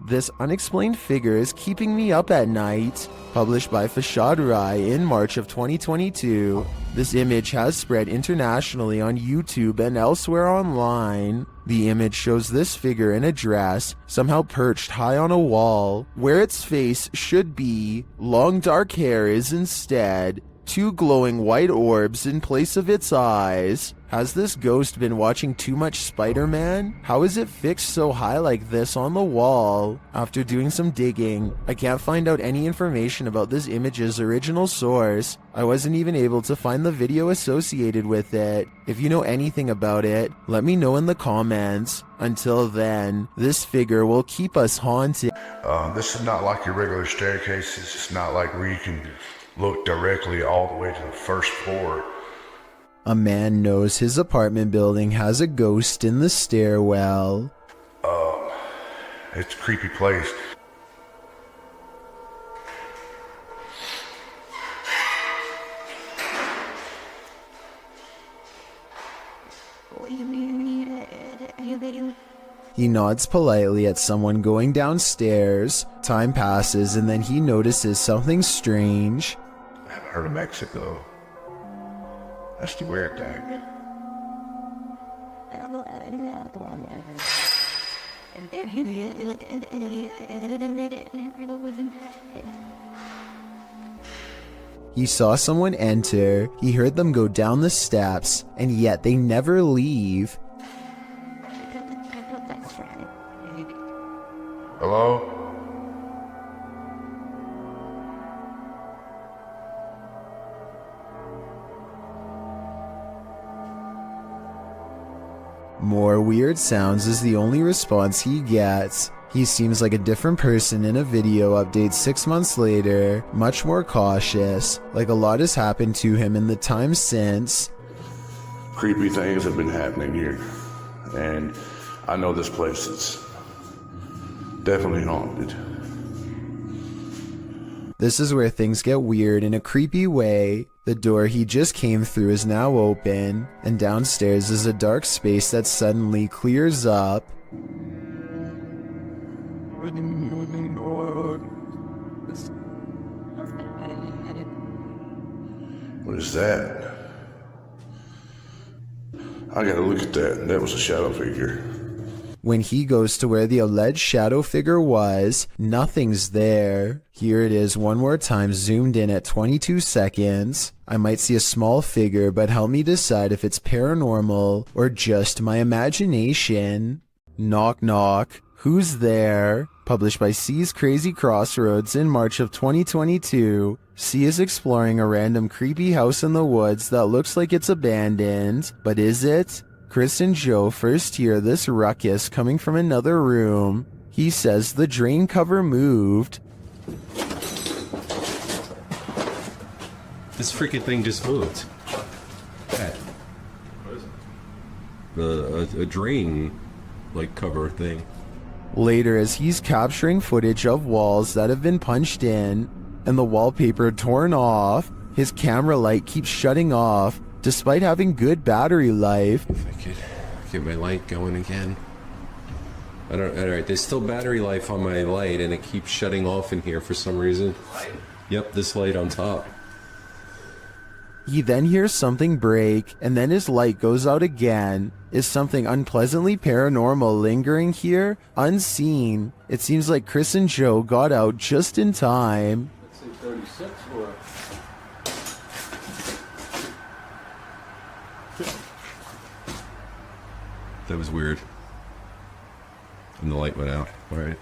This unexplained figure is keeping me up at night. Published by Fashad Rai in March of 2022. This image has spread internationally on YouTube and elsewhere online. The image shows this figure in a dress, somehow perched high on a wall. Where its face should be, long dark hair is instead two glowing white orbs in place of its eyes. Has this ghost been watching too much Spider-Man? How is it fixed so high like this on the wall? After doing some digging, I can't find out any information about this image's original source. I wasn't even able to find the video associated with it. If you know anything about it, let me know in the comments. Until then, this figure will keep us haunted. This is not like your regular staircase. It's not like where you can look directly all the way to the first floor. A man knows his apartment building has a ghost in the stairwell. It's a creepy place. He nods politely at someone going downstairs. Time passes and then he notices something strange. I haven't heard of Mexico. That's the weird thing. He saw someone enter, he heard them go down the steps, and yet they never leave. Hello? More weird sounds is the only response he gets. He seems like a different person in a video update 6 months later, much more cautious, like a lot has happened to him in the time since. Creepy things have been happening here, and I know this place is definitely haunted. This is where things get weird in a creepy way. The door he just came through is now open, and downstairs is a dark space that suddenly clears up. What is that? I gotta look at that. That was a shadow figure. When he goes to where the alleged shadow figure was, nothing's there. Here it is one more time, zoomed in at 22 seconds. I might see a small figure, but help me decide if it's paranormal or just my imagination. Knock knock. Who's there? Published by C's Crazy Crossroads in March of 2022. C is exploring a random creepy house in the woods that looks like it's abandoned. But is it? Chris and Joe first hear this ruckus coming from another room. He says the drain cover moved. This freaking thing just moved. A drain, like, cover thing. Later, as he's capturing footage of walls that have been punched in and the wallpaper torn off, his camera light keeps shutting off despite having good battery life. If I could get my light going again. Alright, there's still battery life on my light and it keeps shutting off in here for some reason. Yep, this light on top. He then hears something break, and then his light goes out again. Is something unpleasantly paranormal lingering here? Unseen. It seems like Chris and Joe got out just in time. Let's say 36 or... That was weird. And the light went out. Alright.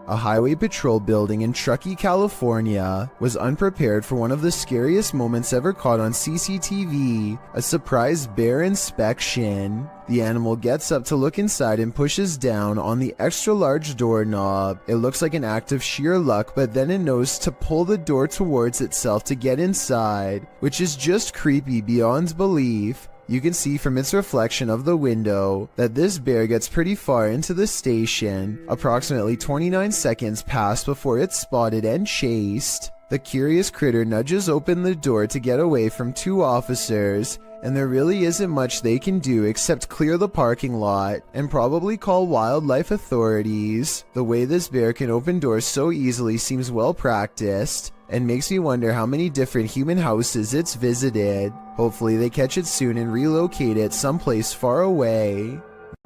A highway patrol building in Truckee, California was unprepared for one of the scariest moments ever caught on CCTV, a surprise bear inspection. The animal gets up to look inside and pushes down on the extra large doorknob. It looks like an act of sheer luck, but then it knows to pull the door towards itself to get inside, which is just creepy beyond belief. You can see from its reflection of the window that this bear gets pretty far into the station. Approximately 29 seconds pass before it's spotted and chased. The curious critter nudges open the door to get away from two officers and there really isn't much they can do except clear the parking lot and probably call wildlife authorities. The way this bear can open doors so easily seems well practiced and makes me wonder how many different human houses it's visited. Hopefully they catch it soon and relocate it someplace far away.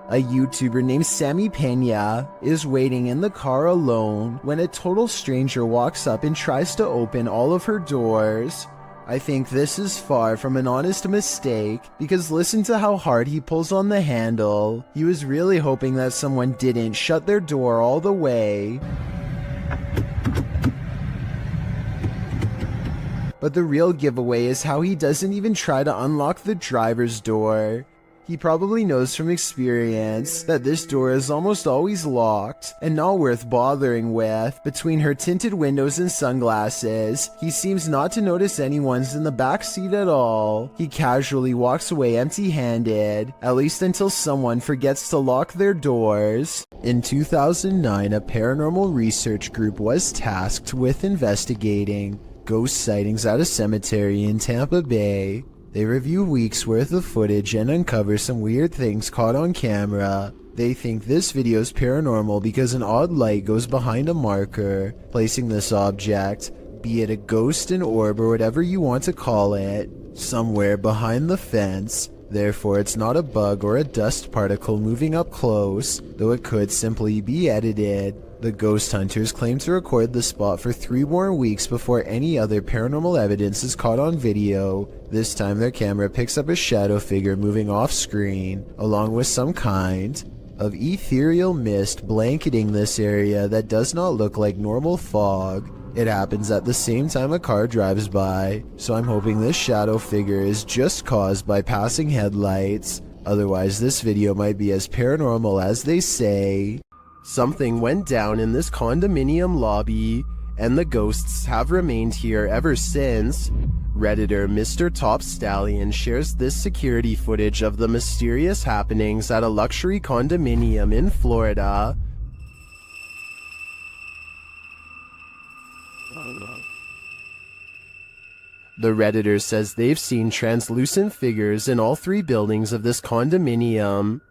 A YouTuber named Sammy Pena is waiting in the car alone when a total stranger walks up and tries to open all of her doors. I think this is far from an honest mistake, because listen to how hard he pulls on the handle. He was really hoping that someone didn't shut their door all the way. But the real giveaway is how he doesn't even try to unlock the driver's door. He probably knows from experience that this door is almost always locked and not worth bothering with. Between her tinted windows and sunglasses, he seems not to notice anyone's in the back seat at all. He casually walks away empty-handed, at least until someone forgets to lock their doors. In 2009, a paranormal research group was tasked with investigating ghost sightings at a cemetery in Tampa Bay. They review weeks worth of footage and uncover some weird things caught on camera. They think this video is paranormal because an odd light goes behind a marker, placing this object, be it a ghost, an orb, or whatever you want to call it, somewhere behind the fence. Therefore, it's not a bug or a dust particle moving up close, though it could simply be edited. The ghost hunters claim to record the spot for 3 more weeks before any other paranormal evidence is caught on video. This time their camera picks up a shadow figure moving off screen, along with some kind of ethereal mist blanketing this area that does not look like normal fog. It happens at the same time a car drives by, so I'm hoping this shadow figure is just caused by passing headlights. Otherwise, this video might be as paranormal as they say. Something went down in this condominium lobby, and the ghosts have remained here ever since. Redditor Mr. Top Stallion shares this security footage of the mysterious happenings at a luxury condominium in Florida. The Redditor says they've seen translucent figures in all 3 buildings of this condominium.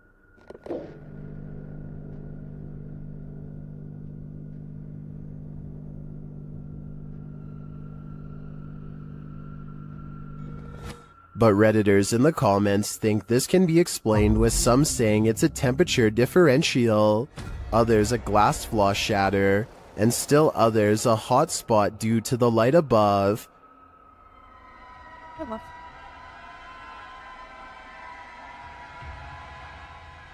But Redditors in the comments think this can be explained with some saying it's a temperature differential, others a glass flaw shatter, and still others a hot spot due to the light above.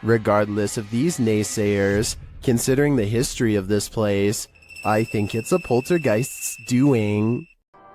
Regardless of these naysayers, considering the history of this place, I think it's a poltergeist's doing.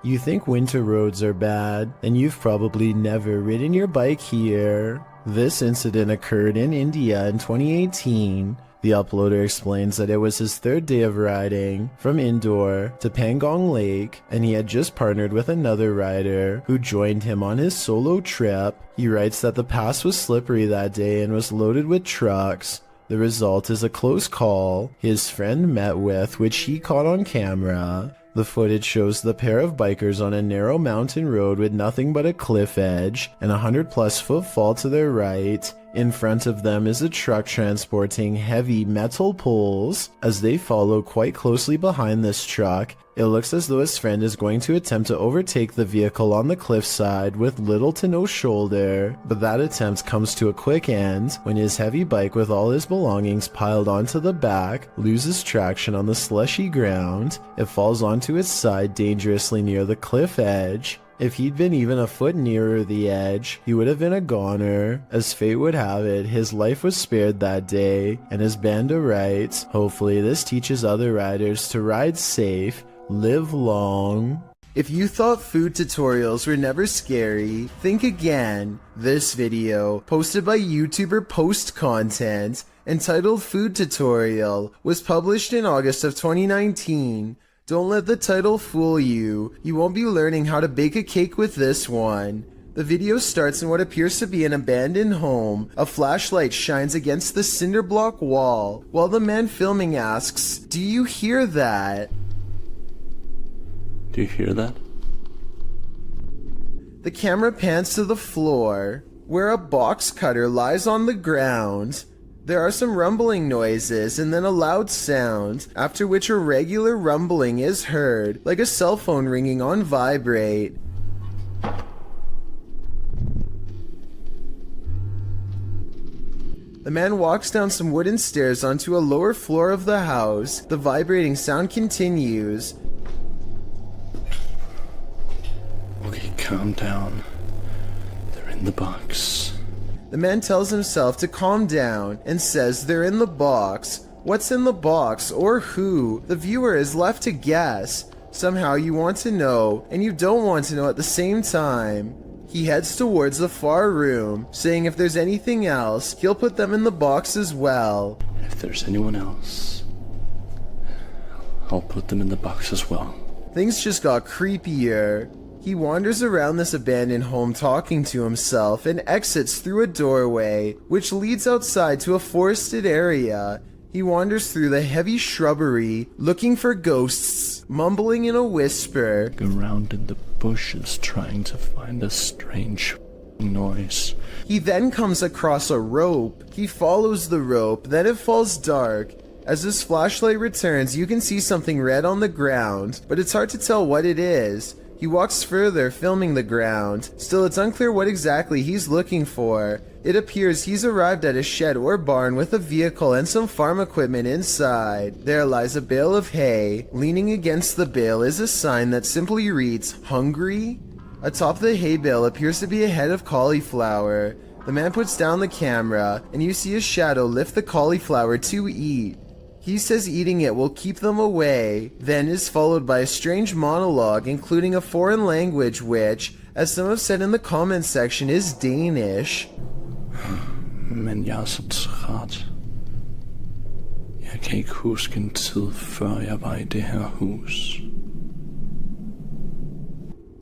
You think winter roads are bad, and you've probably never ridden your bike here. This incident occurred in India in 2018. The uploader explains that it was his 3rd day of riding from Indore to Pangong Lake, and he had just partnered with another rider who joined him on his solo trip. He writes that the pass was slippery that day and was loaded with trucks. The result is a close call his friend met with, which he caught on camera. The footage shows the pair of bikers on a narrow mountain road with nothing but a cliff edge and a 100+ foot fall to their right. In front of them is a truck transporting heavy metal poles. As they follow quite closely behind this truck, it looks as though his friend is going to attempt to overtake the vehicle on the cliffside with little to no shoulder, but that attempt comes to a quick end when his heavy bike with all his belongings piled onto the back loses traction on the slushy ground. It falls onto its side dangerously near the cliff edge. If he'd been even a foot nearer the edge, he would have been a goner. As fate would have it, his life was spared that day, and as Banda writes, hopefully this teaches other riders to ride safe, live long. If you thought food tutorials were never scary, think again. This video, posted by YouTuber Post Content, entitled Food Tutorial, was published in August of 2019. Don't let the title fool you. You won't be learning how to bake a cake with this one. The video starts in what appears to be an abandoned home. A flashlight shines against the cinder block wall, while the man filming asks, "Do you hear that?" Do you hear that? The camera pans to the floor, where a box cutter lies on the ground. There are some rumbling noises and then a loud sound, after which a regular rumbling is heard, like a cell phone ringing on vibrate. The man walks down some wooden stairs onto a lower floor of the house. The vibrating sound continues. Okay, calm down. They're in the box. The man tells himself to calm down and says they're in the box. What's in the box or who? The viewer is left to guess. Somehow you want to know and you don't want to know at the same time. He heads towards the far room, saying if there's anything else, he'll put them in the box as well. If there's anyone else, I'll put them in the box as well. Things just got creepier. He wanders around this abandoned home talking to himself and exits through a doorway, which leads outside to a forested area. He wanders through the heavy shrubbery, looking for ghosts, mumbling in a whisper. Around in the bushes trying to find a strange noise. He then comes across a rope. He follows the rope, then it falls dark. As his flashlight returns, you can see something red on the ground, but it's hard to tell what it is. He walks further, filming the ground. Still, it's unclear what exactly he's looking for. It appears he's arrived at a shed or barn with a vehicle and some farm equipment inside. There lies a bale of hay. Leaning against the bale is a sign that simply reads, "Hungry?" Atop the hay bale appears to be a head of cauliflower. The man puts down the camera, and you see a shadow lift the cauliflower to eat. He says eating it will keep them away, then is followed by a strange monologue including a foreign language which, as some have said in the comments section, is Danish. Men jeg så træt. Jeg kan ikke huske en tid før jeg var I det her hus.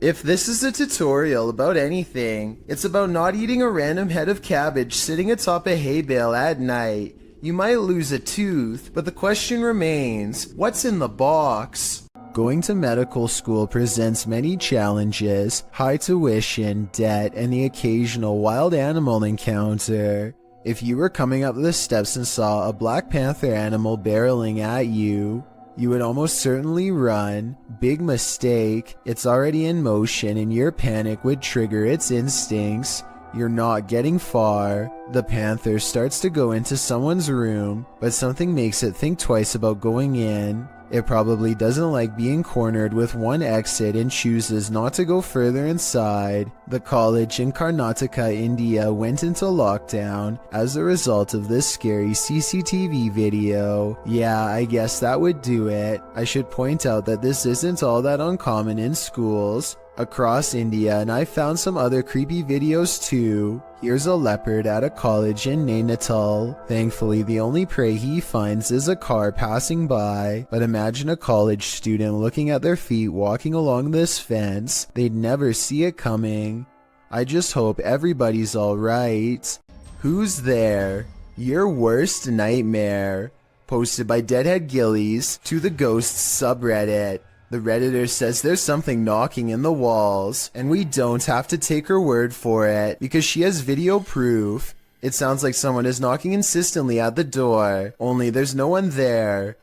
If this is a tutorial about anything, it's about not eating a random head of cabbage sitting atop a hay bale at night. You might lose a tooth, but the question remains, what's in the box? Going to medical school presents many challenges, high tuition, debt, and the occasional wild animal encounter. If you were coming up the steps and saw a Black Panther animal barreling at you, you would almost certainly run. Big mistake, it's already in motion and your panic would trigger its instincts. You're not getting far. The panther starts to go into someone's room, but something makes it think twice about going in. It probably doesn't like being cornered with one exit and chooses not to go further inside. The college in Karnataka, India went into lockdown as a result of this scary CCTV video. Yeah, I guess that would do it. I should point out that this isn't all that uncommon in schools across India, and I found some other creepy videos too. Here's a leopard at a college in Nainital. Thankfully, the only prey he finds is a car passing by, but imagine a college student looking at their feet walking along this fence. They'd never see it coming. I just hope everybody's alright. Who's there? Your worst nightmare. Posted by Deadhead Gillies to the Ghosts subreddit. The Redditor says there's something knocking in the walls, and we don't have to take her word for it, because she has video proof. It sounds like someone is knocking insistently at the door, only there's no one there.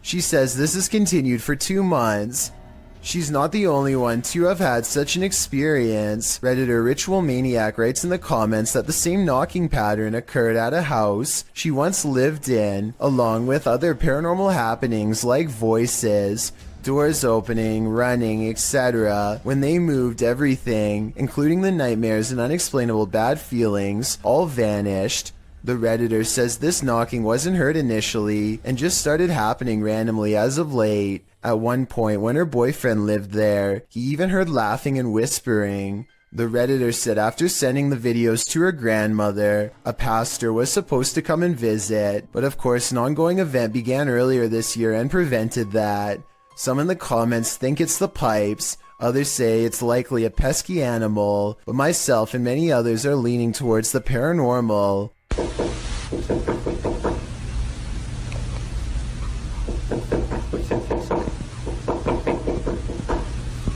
She says this has continued for 2 months. She's not the only one to have had such an experience. Redditor Ritual Maniac writes in the comments that the same knocking pattern occurred at a house she once lived in, along with other paranormal happenings like voices, doors opening, running, etc. When they moved, everything, including the nightmares and unexplainable bad feelings, all vanished. The Redditor says this knocking wasn't heard initially and just started happening randomly as of late. At one point, when her boyfriend lived there, he even heard laughing and whispering. The Redditor said after sending the videos to her grandmother, a pastor was supposed to come and visit, but of course an ongoing event began earlier this year and prevented that. Some in the comments think it's the pipes, others say it's likely a pesky animal, but myself and many others are leaning towards the paranormal.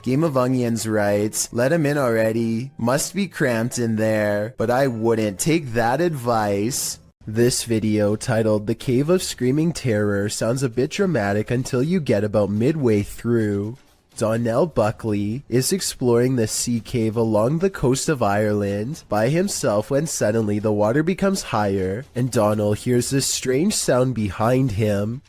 Game of Onions writes, let him in already. Must be cramped in there, but I wouldn't take that advice. This video, titled The Cave of Screaming Terror, sounds a bit dramatic until you get about midway through. Donnell Buckley is exploring the sea cave along the coast of Ireland by himself when suddenly the water becomes higher and Donnell hears this strange sound behind him.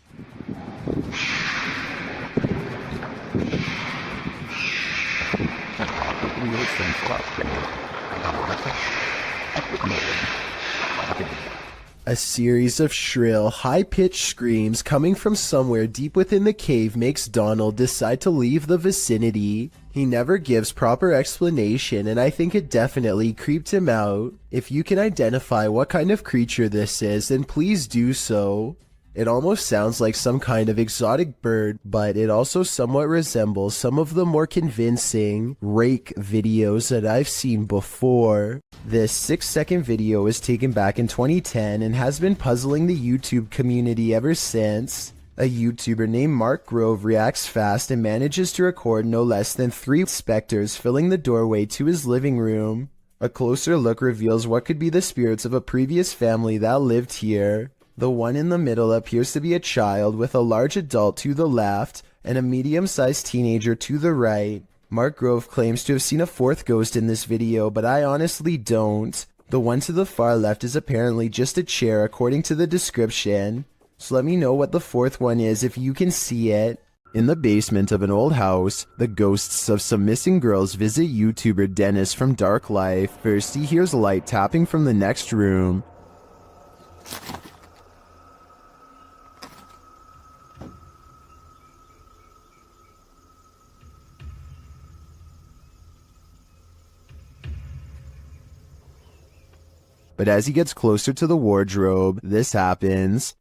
A series of shrill, high-pitched screams coming from somewhere deep within the cave makes Donald decide to leave the vicinity. He never gives proper explanation, and I think it definitely creeped him out. If you can identify what kind of creature this is, then please do so. It almost sounds like some kind of exotic bird, but it also somewhat resembles some of the more convincing rake videos that I've seen before. This 6-second video was taken back in 2010 and has been puzzling the YouTube community ever since. A YouTuber named Mark Grove reacts fast and manages to record no less than 3 specters filling the doorway to his living room. A closer look reveals what could be the spirits of a previous family that lived here. The one in the middle appears to be a child with a large adult to the left and a medium-sized teenager to the right. Mark Grove claims to have seen a 4th ghost in this video, but I honestly don't. The one to the far left is apparently just a chair according to the description. So let me know what the 4th one is if you can see it. In the basement of an old house, the ghosts of some missing girls visit YouTuber Dennis from Dark Life. First he hears light tapping from the next room. But as he gets closer to the wardrobe, this happens.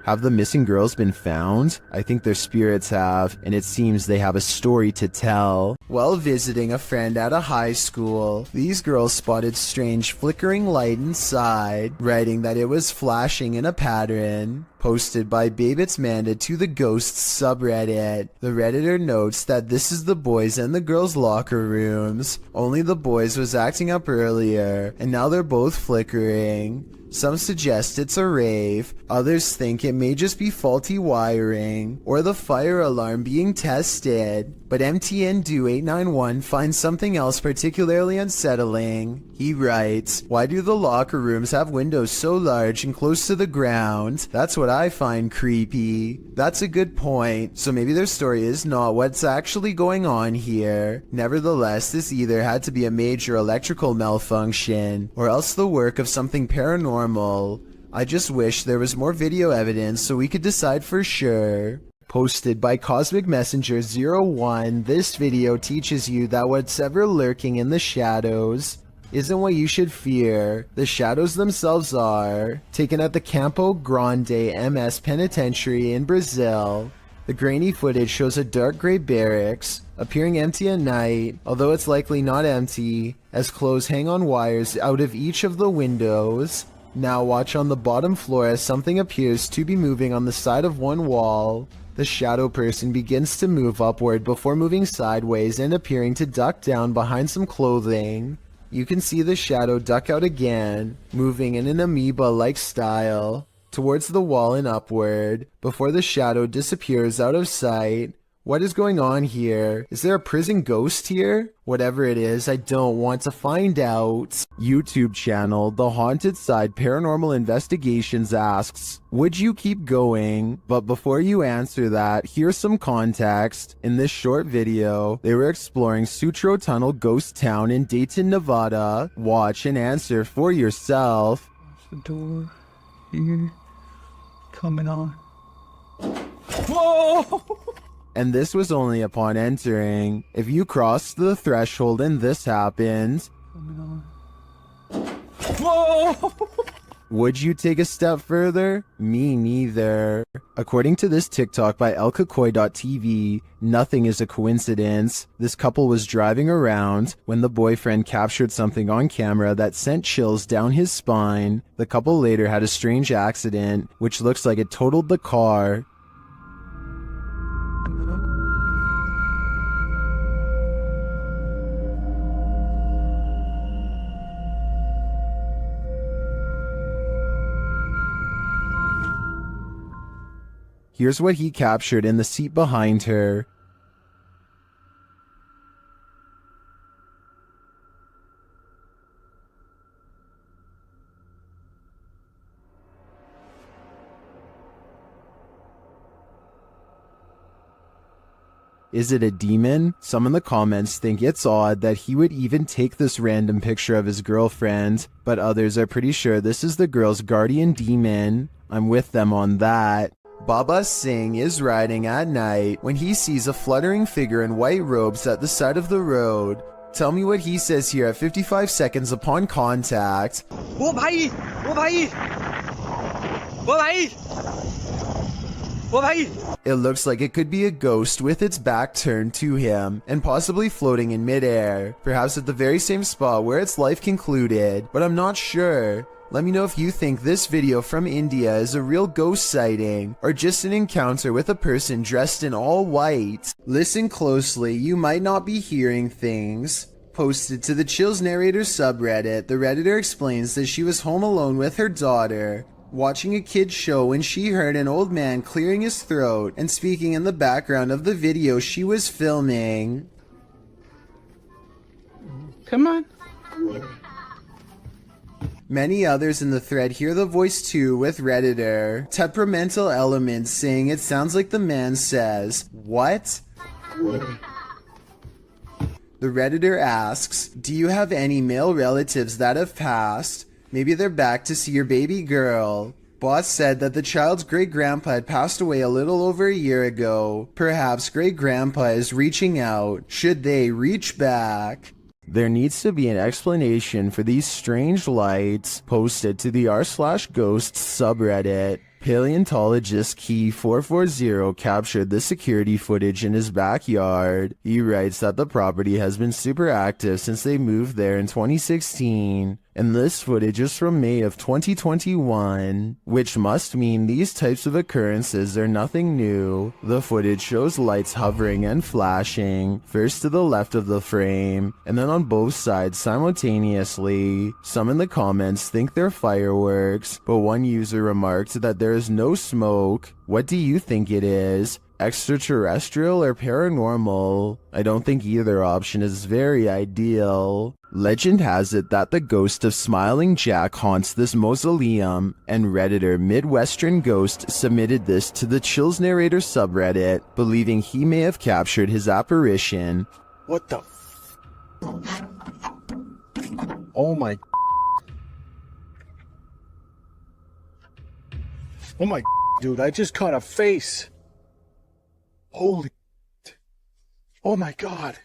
Have the missing girls been found? I think their spirits have, and it seems they have a story to tell. While visiting a friend at a high school, these girls spotted strange flickering light inside, writing that it was flashing in a pattern. Posted by Babitz Manda to the Ghosts subreddit. The redditor notes that this is the boys and the girls' locker rooms. Only the boys was acting up earlier, and now they're both flickering. Some suggest it's a rave, others think it may just be faulty wiring, or the fire alarm being tested. But MTN Do 891 finds something else particularly unsettling. He writes, why do the locker rooms have windows so large and close to the ground? That's what I find creepy. That's a good point, so maybe their story is not what's actually going on here. Nevertheless, this either had to be a major electrical malfunction, or else the work of something paranormal. I just wish there was more video evidence so we could decide for sure. Posted by Cosmic Messenger 01, this video teaches you that what's ever lurking in the shadows isn't what you should fear. The shadows themselves are. Taken at the Campo Grande MS Penitentiary in Brazil. The grainy footage shows a dark gray barracks, appearing empty at night, although it's likely not empty, as clothes hang on wires out of each of the windows. Now watch on the bottom floor as something appears to be moving on the side of one wall. The shadow person begins to move upward before moving sideways and appearing to duck down behind some clothing. You can see the shadow duck out again, moving in an amoeba-like style, towards the wall and upward, before the shadow disappears out of sight. What is going on here? Is there a prison ghost here? Whatever it is, I don't want to find out. YouTube channel The Haunted Side Paranormal Investigations asks, would you keep going? But before you answer that, here's some context. In this short video, they were exploring Sutro Tunnel Ghost Town in Dayton, Nevada. Watch and answer for yourself. The door here coming on. Whoa! And this was only upon entering. If you crossed the threshold and this happened, Whoa! Would you take a step further? Me neither. According to this TikTok by elkakoi.tv, nothing is a coincidence. This couple was driving around when the boyfriend captured something on camera that sent chills down his spine. The couple later had a strange accident, which looks like it totaled the car. Here's what he captured in the seat behind her. Is it a demon? Some in the comments think it's odd that he would even take this random picture of his girlfriend, but others are pretty sure this is the girl's guardian demon. I'm with them on that. Baba Singh is riding at night when he sees a fluttering figure in white robes at the side of the road. Tell me what he says here at 55 seconds upon contact. वो भाई वो भाई वो भाई वो भाई. It looks like it could be a ghost with its back turned to him and possibly floating in midair, perhaps at the very same spot where its life concluded, but I'm not sure. Let me know if you think this video from India is a real ghost sighting or just an encounter with a person dressed in all white. Listen closely, you might not be hearing things. Posted to the Chills Narrator subreddit, the Redditor explains that she was home alone with her daughter, watching a kid's show when she heard an old man clearing his throat and speaking in the background of the video she was filming. Come on. Many others in the thread hear the voice too, with Redditor temperamental elements saying it sounds like the man says, "What?" The Redditor asks, do you have any male relatives that have passed? Maybe they're back to see your baby girl. Boss said that the child's great-grandpa had passed away a little over a year ago. Perhaps great-grandpa is reaching out. Should they reach back? There needs to be an explanation for these strange lights. Posted to the r/ghosts subreddit. Paleontologist Key 440 captured the security footage in his backyard. He writes that the property has been super active since they moved there in 2016. And this footage is from May of 2021, which must mean these types of occurrences are nothing new. The footage shows lights hovering and flashing, first to the left of the frame, and then on both sides simultaneously. Some in the comments think they're fireworks, but one user remarked that there is no smoke. What do you think it is? Extraterrestrial or paranormal? I don't think either option is very ideal. Legend has it that the ghost of Smiling Jack haunts this mausoleum, and Redditor Midwestern Ghost submitted this to the Chills Narrator subreddit, believing he may have captured his apparition. What the Oh my Oh my dude, I just caught a face. Holy Oh my god.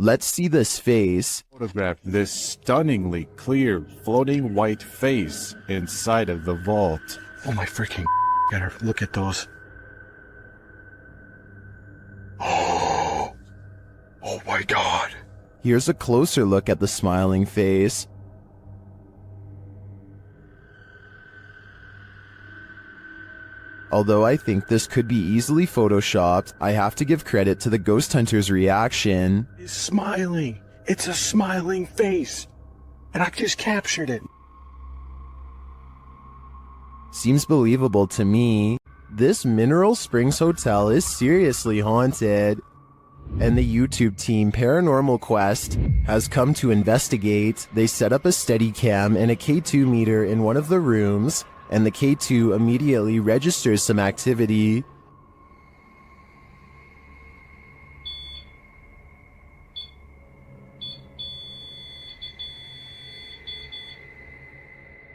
Let's see this face. Photographed this stunningly clear floating white face inside of the vault. Oh my freaking gotta look at those. Oh my god. Here's a closer look at the smiling face. Although I think this could be easily photoshopped, I have to give credit to the ghost hunter's reaction. It's smiling. It's a smiling face. And I just captured it. Seems believable to me. This Mineral Springs Hotel is seriously haunted. And the YouTube team Paranormal Quest has come to investigate. They set up a Steadicam and a K2 meter in one of the rooms, and the K2 immediately registers some activity.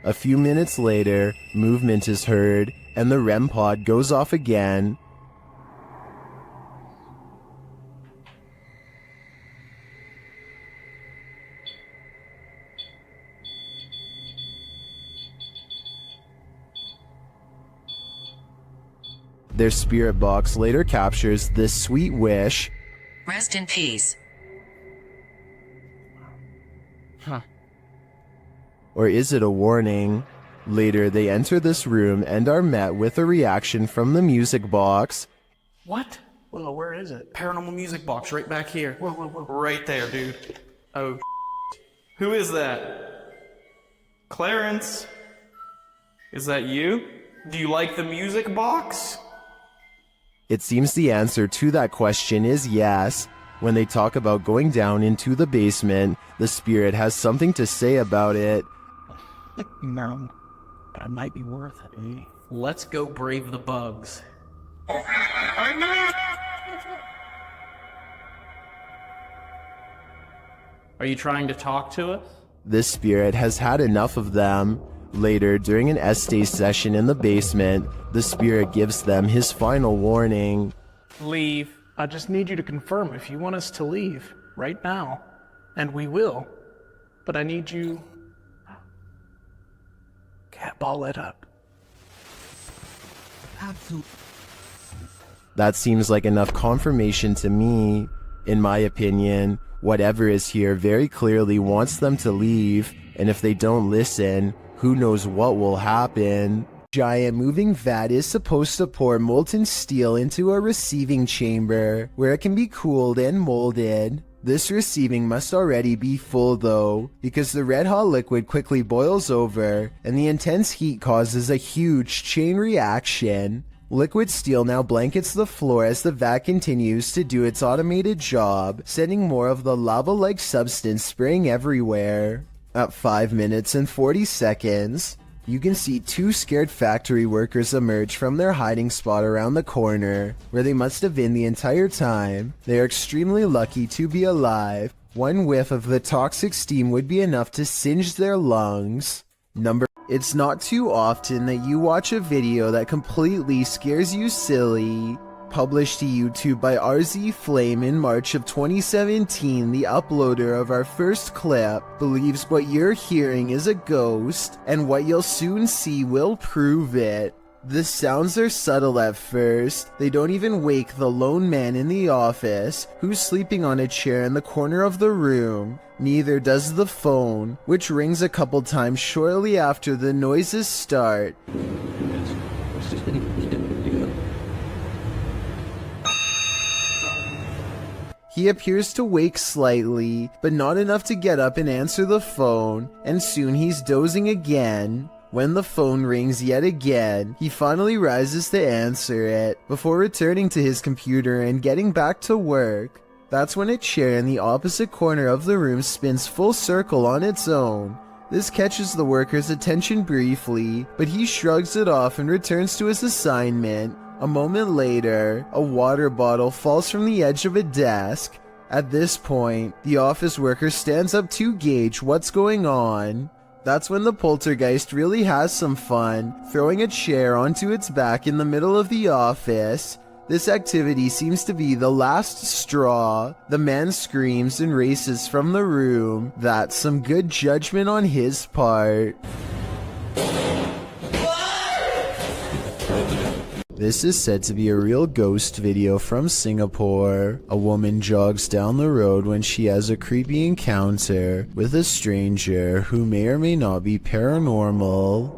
A few minutes later, movement is heard, and the REM pod goes off again. Their spirit box later captures this sweet wish. Rest in peace. Or is it a warning? Later, they enter this room and are met with a reaction from the music box. What? Well, where is it? Paranormal music box right back here. Whoa. Right there, dude. Oh, who is that? Clarence? Is that you? Do you like the music box? It seems the answer to that question is yes. When they talk about going down into the basement, the spirit has something to say about it. No, but it might be worth it, eh? Let's go brave the bugs. Are you trying to talk to us? This spirit has had enough of them. Later, during an Estee session in the basement, the spirit gives them his final warning. Leave. I just need you to confirm if you want us to leave right now. And we will. But I need you... Cat ball it up. Absolutely. That seems like enough confirmation to me. In my opinion, whatever is here very clearly wants them to leave, and if they don't listen, who knows what will happen. Giant moving vat is supposed to pour molten steel into a receiving chamber, where it can be cooled and molded. This receiving must already be full though, because the red hot liquid quickly boils over, and the intense heat causes a huge chain reaction. Liquid steel now blankets the floor as the vat continues to do its automated job, sending more of the lava-like substance spraying everywhere. At 5 minutes and 40 seconds, you can see two scared factory workers emerge from their hiding spot around the corner, where they must have been the entire time. They are extremely lucky to be alive. One whiff of the toxic steam would be enough to singe their lungs. It's not too often that you watch a video that completely scares you silly. Published to YouTube by RZ Flame in March of 2017, the uploader of our first clip believes what you're hearing is a ghost, and what you'll soon see will prove it. The sounds are subtle at first. They don't even wake the lone man in the office, who's sleeping on a chair in the corner of the room. Neither does the phone, which rings a couple times shortly after the noises start. He appears to wake slightly, but not enough to get up and answer the phone, and soon he's dozing again. When the phone rings yet again, he finally rises to answer it, before returning to his computer and getting back to work. That's when a chair in the opposite corner of the room spins full circle on its own. This catches the worker's attention briefly, but he shrugs it off and returns to his assignment. A moment later, a water bottle falls from the edge of a desk. At this point, the office worker stands up to gauge what's going on. That's when the poltergeist really has some fun, throwing a chair onto its back in the middle of the office. This activity seems to be the last straw. The man screams and races from the room. That's some good judgment on his part. This is said to be a real ghost video from Singapore. A woman jogs down the road when she has a creepy encounter with a stranger who may or may not be paranormal.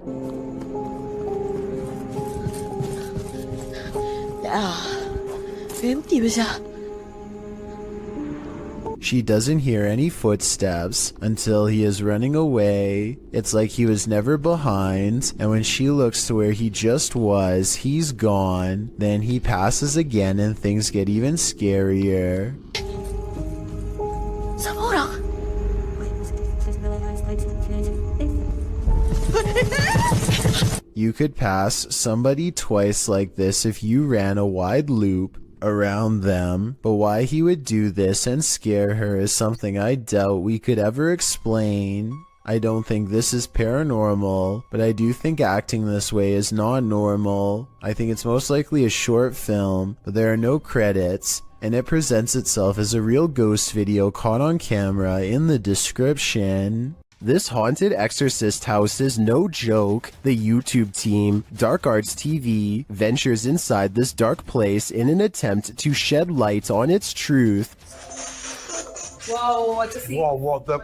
She doesn't hear any footsteps until he is running away. It's like he was never behind, and when she looks to where he just was, he's gone. Then he passes again and things get even scarier. You could pass somebody twice like this if you ran a wide loop around them, but why he would do this and scare her is something I doubt we could ever explain. I don't think this is paranormal, but I do think acting this way is not normal. I think it's most likely a short film, but there are no credits, and it presents itself as a real ghost video caught on camera in the description. This haunted exorcist house is no joke. The YouTube team, Dark Arts TV, ventures inside this dark place in an attempt to shed light on its truth. Whoa, I just Whoa, what the?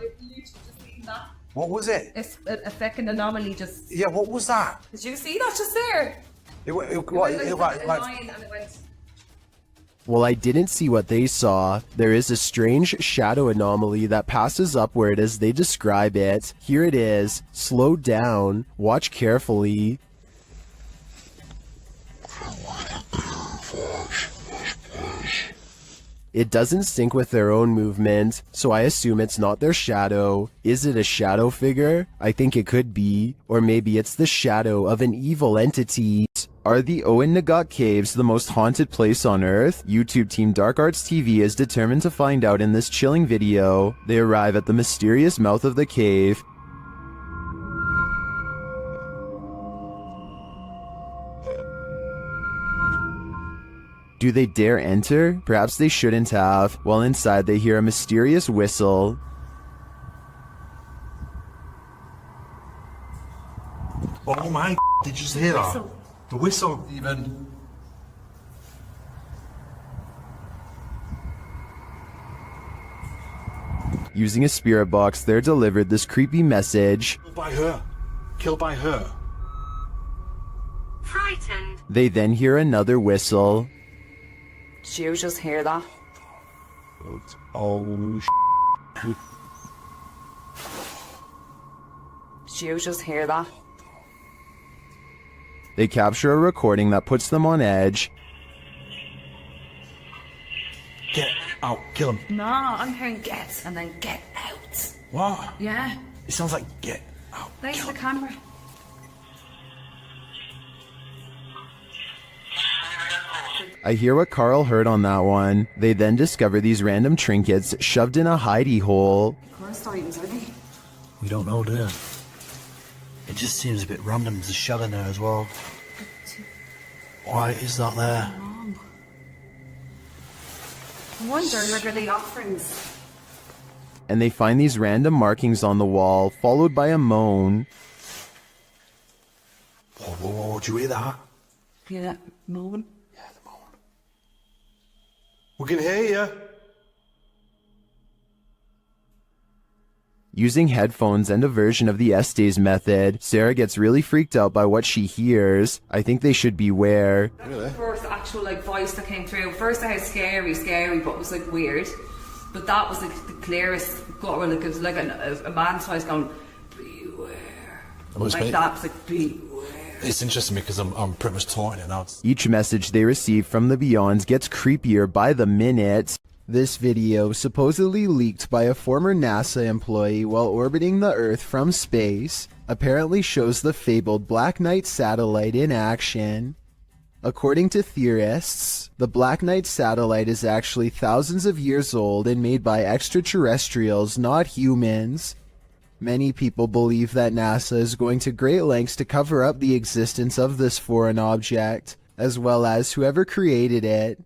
that. What was it? It's a fucking anomaly just... Yeah, what was that? Did you see that just there? It It went like, a line and it went... Well, I didn't see what they saw. There is a strange shadow anomaly that passes upward as they describe it. Here it is. Slow down. Watch carefully. It doesn't sync with their own movement, so I assume it's not their shadow. Is it a shadow figure? I think it could be. Or maybe it's the shadow of an evil entity. Are the Owen Nagat Caves the most haunted place on Earth? YouTube team Dark Arts TV is determined to find out in this chilling video. They arrive at the mysterious mouth of the cave. Do they dare enter? Perhaps they shouldn't have. While inside, they hear a mysterious whistle. oh my, did you just hear that? The whistle even. Using a spirit box, they're delivered this creepy message. Killed by her. Killed by her. Frightened. They then hear another whistle. Did you just hear that? Oh, Did you just hear that? They capture a recording that puts them on edge. get out. Kill him. No, I'm hearing get and then get out. What? Yeah. It sounds like get out. There's the camera. I hear what Carl heard on that one. They then discover these random trinkets shoved in a hidey hole. First items, are they? We don't know, do we? It just seems a bit random. There's a shell in there as well. Why is that there? I wonder, are they offerings? And they find these random markings on the wall, followed by a moan. Whoa, whoa, whoa, do you hear that? Hear that moan? Yeah, the moan. We can hear you. Using headphones and a version of the Estes method, Sarah gets really freaked out by what she hears. I think they should beware. That's the first actual voice that came through. First I had scary, but it was weird. But that was the clearest gutter, it was like a man's voice going, beware. That was beware. It's interesting because I'm pretty much talking it now. Each message they receive from the Beyond gets creepier by the minute. This video, supposedly leaked by a former NASA employee while orbiting the Earth from space, apparently shows the fabled Black Knight satellite in action. According to theorists, the Black Knight satellite is actually thousands of years old and made by extraterrestrials, not humans. Many people believe that NASA is going to great lengths to cover up the existence of this foreign object, as well as whoever created it.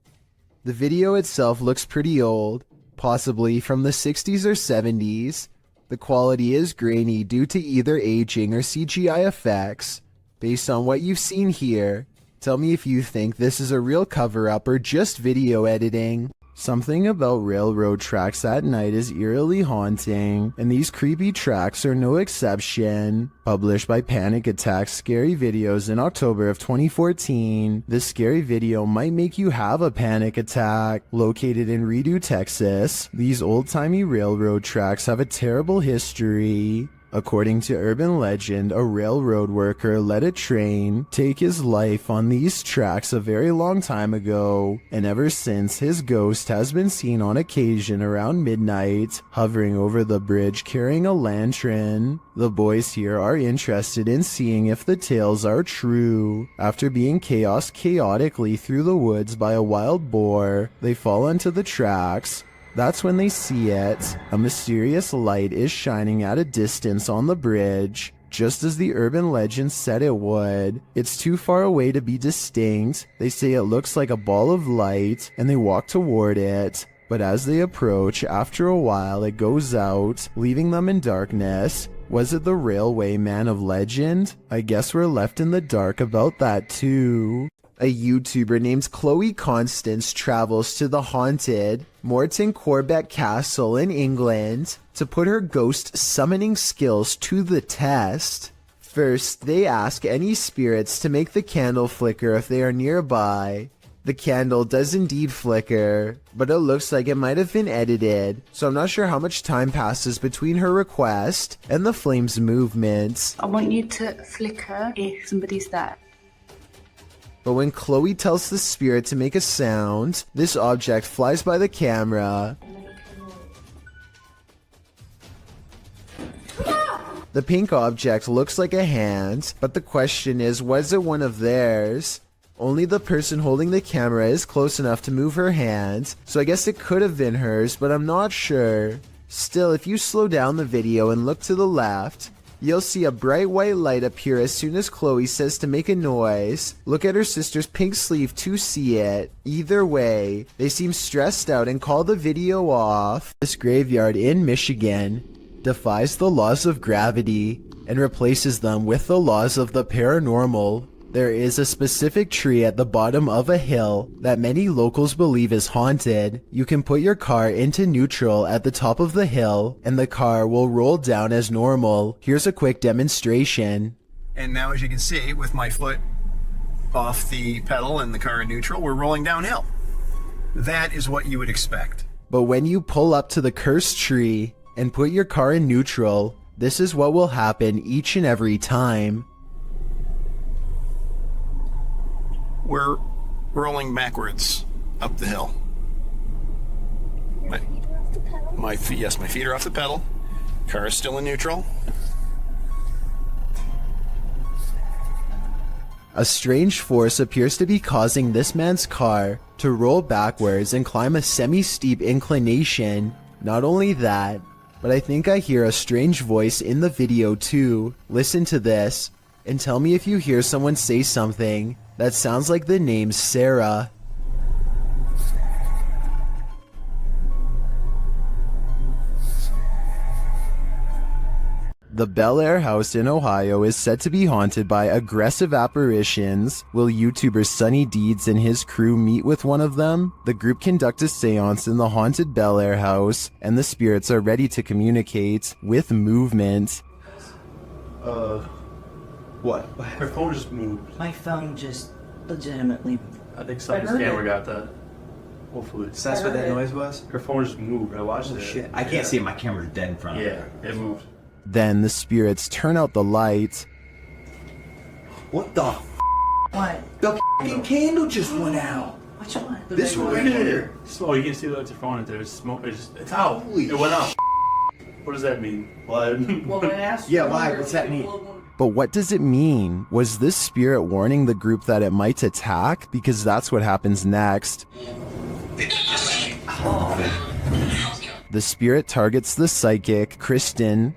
The video itself looks pretty old, possibly from the 60s or 70s. The quality is grainy due to either aging or CGI effects. Based on what you've seen here, tell me if you think this is a real cover-up or just video editing. Something about railroad tracks at night is eerily haunting, and these creepy tracks are no exception. Published by Panic Attack Scary Videos in October of 2014, this scary video might make you have a panic attack. Located in Redo, Texas, these old-timey railroad tracks have a terrible history. According to urban legend, a railroad worker let a train take his life on these tracks a very long time ago, and ever since his ghost has been seen on occasion around midnight, hovering over the bridge carrying a lantern. The boys here are interested in seeing if the tales are true. After being chaotically through the woods by a wild boar, they fall onto the tracks. That's when they see it. A mysterious light is shining at a distance on the bridge, just as the urban legend said it would. It's too far away to be distinct. They say it looks like a ball of light, and they walk toward it. But as they approach, after a while it goes out, leaving them in darkness. Was it the railway man of legend? I guess we're left in the dark about that too. A YouTuber named Chloe Constance travels to the haunted Morton Corbett Castle in England to put her ghost summoning skills to the test. First, they ask any spirits to make the candle flicker if they are nearby. The candle does indeed flicker, but it looks like it might have been edited, so I'm not sure how much time passes between her request and the flame's movements. I want you to flicker if somebody's there. But when Chloe tells the spirit to make a sound, this object flies by the camera. The pink object looks like a hand, but the question is, was it one of theirs? Only the person holding the camera is close enough to move her hand, so I guess it could have been hers, but I'm not sure. Still, if you slow down the video and look to the left, you'll see a bright white light appear as soon as Chloe says to make a noise. Look at her sister's pink sleeve to see it. Either way, they seem stressed out and call the video off. This graveyard in Michigan defies the laws of gravity and replaces them with the laws of the paranormal. There is a specific tree at the bottom of a hill that many locals believe is haunted. You can put your car into neutral at the top of the hill and the car will roll down as normal. Here's a quick demonstration. And now, as you can see, with my foot off the pedal and the car in neutral, we're rolling downhill. That is what you would expect. But when you pull up to the cursed tree and put your car in neutral, this is what will happen each and every time. We're rolling backwards up the hill. My feet, yes, my feet are off the pedal. Car is still in neutral. A strange force appears to be causing this man's car to roll backwards and climb a semi-steep inclination. Not only that, but I think I hear a strange voice in the video too. Listen to this and tell me if you hear someone say something that sounds like the name Sarah. The Bel Air house in Ohio is said to be haunted by aggressive apparitions. Will YouTuber Sunny Deeds and his crew meet with one of them? The group conduct a seance in the haunted Bel Air house, and the spirits are ready to communicate with movement. What? Her phone just moved. My phone just legitimately. I think somebody's camera got that. Hopefully. So that's what that noise was? Her phone just moved. I watched it. Shit. I can't see it. My camera's dead in front of me. Yeah, it moved. Then the spirits turn out the light. What the What? The f***ing candle just went out. Which one? This one right here. Oh, you can see the phone in there. It's smoke. It's out. Holy it went out. What does that mean? Blood? Well, when I asked yeah, why? What's that mean? But what does it mean? Was this spirit warning the group that it might attack? Because that's what happens next. The spirit targets the psychic, Kristen.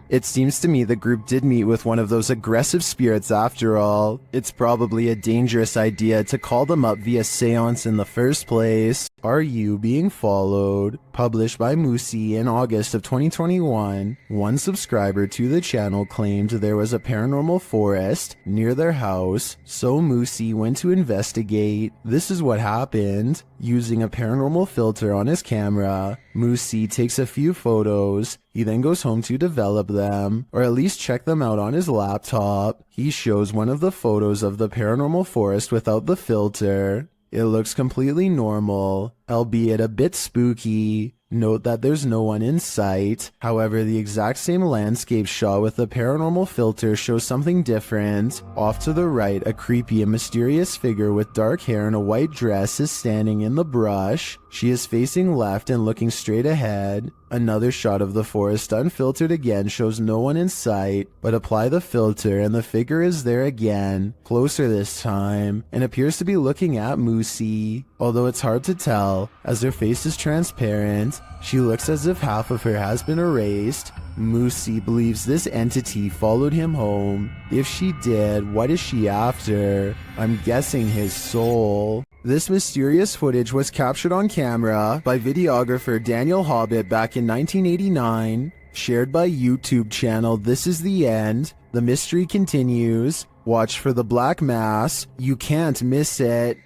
It seems to me the group did meet with one of those aggressive spirits after all. It's probably a dangerous idea to call them up via seance in the first place. Are You Being Followed? Published by Moosey in August of 2021, one subscriber to the channel claimed there was a paranormal forest near their house, so Moosey went to investigate. This is what happened. Using a paranormal filter on his camera, Moosey takes a few photos. He then goes home to develop them, or at least check them out on his laptop. He shows one of the photos of the paranormal forest without the filter. It looks completely normal, albeit a bit spooky. Note that there's no one in sight. However, the exact same landscape shot with the paranormal filter shows something different. Off to the right, a creepy and mysterious figure with dark hair and a white dress is standing in the brush. She is facing left and looking straight ahead. Another shot of the forest unfiltered again shows no one in sight, but apply the filter and the figure is there again, closer this time, and appears to be looking at Moosey. Although it's hard to tell, as her face is transparent, she looks as if half of her has been erased. Moosey believes this entity followed him home. If she did, what is she after? I'm guessing his soul. This mysterious footage was captured on camera by videographer Daniel Hobbit back in 1989, shared by YouTube channel This Is The End. The mystery continues. Watch for the black mass. You can't miss it.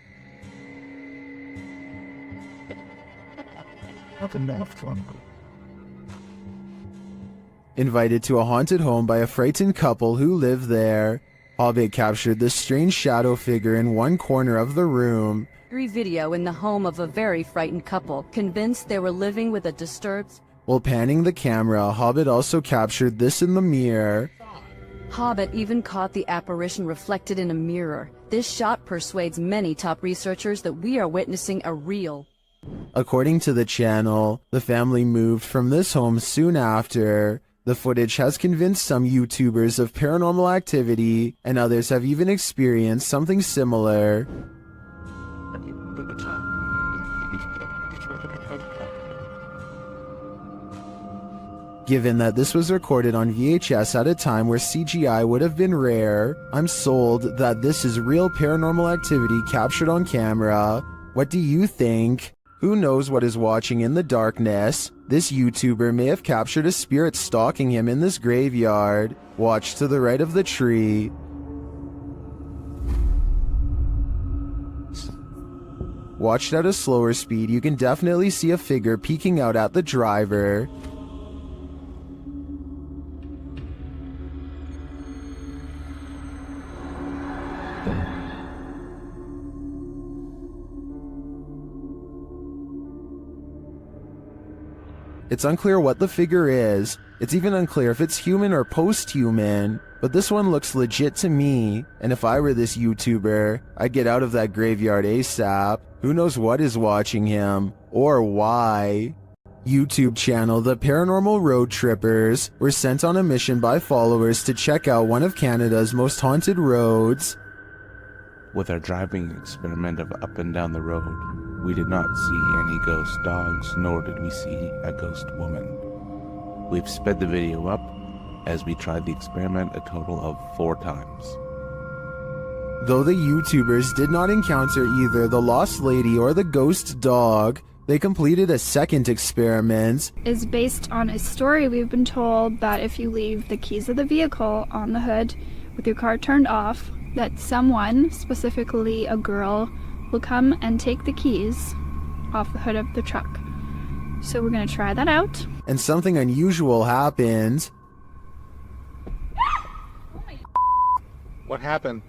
Invited to a haunted home by a frightened couple who live there. Hobbit captured this strange shadow figure in one corner of the room. Video in the home of a very frightened couple, convinced they were living with a disturbed... While panning the camera, Hobbit also captured this in the mirror. Hobbit even caught the apparition reflected in a mirror. This shot persuades many top researchers that we are witnessing a real... According to the channel, the family moved from this home soon after. The footage has convinced some YouTubers of paranormal activity, and others have even experienced something similar. Given that this was recorded on VHS at a time where CGI would have been rare, I'm sold that this is real paranormal activity captured on camera. What do you think? Who knows what is watching in the darkness? This YouTuber may have captured a spirit stalking him in this graveyard. Watch to the right of the tree. Watched at a slower speed, you can definitely see a figure peeking out at the driver. It's unclear what the figure is. It's even unclear if it's human or post-human. But this one looks legit to me. And if I were this YouTuber, I'd get out of that graveyard ASAP. Who knows what is watching him? Or why? YouTube channel The Paranormal Road Trippers were sent on a mission by followers to check out one of Canada's most haunted roads. With our driving experiment of up and down the road, we did not see any ghost dogs, nor did we see a ghost woman. We've sped the video up as we tried the experiment a total of 4 times. Though the YouTubers did not encounter either the lost lady or the ghost dog, they completed a second experiment. Is based on a story we've been told that if you leave the keys of the vehicle on the hood with your car turned off, that someone, specifically a girl, will come and take the keys off the hood of the truck. So we're gonna try that out. And something unusual happened. What happened?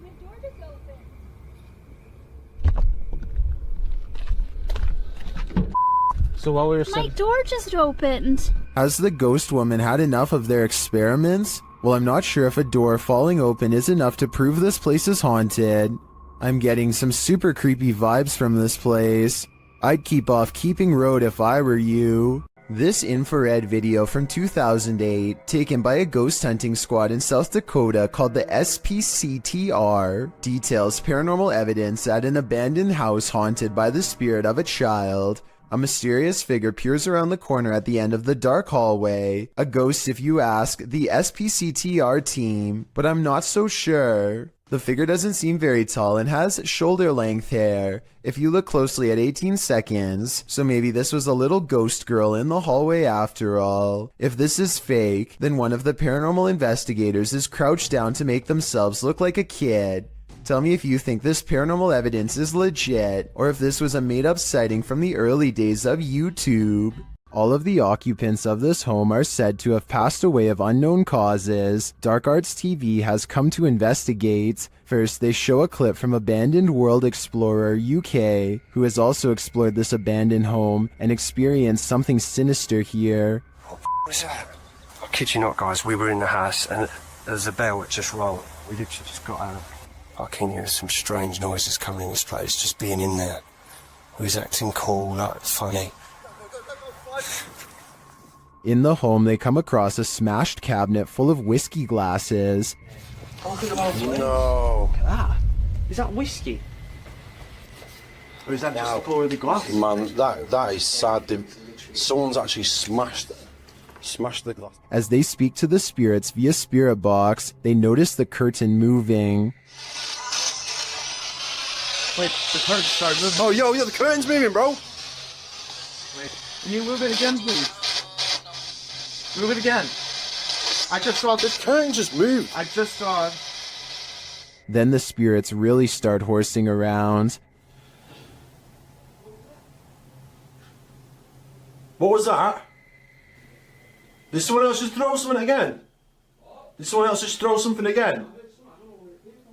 So while we were My door just opened. Has the ghost woman had enough of their experiments? Well, I'm not sure if a door falling open is enough to prove this place is haunted. I'm getting some super creepy vibes from this place. I'd keep off Keeping Road if I were you. This infrared video from 2008, taken by a ghost hunting squad in South Dakota called the SPCTR, details paranormal evidence at an abandoned house haunted by the spirit of a child. A mysterious figure peers around the corner at the end of the dark hallway. A ghost if you ask the SPCTR team, but I'm not so sure. The figure doesn't seem very tall and has shoulder-length hair, if you look closely at 18 seconds, so maybe this was a little ghost girl in the hallway after all. If this is fake, then one of the paranormal investigators is crouched down to make themselves look like a kid. Tell me if you think this paranormal evidence is legit, or if this was a made-up sighting from the early days of YouTube. All of the occupants of this home are said to have passed away of unknown causes. Dark Arts TV has come to investigate. First, they show a clip from Abandoned World Explorer UK, who has also explored this abandoned home and experienced something sinister here. What was that? I kid you not, guys, we were in the house and there's a bell that just rang. We literally just got out. I can hear some strange noises coming in this place, just being in there. He was acting cool, like funny. In the home, they come across a smashed cabinet full of whiskey glasses. No. Look at that. Is that whiskey? Or is that just the colour of the glass? Man, that is sad. Someone's actually smashed the glass. As they speak to the spirits via spirit box, they notice the curtain moving. Wait, the curtain started moving. Oh, yo, the curtain's moving, bro. Wait, can you move it again, please? Move it again. I just saw this curtain just moved. I just saw it. Then the spirits really start horsing around. What was that? Did someone else just throw something again? Did someone else just throw something again?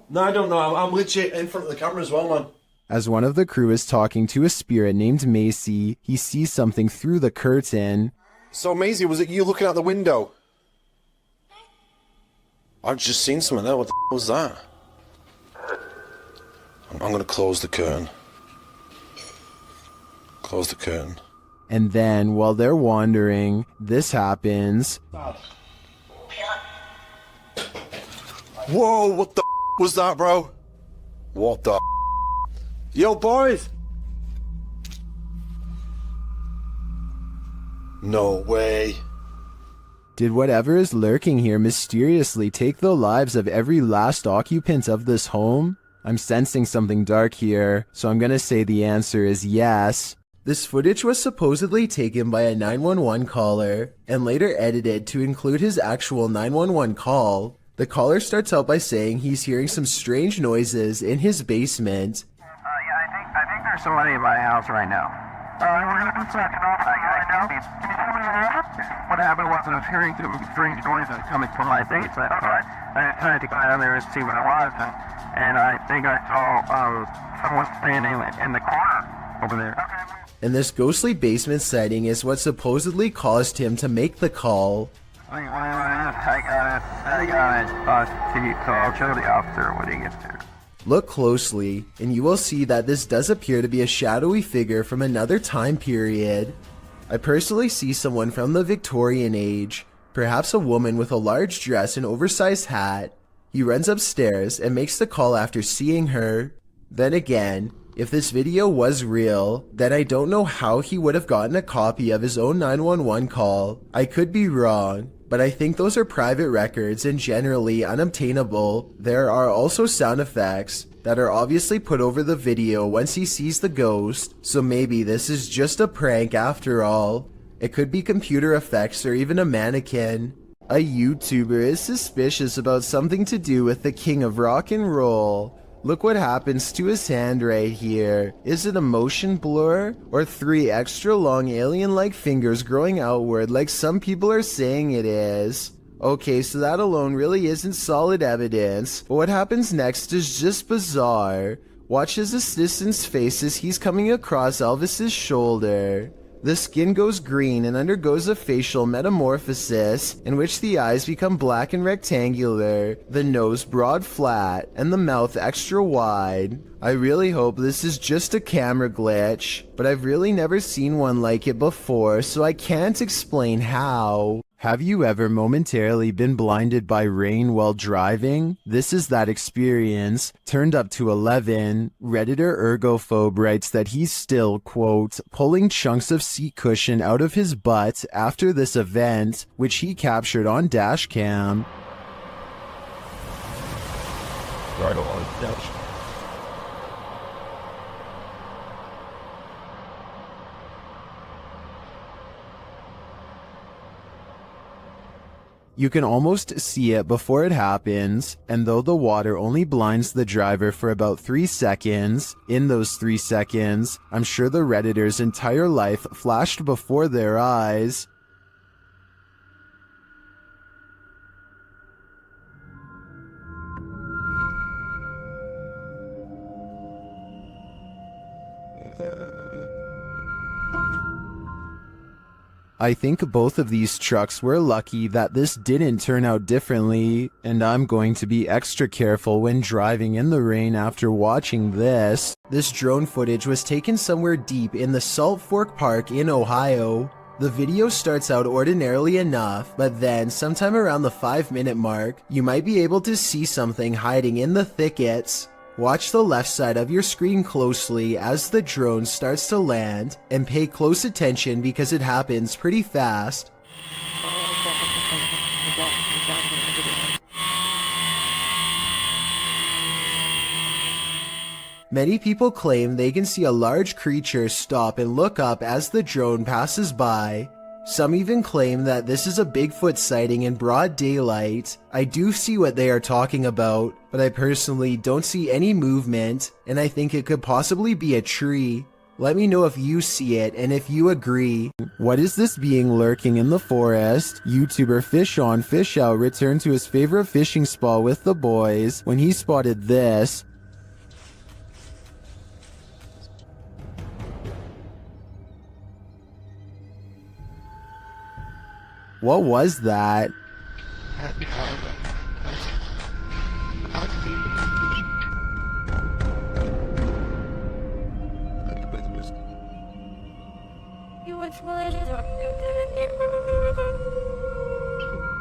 No, I don't know. I'm legit in front of the camera as well, man. As one of the crew is talking to a spirit named Macy, he sees something through the curtain. So, Maisie, was it you looking out the window? I've just seen something there. What the was that? I'm going to close the curtain. Close the curtain. And then, while they're wandering, this happens. Whoa, what the was that, bro? What the Yo, boys! No way. Did whatever is lurking here mysteriously take the lives of every last occupant of this home? I'm sensing something dark here, so I'm gonna say the answer is yes. This footage was supposedly taken by a 911 caller, and later edited to include his actual 911 call. The caller starts out by saying he's hearing some strange noises in his basement. I think there's somebody in my house right now. What happened was I was hearing some strange noises coming from my basement. I tried to go down there and see what it was, and I think I saw someone standing in the corner over there. And this ghostly basement sighting is what supposedly caused him to make the call. I got it. So I'll show the officer when he gets there. Look closely, and you will see that this does appear to be a shadowy figure from another time period. I personally see someone from the Victorian age, perhaps a woman with a large dress and oversized hat. He runs upstairs and makes the call after seeing her. Then again, if this video was real, then I don't know how he would have gotten a copy of his own 911 call. I could be wrong, but I think those are private records and generally unobtainable. There are also sound effects that are obviously put over the video once he sees the ghost, so maybe this is just a prank after all. It could be computer effects or even a mannequin. A YouTuber is suspicious about something to do with the king of rock and roll. Look what happens to his hand right here. Is it a motion blur? Or 3 extra long alien-like fingers growing outward like some people are saying it is? Okay, so that alone really isn't solid evidence, but what happens next is just bizarre. Watch his assistant's face as he's coming across Elvis's shoulder. The skin goes green and undergoes a facial metamorphosis in which the eyes become black and rectangular, the nose broad flat, and the mouth extra wide. I really hope this is just a camera glitch, but I've really never seen one like it before, so I can't explain how. Have you ever momentarily been blinded by rain while driving? This is that experience, turned up to 11. Redditor Ergophobe writes that he's still, quote, pulling chunks of seat cushion out of his butt after this event, which he captured on dash cam. Right on dash. You can almost see it before it happens, and though the water only blinds the driver for about 3 seconds, in those 3 seconds, I'm sure the Redditor's entire life flashed before their eyes. I think both of these trucks were lucky that this didn't turn out differently, and I'm going to be extra careful when driving in the rain after watching this. This drone footage was taken somewhere deep in the Salt Fork Park in Ohio. The video starts out ordinarily enough, but then sometime around the 5-minute mark, you might be able to see something hiding in the thickets. Watch the left side of your screen closely as the drone starts to land, and pay close attention because it happens pretty fast. Many people claim they can see a large creature stop and look up as the drone passes by. Some even claim that this is a Bigfoot sighting in broad daylight. I do see what they are talking about, but I personally don't see any movement, and I think it could possibly be a tree. Let me know if you see it and if you agree. What is this being lurking in the forest? YouTuber Fish On Fish Out returned to his favorite fishing spot with the boys when he spotted this. What was that?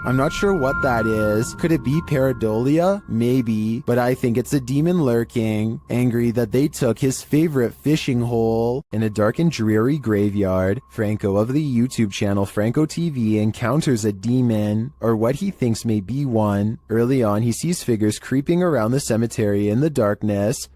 I'm not sure what that is. Could it be pareidolia? Maybe, but I think it's a demon lurking, angry that they took his favorite fishing hole. In a dark and dreary graveyard, Franco of the YouTube channel Franco TV encounters a demon, or what he thinks may be one. Early on, he sees figures creeping around the cemetery in the darkness.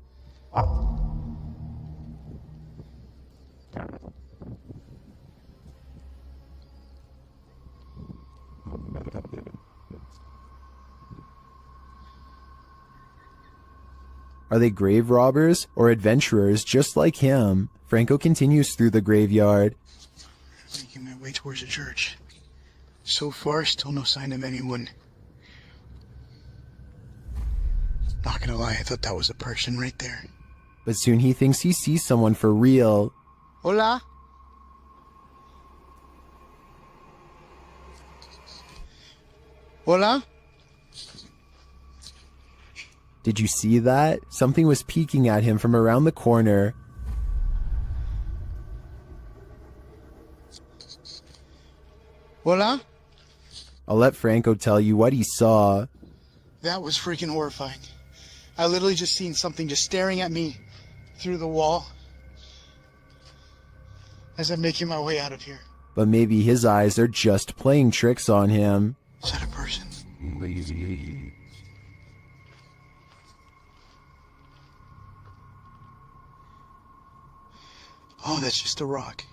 Are they grave robbers or adventurers just like him? Franco continues through the graveyard. Making my way towards the church. So far, still no sign of anyone. Not gonna lie, I thought that was a person right there. But soon he thinks he sees someone for real. Hola? Hola? Did you see that? Something was peeking at him from around the corner. Hola? I'll let Franco tell you what he saw. That was freaking horrifying. I literally just seen something just staring at me through the wall as I'm making my way out of here. But maybe his eyes are just playing tricks on him. Is that a person? Oh, that's just a rock.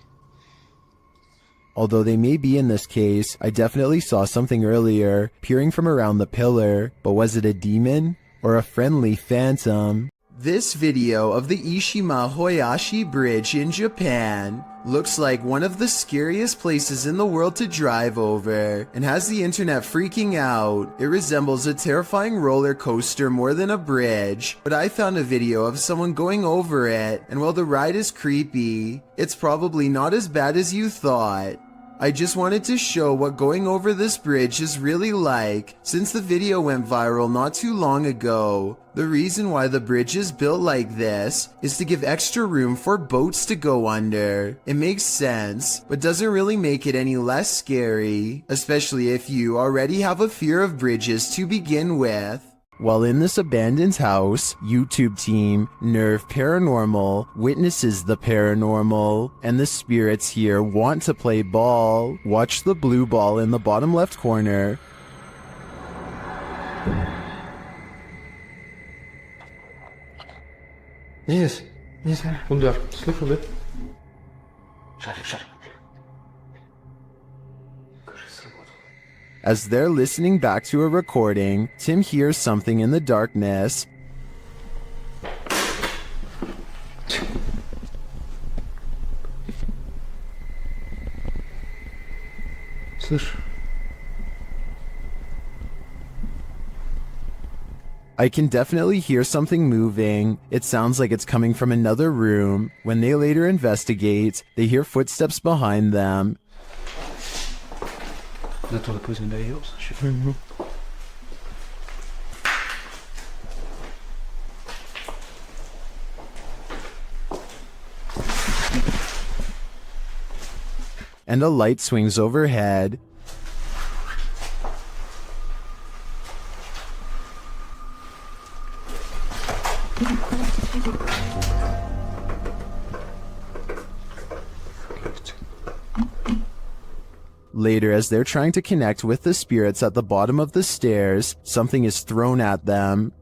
Although they may be in this case, I definitely saw something earlier, peering from around the pillar. But was it a demon? Or a friendly phantom? This video of the Ishima Hoyashi Bridge in Japan looks like one of the scariest places in the world to drive over, and has the internet freaking out. It resembles a terrifying roller coaster more than a bridge, but I found a video of someone going over it, and while the ride is creepy, it's probably not as bad as you thought. I just wanted to show what going over this bridge is really like, since the video went viral not too long ago. The reason why the bridge is built like this is to give extra room for boats to go under. It makes sense, but doesn't really make it any less scary, especially if you already have a fear of bridges to begin with. While in this abandoned house, YouTube team Nerve Paranormal witnesses the paranormal, and the spirits here want to play ball. Watch the blue ball in the bottom left corner. Yes, kom daar, slik van dit. Shut. As they're listening back to a recording, Tim hears something in the darkness. Слышь. I can definitely hear something moving. It sounds like it's coming from another room. When they later investigate, they hear footsteps behind them. Net wat ik was in de heels. And a light swings overhead. Later, as they're trying to connect with the spirits at the bottom of the stairs, something is thrown at them.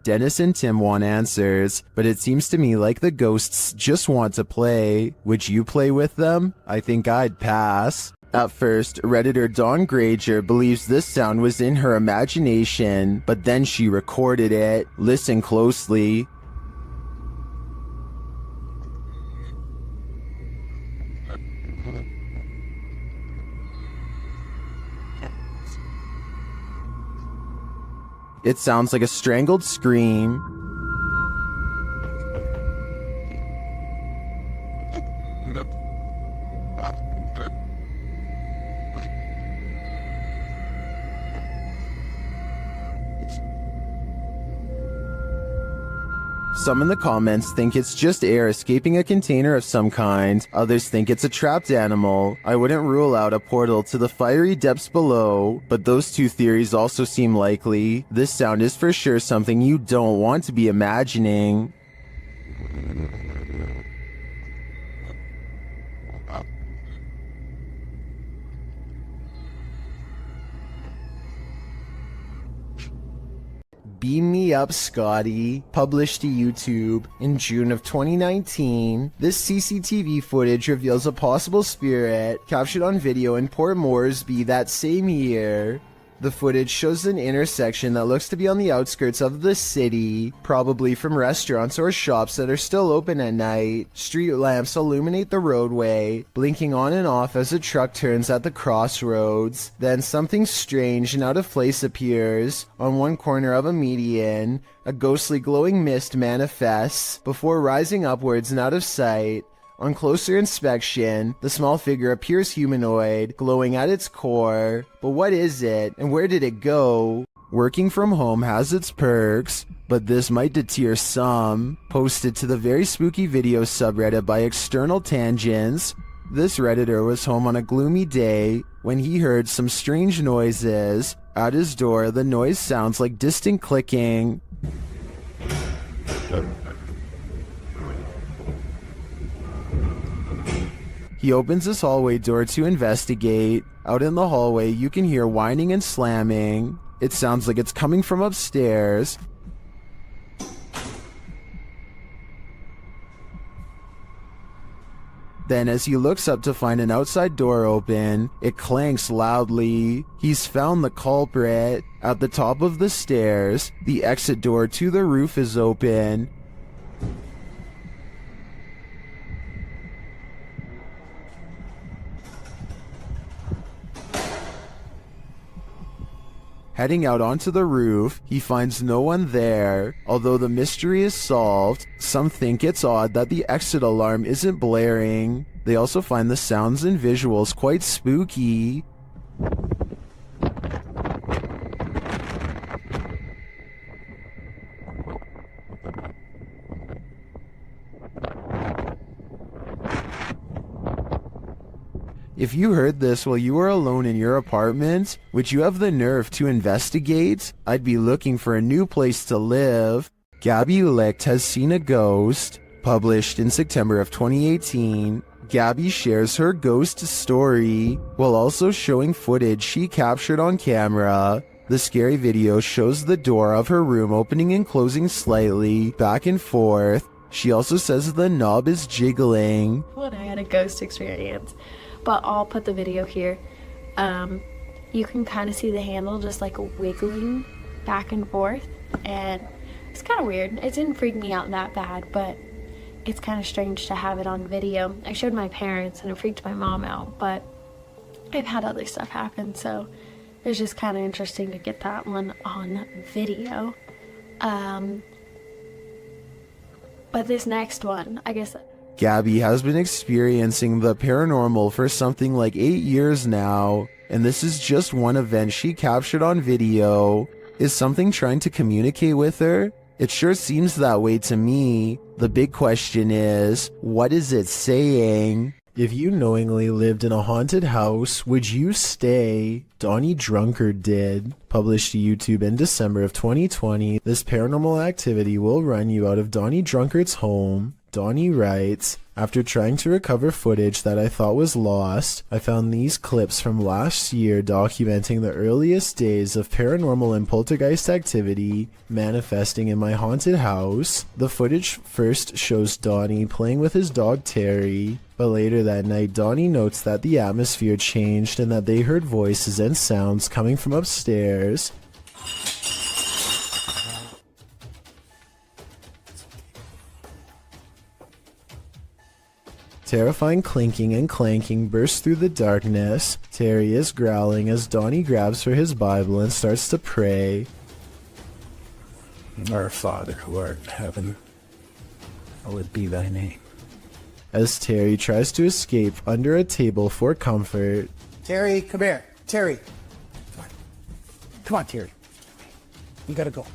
Dennis and Tim want answers, but it seems to me like the ghosts just want to play. Would you play with them? I think I'd pass. At first, Redditor Dawn Granger believes this sound was in her imagination, but then she recorded it. Listen closely. It sounds like a strangled scream. Some in the comments think it's just air escaping a container of some kind. Others think it's a trapped animal. I wouldn't rule out a portal to the fiery depths below, but those two theories also seem likely. This sound is for sure something you don't want to be imagining. Beam Me Up Scotty, published to YouTube in June of 2019. This CCTV footage reveals a possible spirit captured on video in Port Moresby that same year. The footage shows an intersection that looks to be on the outskirts of the city, probably from restaurants or shops that are still open at night. Street lamps illuminate the roadway, blinking on and off as a truck turns at the crossroads. Then something strange and out of place appears. On one corner of a median, a ghostly glowing mist manifests before rising upwards and out of sight. On closer inspection, the small figure appears humanoid, glowing at its core. But what is it, and where did it go? Working from home has its perks, but this might deter some. Posted to the Very Spooky Video subreddit by External Tangents, this Redditor was home on a gloomy day when he heard some strange noises. At his door, the noise sounds like distant clicking. He opens his hallway door to investigate. Out in the hallway, you can hear whining and slamming. It sounds like it's coming from upstairs. Then as he looks up to find an outside door open, it clanks loudly. He's found the culprit. At the top of the stairs, the exit door to the roof is open. Heading out onto the roof, he finds no one there. Although the mystery is solved, some think it's odd that the exit alarm isn't blaring. They also find the sounds and visuals quite spooky. If you heard this while you were alone in your apartment, would you have the nerve to investigate? I'd be looking for a new place to live. Gabby Licht has seen a ghost. Published in September of 2018, Gabby shares her ghost story while also showing footage she captured on camera. The scary video shows the door of her room opening and closing slightly, back and forth. She also says the knob is jiggling. When I had a ghost experience, but I'll put the video here. You can kind of see the handle just like wiggling back and forth, and it's kind of weird. It didn't freak me out that bad, but it's kind of strange to have it on video. I showed my parents and it freaked my mom out, but I've had other stuff happen, so it's just kind of interesting to get that one on video. But this next one, I guess... Gabby has been experiencing the paranormal for something like 8 years now, and this is just one event she captured on video. Is something trying to communicate with her? It sure seems that way to me. The big question is, what is it saying? If you knowingly lived in a haunted house, would you stay? Donnie Drunkard did. Published to YouTube in December of 2020, this paranormal activity will run you out of Donnie Drunkard's home. Donnie writes, after trying to recover footage that I thought was lost, I found these clips from last year documenting the earliest days of paranormal and poltergeist activity manifesting in my haunted house. The footage first shows Donnie playing with his dog Terry, but later that night Donnie notes that the atmosphere changed and that they heard voices and sounds coming from upstairs. Terrifying clinking and clanking bursts through the darkness. Terry is growling as Donnie grabs for his Bible and starts to pray. Our Father who art in heaven, hallowed be thy name. As Terry tries to escape under a table for comfort. Terry, come here. Terry. Come on, Terry. You gotta go.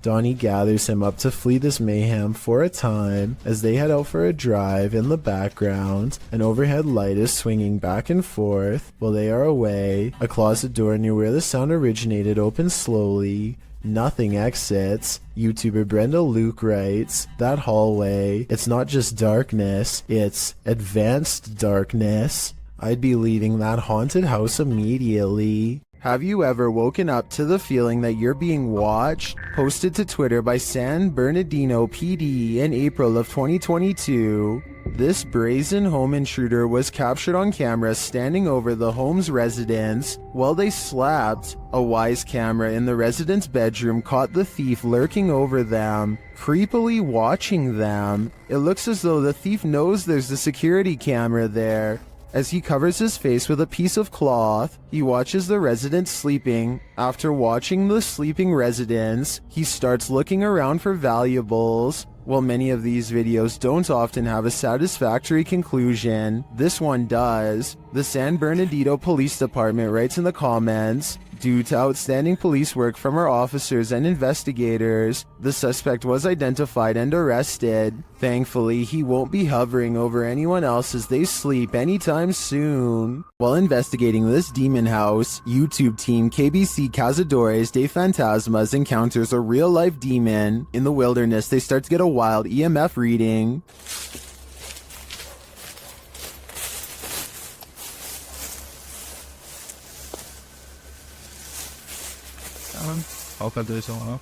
Donnie gathers him up to flee this mayhem for a time as they head out for a drive. In the background, an overhead light is swinging back and forth while they are away. A closet door near where the sound originated opens slowly. Nothing exits. YouTuber Brenda Luke writes, that hallway, it's not just darkness, it's advanced darkness. I'd be leaving that haunted house immediately. Have you ever woken up to the feeling that you're being watched? Posted to Twitter by San Bernardino PD in April of 2022. This brazen home intruder was captured on camera standing over the home's residents while they slept. A Wise camera in the resident's bedroom caught the thief lurking over them, creepily watching them. It looks as though the thief knows there's a security camera there. As he covers his face with a piece of cloth, he watches the residents sleeping. After watching the sleeping residents, he starts looking around for valuables. While many of these videos don't often have a satisfactory conclusion, this one does. The San Bernardino Police Department writes in the comments, due to outstanding police work from our officers and investigators, the suspect was identified and arrested. Thankfully, he won't be hovering over anyone else as they sleep anytime soon. While investigating this demon house, YouTube team KBC Cazadores de Fantasmas encounters a real-life demon. In the wilderness, they start to get a wild EMF reading. Ook al dus al.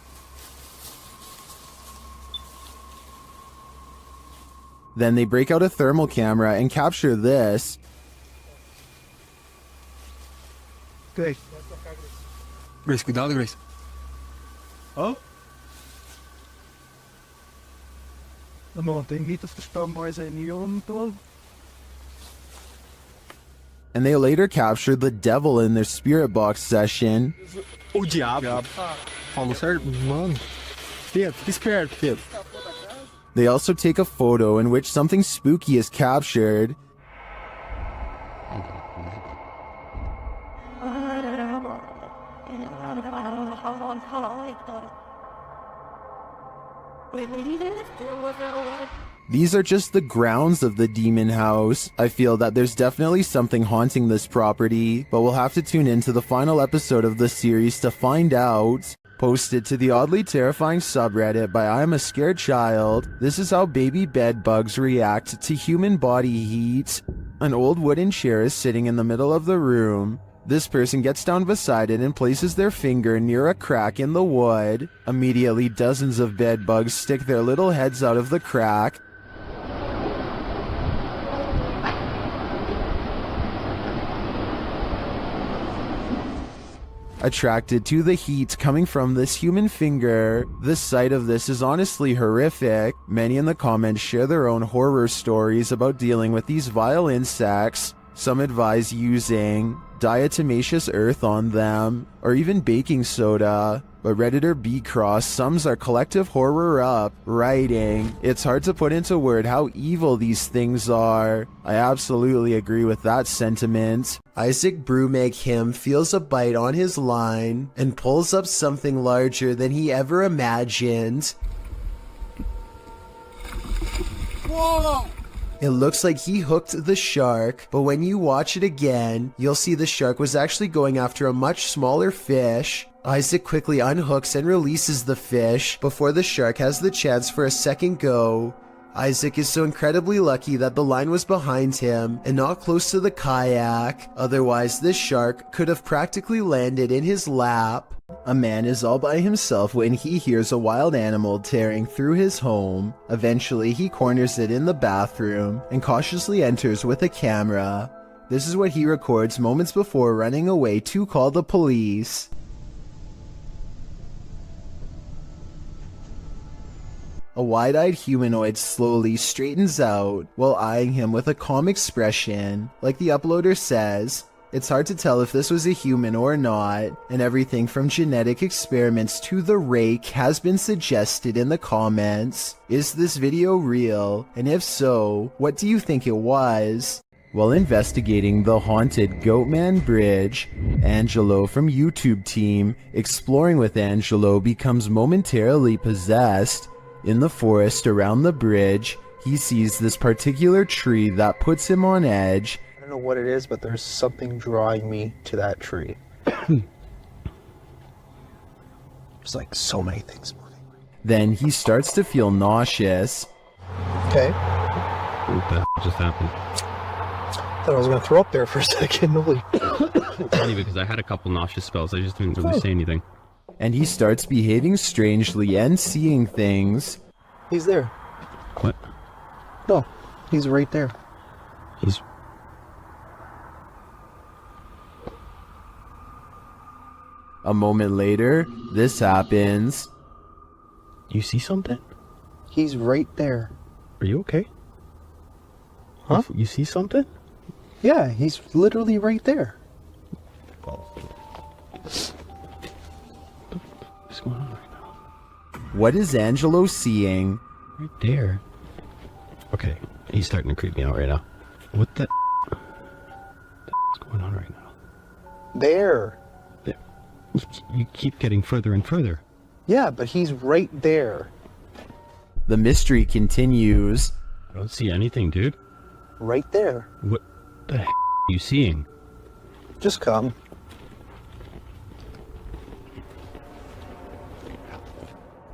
Then they break out a thermal camera and capture this. Grace. Grace, cuidado, Grace. Oh? Dan moet ik niet verstaan waar zijn hier om te. And they later captured the devil in their spirit box session. O diabo. Falou certo? Mano. Fiat, esperto, Fiat. They also take a photo in which something spooky is captured. These are just the grounds of the demon house. I feel that there's definitely something haunting this property, but we'll have to tune into the final episode of the series to find out. Posted to the oddly terrifying subreddit by I'm a Scared Child, this is how baby bed bugs react to human body heat. An old wooden chair is sitting in the middle of the room. This person gets down beside it and places their finger near a crack in the wood. Immediately, dozens of bed bugs stick their little heads out of the crack. Attracted to the heat coming from this human finger. The sight of this is honestly horrific. Many in the comments share their own horror stories about dealing with these vile insects. Some advise using diatomaceous earth on them, or even baking soda. But Redditor B Cross sums our collective horror up, writing, "It's hard to put into word how evil these things are." I absolutely agree with that sentiment. Isaac Brumeg him feels a bite on his line and pulls up something larger than he ever imagined. Whoa! It looks like he hooked the shark, but when you watch it again, you'll see the shark was actually going after a much smaller fish. Isaac quickly unhooks and releases the fish before the shark has the chance for a second go. Isaac is so incredibly lucky that the line was behind him and not close to the kayak, otherwise this shark could have practically landed in his lap. A man is all by himself when he hears a wild animal tearing through his home. Eventually he corners it in the bathroom and cautiously enters with a camera. This is what he records moments before running away to call the police. A wide-eyed humanoid slowly straightens out while eyeing him with a calm expression. Like the uploader says, it's hard to tell if this was a human or not, and everything from genetic experiments to the rake has been suggested in the comments. Is this video real? And if so, what do you think it was? While investigating the haunted Goatman Bridge, Angelo from YouTube team Exploring with Angelo becomes momentarily possessed. In the forest around the bridge, he sees this particular tree that puts him on edge. I don't know what it is, but there's something drawing me to that tree. There's like so many things moving. Then he starts to feel nauseous. Okay. What the just happened? Thought I was gonna throw up there for a second. Holy. It's funny because I had a couple nauseous spells. I just didn't really say anything. And he starts behaving strangely and seeing things. He's there. What? No, he's right there. He's... A moment later, this happens. You see something? He's right there. Are you okay? Huh? You see something? Yeah, he's literally right there. What's going on right now? What is Angelo seeing? Right there. Okay, he's starting to creep me out right now. What the what's going on right now? There. You keep getting further and further. Yeah, but he's right there. The mystery continues. I don't see anything, dude. Right there. What the heck are you seeing? Just come.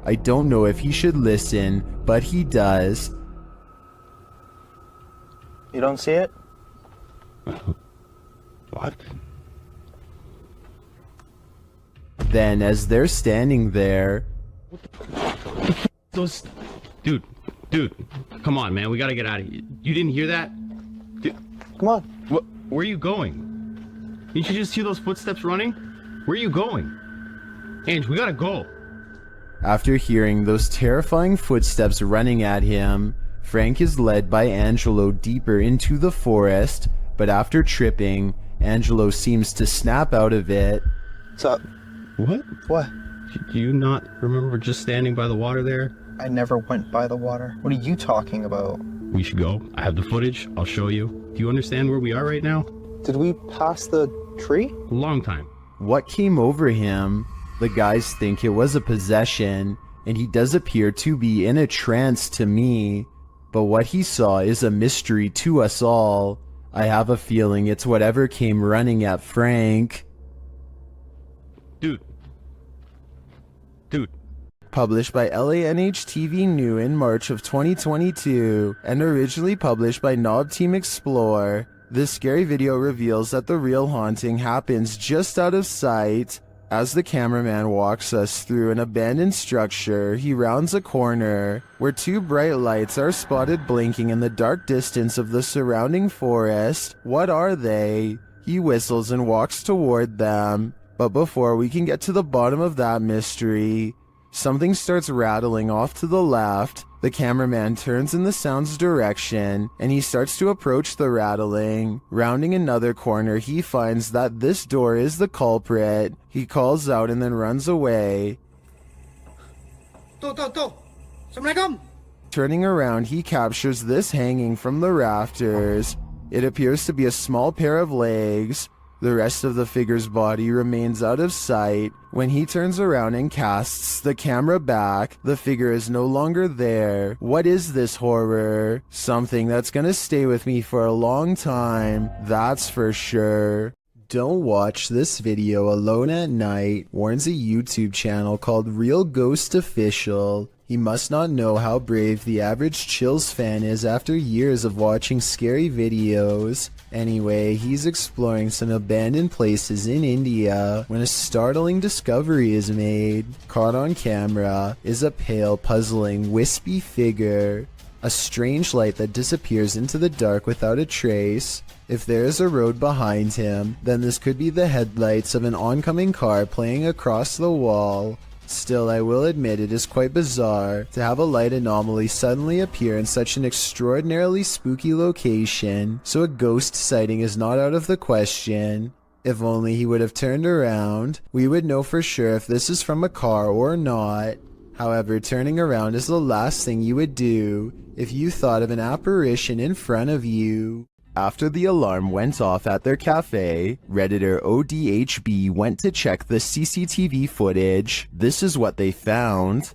I don't know if he should listen, but he does. You don't see it? What? Then, as they're standing there... Those... Dude, come on, man. We gotta get out of here. You didn't hear that? Dude, come on. Where are you going? Didn't you just hear those footsteps running? Where are you going? Ange, we gotta go. After hearing those terrifying footsteps running at him, Frank is led by Angelo deeper into the forest, but after tripping, Angelo seems to snap out of it. What's up? What? What? Do you not remember just standing by the water there? I never went by the water. What are you talking about? We should go. I have the footage. I'll show you. Do you understand where we are right now? Did we pass the tree? A long time. What came over him? The guys think it was a possession, and he does appear to be in a trance to me. But what he saw is a mystery to us all. I have a feeling it's whatever came running at Frank. Dude. Published by LANH-TV New in March of 2022, and originally published by Knob Team Explore. This scary video reveals that the real haunting happens just out of sight. As the cameraman walks us through an abandoned structure, he rounds a corner, where two bright lights are spotted blinking in the dark distance of the surrounding forest. What are they? He whistles and walks toward them. But before we can get to the bottom of that mystery, something starts rattling off to the left. The cameraman turns in the sound's direction, and he starts to approach the rattling. Rounding another corner, he finds that this door is the culprit. He calls out and then runs away. Assalamualaikum. Turning around, he captures this hanging from the rafters. It appears to be a small pair of legs. The rest of the figure's body remains out of sight. When he turns around and casts the camera back, the figure is no longer there. What is this horror? Something that's gonna stay with me for a long time, that's for sure. Don't watch this video alone at night, warns a YouTube channel called Real Ghost Official. He must not know how brave the average Chills fan is after years of watching scary videos. Anyway, he's exploring some abandoned places in India when a startling discovery is made. Caught on camera is a pale, puzzling, wispy figure. A strange light that disappears into the dark without a trace. If there is a road behind him, then this could be the headlights of an oncoming car playing across the wall. Still, I will admit it is quite bizarre to have a light anomaly suddenly appear in such an extraordinarily spooky location, so a ghost sighting is not out of the question. If only he would have turned around, we would know for sure if this is from a car or not. However, turning around is the last thing you would do if you thought of an apparition in front of you. After the alarm went off at their cafe, Redditor ODHB went to check the CCTV footage. This is what they found.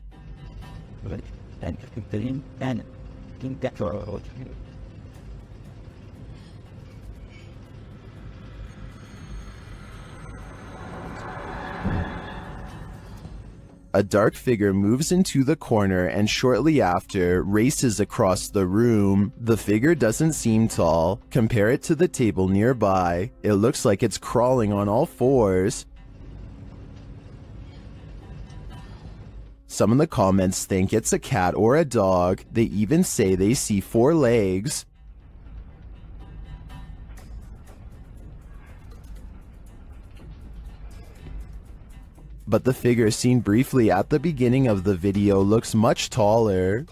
A dark figure moves into the corner and shortly after races across the room. The figure doesn't seem tall. Compare it to the table nearby. It looks like it's crawling on all fours. Some in the comments think it's a cat or a dog. They even say they see 4 legs. But the figure seen briefly at the beginning of the video looks much taller.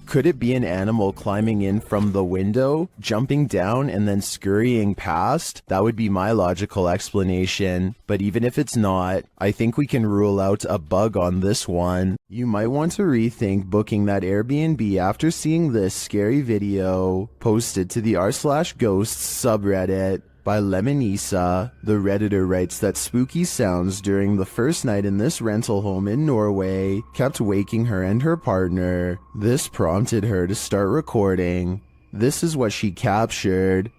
Could it be an animal climbing in from the window, jumping down, and then scurrying past? That would be my logical explanation. But even if it's not, I think we can rule out a bug on this one. You might want to rethink booking that Airbnb after seeing this scary video posted to the r/ghosts subreddit. By Lemonisa, the Redditor writes that spooky sounds during the first night in this rental home in Norway kept waking her and her partner. This prompted her to start recording. This is what she captured.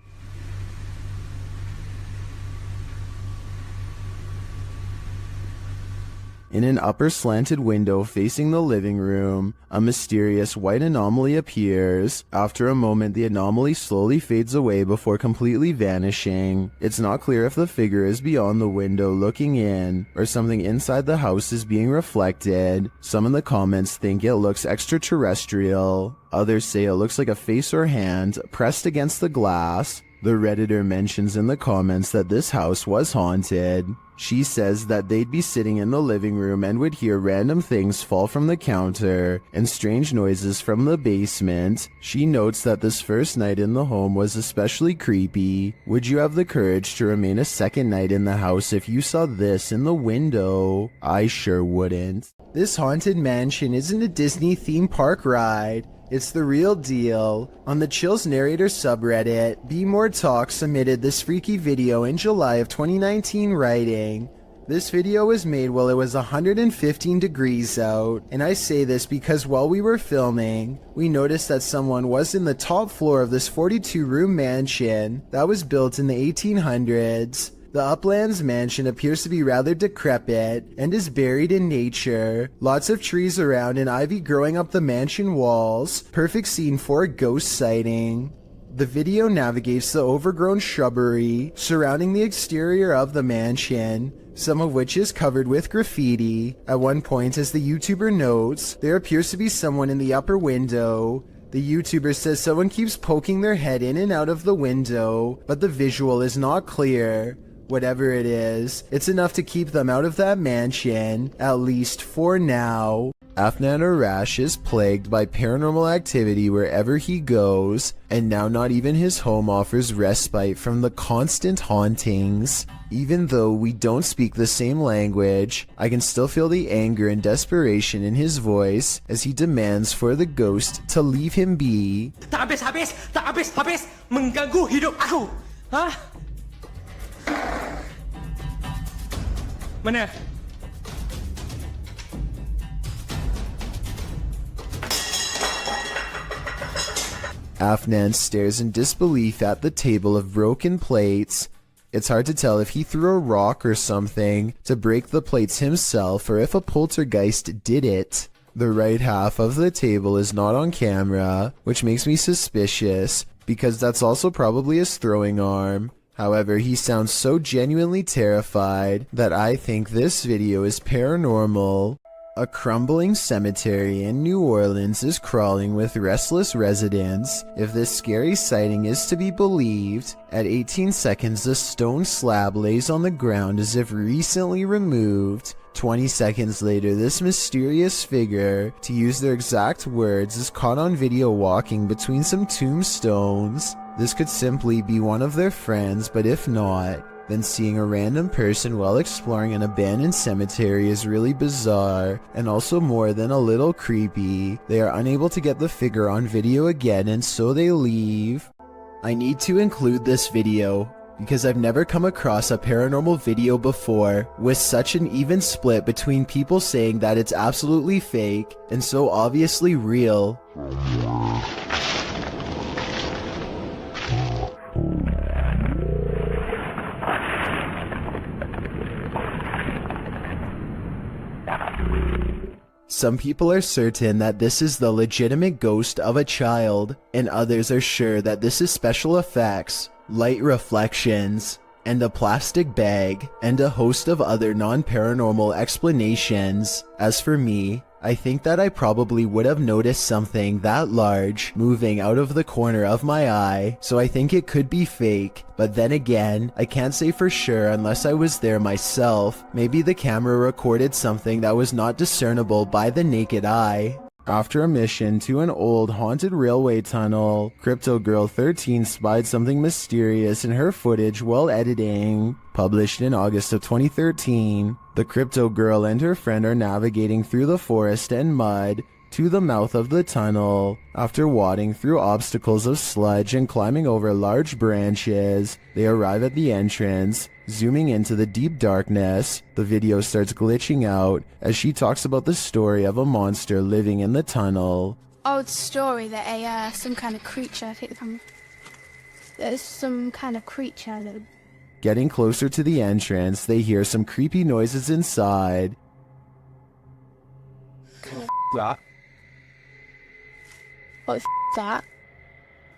In an upper slanted window facing the living room, a mysterious white anomaly appears. After a moment, the anomaly slowly fades away before completely vanishing. It's not clear if the figure is beyond the window looking in, or something inside the house is being reflected. Some in the comments think it looks extraterrestrial. Others say it looks like a face or hand pressed against the glass. The Redditor mentions in the comments that this house was haunted. She says that they'd be sitting in the living room and would hear random things fall from the counter and strange noises from the basement. She notes that this first night in the home was especially creepy. Would you have the courage to remain a second night in the house if you saw this in the window? I sure wouldn't. This haunted mansion isn't a Disney theme park ride. It's the real deal. On the Chills Narrator subreddit, Be More Talk submitted this freaky video in July of 2019 writing, "This video was made while it was 115 degrees out, and I say this because while we were filming, we noticed that someone was in the top floor of this 42-room mansion that was built in the 1800s. The Uplands mansion appears to be rather decrepit and is buried in nature. Lots of trees around and ivy growing up the mansion walls. Perfect scene for a ghost sighting." The video navigates the overgrown shrubbery surrounding the exterior of the mansion, some of which is covered with graffiti. At one point, as the YouTuber notes, there appears to be someone in the upper window. The YouTuber says someone keeps poking their head in and out of the window, but the visual is not clear. Whatever it is, it's enough to keep them out of that mansion, at least for now. Afnan Arash is plagued by paranormal activity wherever he goes, and now not even his home offers respite from the constant hauntings. Even though we don't speak the same language, I can still feel the anger and desperation in his voice as he demands for the ghost to leave him be. Tak habis, mengganggu hidup aku. Hah? Mana? Afnan stares in disbelief at the table of broken plates. It's hard to tell if he threw a rock or something to break the plates himself or if a poltergeist did it. The right half of the table is not on camera, which makes me suspicious, because that's also probably his throwing arm. However, he sounds so genuinely terrified that I think this video is paranormal. A crumbling cemetery in New Orleans is crawling with restless residents. If this scary sighting is to be believed, at 18 seconds the stone slab lays on the ground as if recently removed. 20 seconds later, this mysterious figure, to use their exact words, is caught on video walking between some tombstones. This could simply be one of their friends, but if not, then seeing a random person while exploring an abandoned cemetery is really bizarre, and also more than a little creepy. They are unable to get the figure on video again, and so they leave. I need to include this video, because I've never come across a paranormal video before with such an even split between people saying that it's absolutely fake, and so obviously real. Some people are certain that this is the legitimate ghost of a child, and others are sure that this is special effects, light reflections, and a plastic bag, and a host of other non-paranormal explanations. As for me, I think that I probably would have noticed something that large moving out of the corner of my eye, so I think it could be fake. But then again, I can't say for sure unless I was there myself. Maybe the camera recorded something that was not discernible by the naked eye. After a mission to an old haunted railway tunnel, Crypto Girl 13 spied something mysterious in her footage while editing. Published in August of 2013, the Crypto Girl and her friend are navigating through the forest and mud to the mouth of the tunnel. After wading through obstacles of sludge and climbing over large branches, they arrive at the entrance. Zooming into the deep darkness, the video starts glitching out as she talks about the story of a monster living in the tunnel. Old story that some kind of creature, there's some kind of creature that... Getting closer to the entrance, they hear some creepy noises inside. That? What that?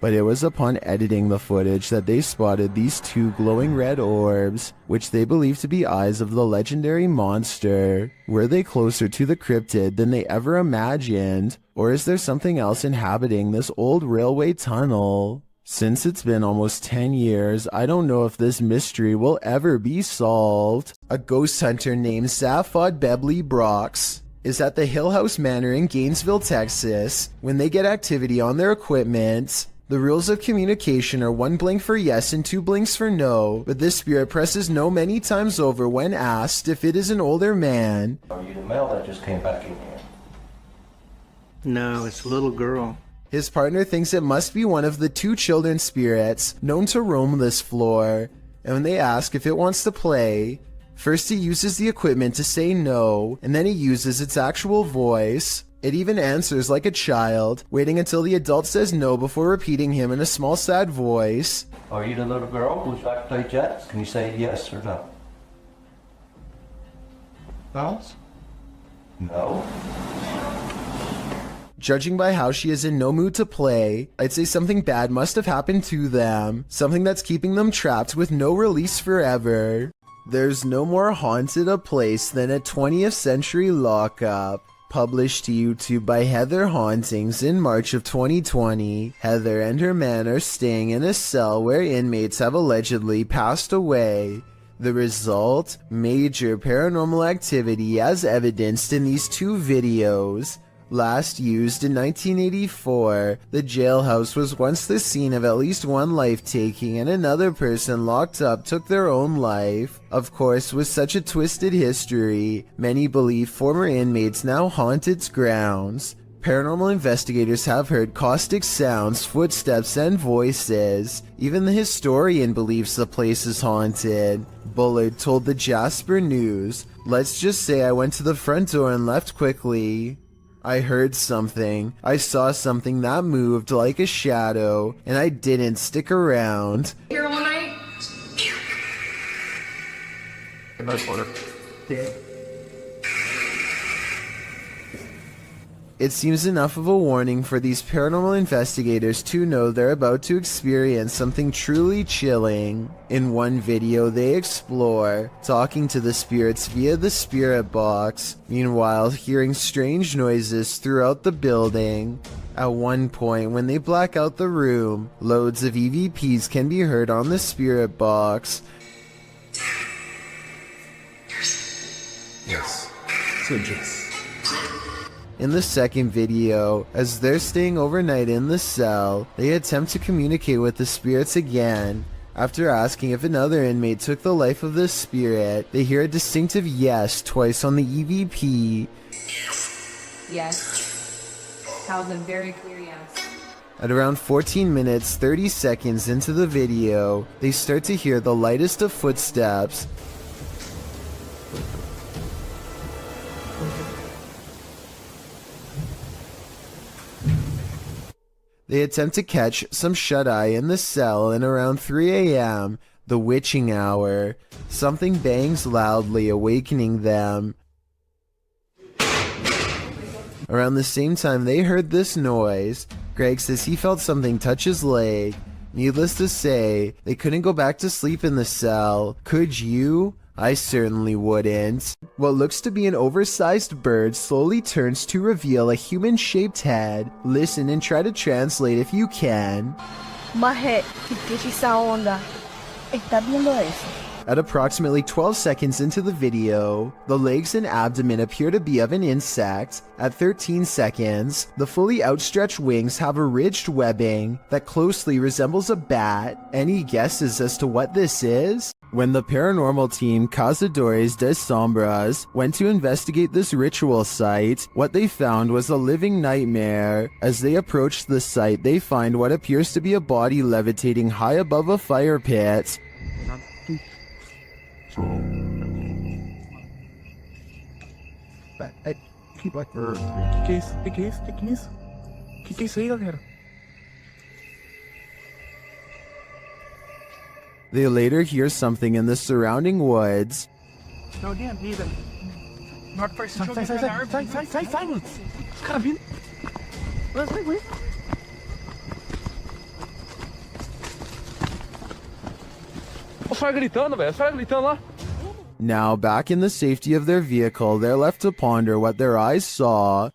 But it was upon editing the footage that they spotted these two glowing red orbs, which they believe to be eyes of the legendary monster. Were they closer to the cryptid than they ever imagined? Or is there something else inhabiting this old railway tunnel? Since it's been almost 10 years, I don't know if this mystery will ever be solved. A ghost hunter named Zaphod Bebley Brox is at the Hill House Manor in Gainesville, Texas. When they get activity on their equipment, the rules of communication are 1 blink for yes and 2 blinks for no, but this spirit presses no many times over when asked if it is an older man. Are you the male that just came back in here? No, it's a little girl. His partner thinks it must be one of the 2 children spirits known to roam this floor, and when they ask if it wants to play, first he uses the equipment to say no, and then he uses its actual voice. It even answers like a child, waiting until the adult says no before repeating him in a small sad voice. Are you the little girl who's back to play jets? Can you say yes or no? Dolls? No. Judging by how she is in no mood to play, I'd say something bad must have happened to them, something that's keeping them trapped with no release forever. There's no more haunted a place than a 20th century lockup. Published to YouTube by Heather Hauntings in March of 2020, Heather and her man are staying in a cell where inmates have allegedly passed away. The result? Major paranormal activity as evidenced in these 2 videos. Last used in 1984, the jailhouse was once the scene of at least 1 life-taking, and another person locked up took their own life. Of course, with such a twisted history, many believe former inmates now haunt its grounds. Paranormal investigators have heard caustic sounds, footsteps, and voices. Even the historian believes the place is haunted. Bullard told the Jasper News, "Let's just say I went to the front door and left quickly. I heard something. I saw something that moved like a shadow, and I didn't stick around. Here all night? It seems enough of a warning for these paranormal investigators to know they're about to experience something truly chilling. In one video, they explore talking to the spirits via the spirit box, meanwhile hearing strange noises throughout the building. At one point, when they black out the room, loads of EVPs can be heard on the spirit box. Yes. So just. In the second video, as they're staying overnight in the cell, they attempt to communicate with the spirits again. After asking if another inmate took the life of the spirit, they hear a distinctive yes twice on the EVP. Yes. That was a very clear yes. At around 14 minutes 30 seconds into the video, they start to hear the lightest of footsteps. They attempt to catch some shut-eye in the cell, and around 3 a.m., the witching hour, something bangs loudly, awakening them. Around the same time they heard this noise, Greg says he felt something touch his leg. Needless to say, they couldn't go back to sleep in the cell. Could you? I certainly wouldn't. What looks to be an oversized bird slowly turns to reveal a human-shaped head. Listen and try to translate if you can. Maje, ¿qué esa onda? ¿Estás viendo eso? At approximately 12 seconds into the video, the legs and abdomen appear to be of an insect. At 13 seconds, the fully outstretched wings have a ridged webbing that closely resembles a bat. Any guesses as to what this is? When the paranormal team Cazadores de Sombras went to investigate this ritual site, what they found was a living nightmare. As they approached the site, they find what appears to be a body levitating high above a fire pit. Que isso aí, galera? They later hear something in the surrounding woods. No, damn, neither. Not first. Sai, mano. Os caras vindo. Vai. Os caras gritando, velho. Os caras gritando lá. Now, back in the safety of their vehicle, they're left to ponder what their eyes saw.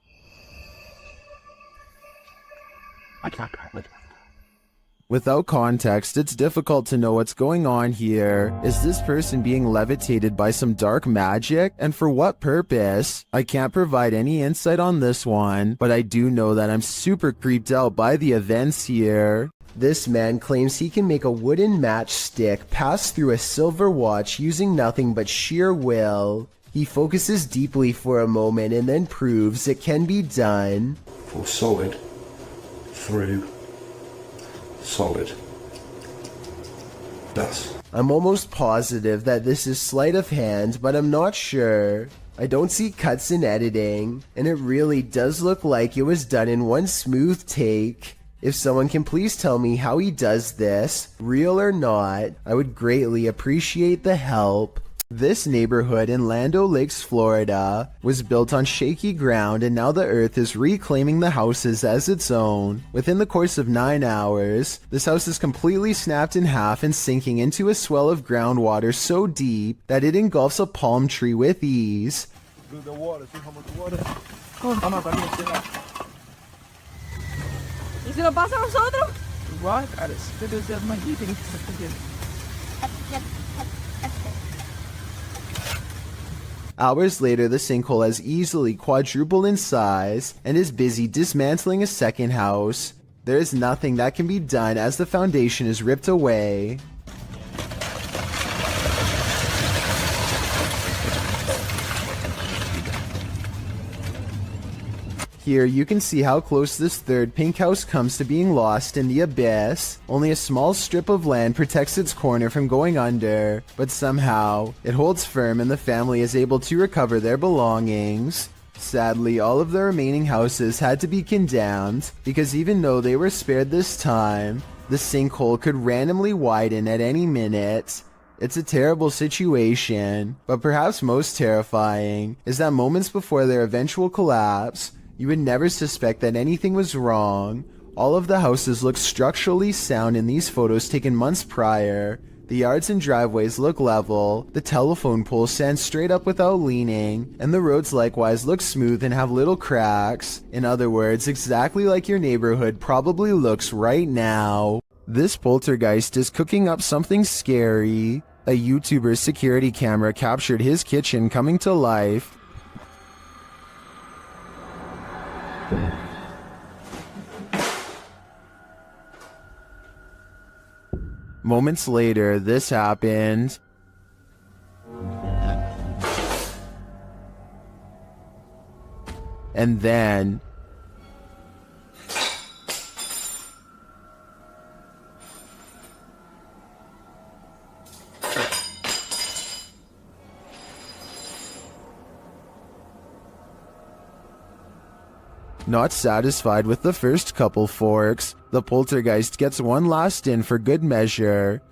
Without context, it's difficult to know what's going on here. Is this person being levitated by some dark magic? And for what purpose? I can't provide any insight on this one, but I do know that I'm super creeped out by the events here. This man claims he can make a wooden matchstick pass through a silver watch using nothing but sheer will. He focuses deeply for a moment and then proves it can be done. For solid through solid. Thus. I'm almost positive that this is sleight of hand, but I'm not sure. I don't see cuts in editing, and it really does look like it was done in one smooth take. If someone can please tell me how he does this, real or not, I would greatly appreciate the help. This neighborhood in Land O'Lakes, Florida, was built on shaky ground, and now the earth is reclaiming the houses as its own. Within the course of 9 hours, this house is completely snapped in half and sinking into a swell of groundwater so deep that it engulfs a palm tree with ease. The water, see how much water? ¿Y si lo pasa a nosotros? Igual, cara, debe ser más difícil que se pudiera. Hours later, the sinkhole has easily quadrupled in size and is busy dismantling a second house. There is nothing that can be done as the foundation is ripped away. Here you can see how close this third pink house comes to being lost in the abyss. Only a small strip of land protects its corner from going under, but somehow it holds firm and the family is able to recover their belongings. Sadly, all of the remaining houses had to be condemned, because even though they were spared this time, the sinkhole could randomly widen at any minute. It's a terrible situation, but perhaps most terrifying is that moments before their eventual collapse, you would never suspect that anything was wrong. All of the houses look structurally sound in these photos taken months prior. The yards and driveways look level, the telephone poles stand straight up without leaning, and the roads likewise look smooth and have little cracks. In other words, exactly like your neighborhood probably looks right now. This poltergeist is cooking up something scary. A YouTuber's security camera captured his kitchen coming to life. Moments later, this happened. And then... Not satisfied with the first couple forks, the poltergeist gets one last in for good measure.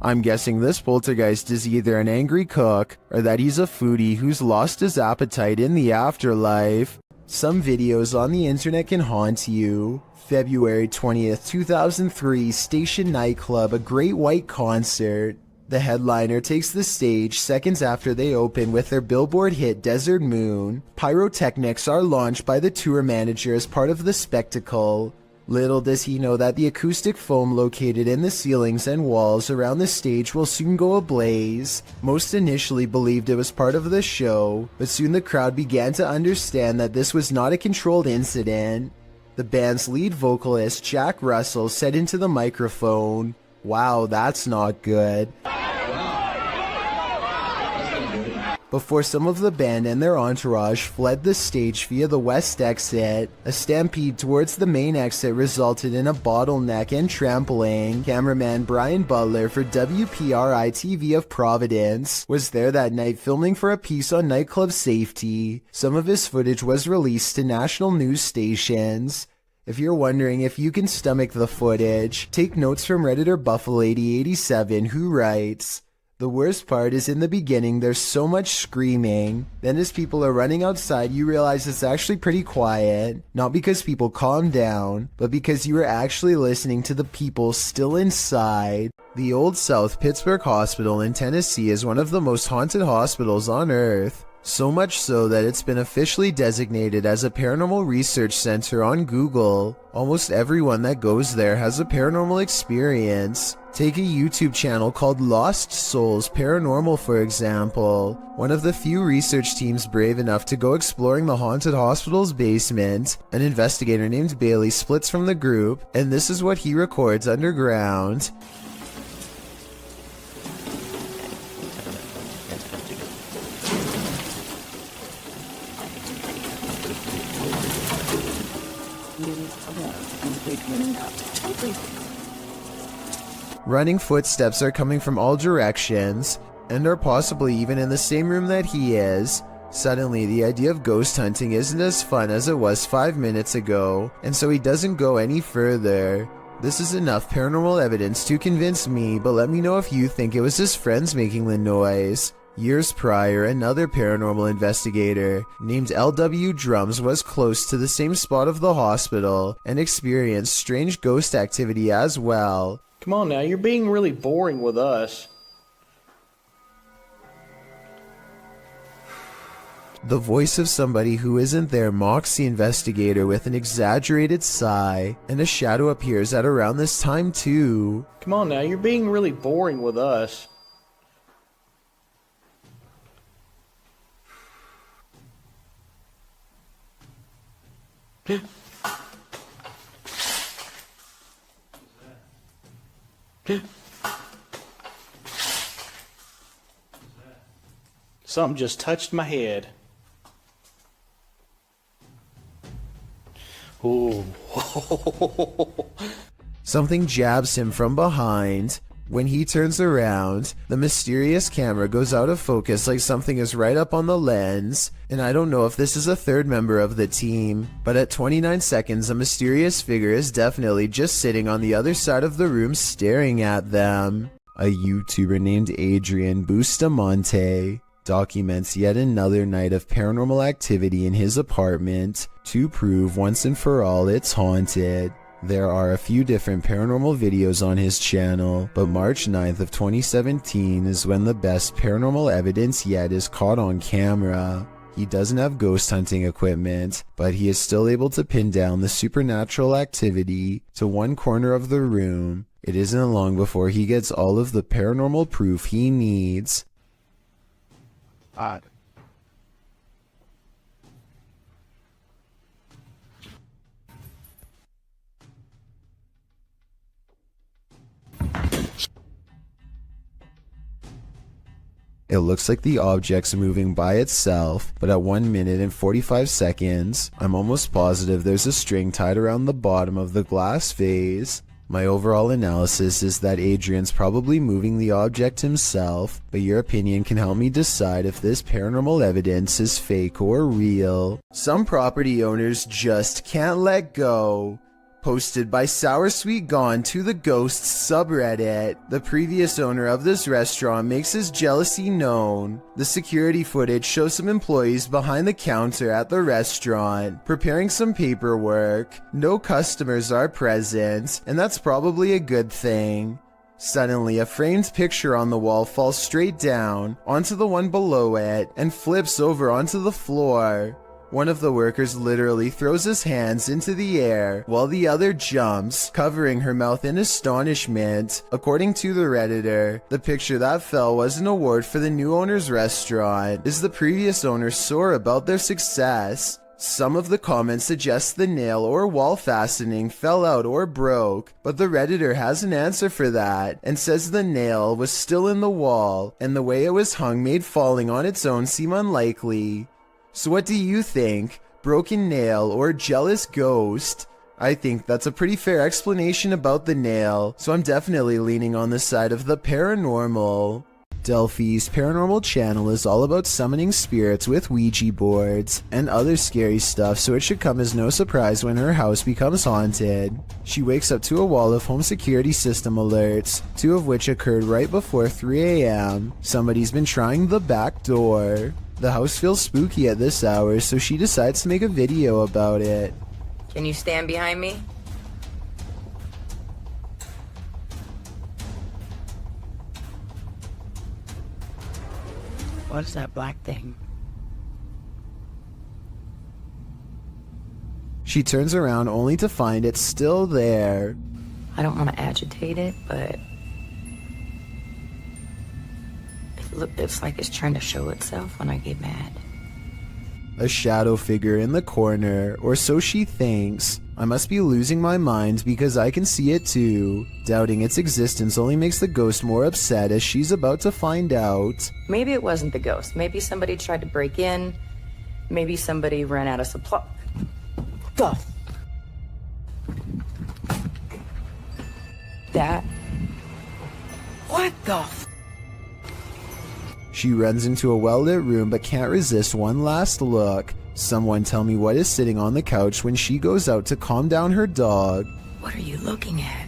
I'm guessing this poltergeist is either an angry cook or that he's a foodie who's lost his appetite in the afterlife. Some videos on the internet can haunt you. February 20th, 2003, Station Nightclub, a Great White Concert. The headliner takes the stage seconds after they open with their Billboard hit Desert Moon. Pyrotechnics are launched by the tour manager as part of the spectacle. Little does he know that the acoustic foam located in the ceilings and walls around the stage will soon go ablaze. Most initially believed it was part of the show, but soon the crowd began to understand that this was not a controlled incident. The band's lead vocalist, Jack Russell, said into the microphone, "Wow, that's not good," before some of the band and their entourage fled the stage via the west exit. A stampede towards the main exit resulted in a bottleneck and trampling. Cameraman Brian Butler for WPRI-TV of Providence was there that night filming for a piece on nightclub safety. Some of his footage was released to national news stations. If you're wondering if you can stomach the footage, take notes from Redditor Buffalady87, who writes, "The worst part is in the beginning there's so much screaming. Then as people are running outside you realize it's actually pretty quiet. Not because people calm down, but because you are actually listening to the people still inside." The Old South Pittsburgh Hospital in Tennessee is one of the most haunted hospitals on earth. So much so that it's been officially designated as a paranormal research center on Google. Almost everyone that goes there has a paranormal experience. Take a YouTube channel called Lost Souls Paranormal for example. One of the few research teams brave enough to go exploring the haunted hospital's basement. An investigator named Bailey splits from the group, and this is what he records underground. Running footsteps are coming from all directions, and are possibly even in the same room that he is. Suddenly, the idea of ghost hunting isn't as fun as it was 5 minutes ago, and so he doesn't go any further. This is enough paranormal evidence to convince me, but let me know if you think it was his friends making the noise. Years prior, another paranormal investigator named LW Drums was close to the same spot of the hospital and experienced strange ghost activity as well. Come on now, you're being really boring with us. The voice of somebody who isn't there mocks the investigator with an exaggerated sigh, and a shadow appears at around this time too. Come on now, you're being really boring with us. Something just touched my head. Ooh. Something jabs him from behind. When he turns around, the mysterious camera goes out of focus like something is right up on the lens, and I don't know if this is a third member of the team, but at 29 seconds a mysterious figure is definitely just sitting on the other side of the room staring at them. A YouTuber named Adrian Bustamante documents yet another night of paranormal activity in his apartment to prove once and for all it's haunted. There are a few different paranormal videos on his channel, but March 9th of 2017 is when the best paranormal evidence yet is caught on camera. He doesn't have ghost hunting equipment, but he is still able to pin down the supernatural activity to one corner of the room. It isn't long before he gets all of the paranormal proof he needs. Odd. It looks like the object's moving by itself, but at 1 minute and 45 seconds, I'm almost positive there's a string tied around the bottom of the glass vase. My overall analysis is that Adrian's probably moving the object himself, but your opinion can help me decide if this paranormal evidence is fake or real. Some property owners just can't let go. Posted by Sour Sweet Gone to the Ghosts subreddit. The previous owner of this restaurant makes his jealousy known. The security footage shows some employees behind the counter at the restaurant, preparing some paperwork. No customers are present, and that's probably a good thing. Suddenly, a framed picture on the wall falls straight down onto the one below it and flips over onto the floor. One of the workers literally throws his hands into the air while the other jumps, covering her mouth in astonishment. According to the Redditor, the picture that fell was an award for the new owner's restaurant, as the previous owner sore about their success. Some of the comments suggest the nail or wall fastening fell out or broke, but the Redditor has an answer for that and says the nail was still in the wall and the way it was hung made falling on its own seem unlikely. So what do you think? Broken nail or jealous ghost? I think that's a pretty fair explanation about the nail, so I'm definitely leaning on the side of the paranormal. Delphi's paranormal channel is all about summoning spirits with Ouija boards and other scary stuff, so it should come as no surprise when her house becomes haunted. She wakes up to a wall of home security system alerts, 2 of which occurred right before 3 a.m. Somebody's been trying the back door. The house feels spooky at this hour, so she decides to make a video about it. Can you stand behind me? What's that black thing? She turns around only to find it's still there. I don't want to agitate it, but it's like it's trying to show itself when I get mad. A shadow figure in the corner, or so she thinks. I must be losing my mind because I can see it too. Doubting its existence only makes the ghost more upset as she's about to find out. Maybe it wasn't the ghost. Maybe somebody tried to break in. Maybe somebody ran out of supply. Stuff. That. What the She runs into a well-lit room but can't resist one last look. Someone tell me what is sitting on the couch when she goes out to calm down her dog. What are you looking at?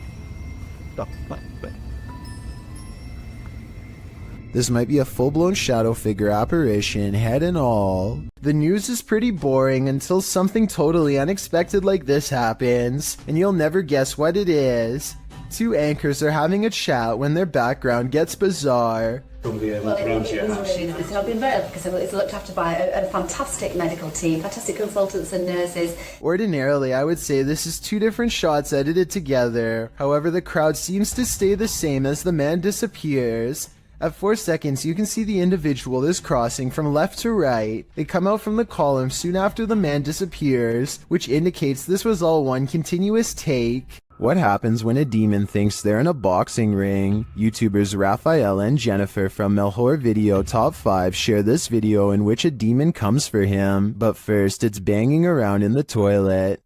This might be a full-blown shadow figure apparition, head and all. The news is pretty boring until something totally unexpected like this happens, and you'll never guess what it is. 2 anchors are having a chat when their background gets bizarre. Well, it's not been better because it's looked after by a fantastic medical team, fantastic consultants and nurses. Ordinarily, I would say this is 2 different shots edited together. However, the crowd seems to stay the same as the man disappears. At 4 seconds, you can see the individual is crossing from left to right. They come out from the column soon after the man disappears, which indicates this was all one continuous take. What happens when a demon thinks they're in a boxing ring? YouTubers Raphael and Jennifer from Melhor Video Top 5 share this video in which a demon comes for him, but first it's banging around in the toilet.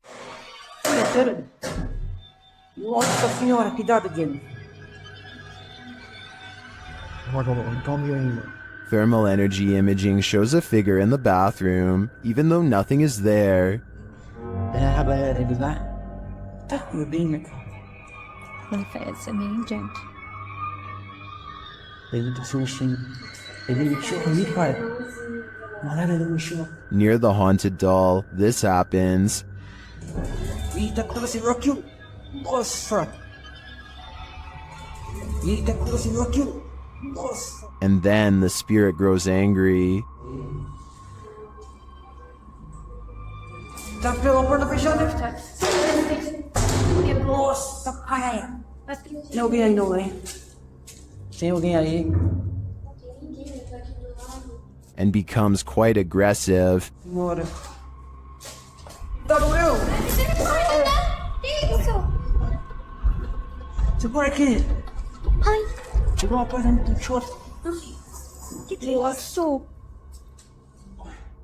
Nossa senhora, cuidado, Guilherme. my god, I can't hear anyone. Thermal energy imaging shows a figure in the bathroom, even though nothing is there. It's an agent. Near the haunted doll, this happens. And then the spirit grows angry. And becomes quite aggressive.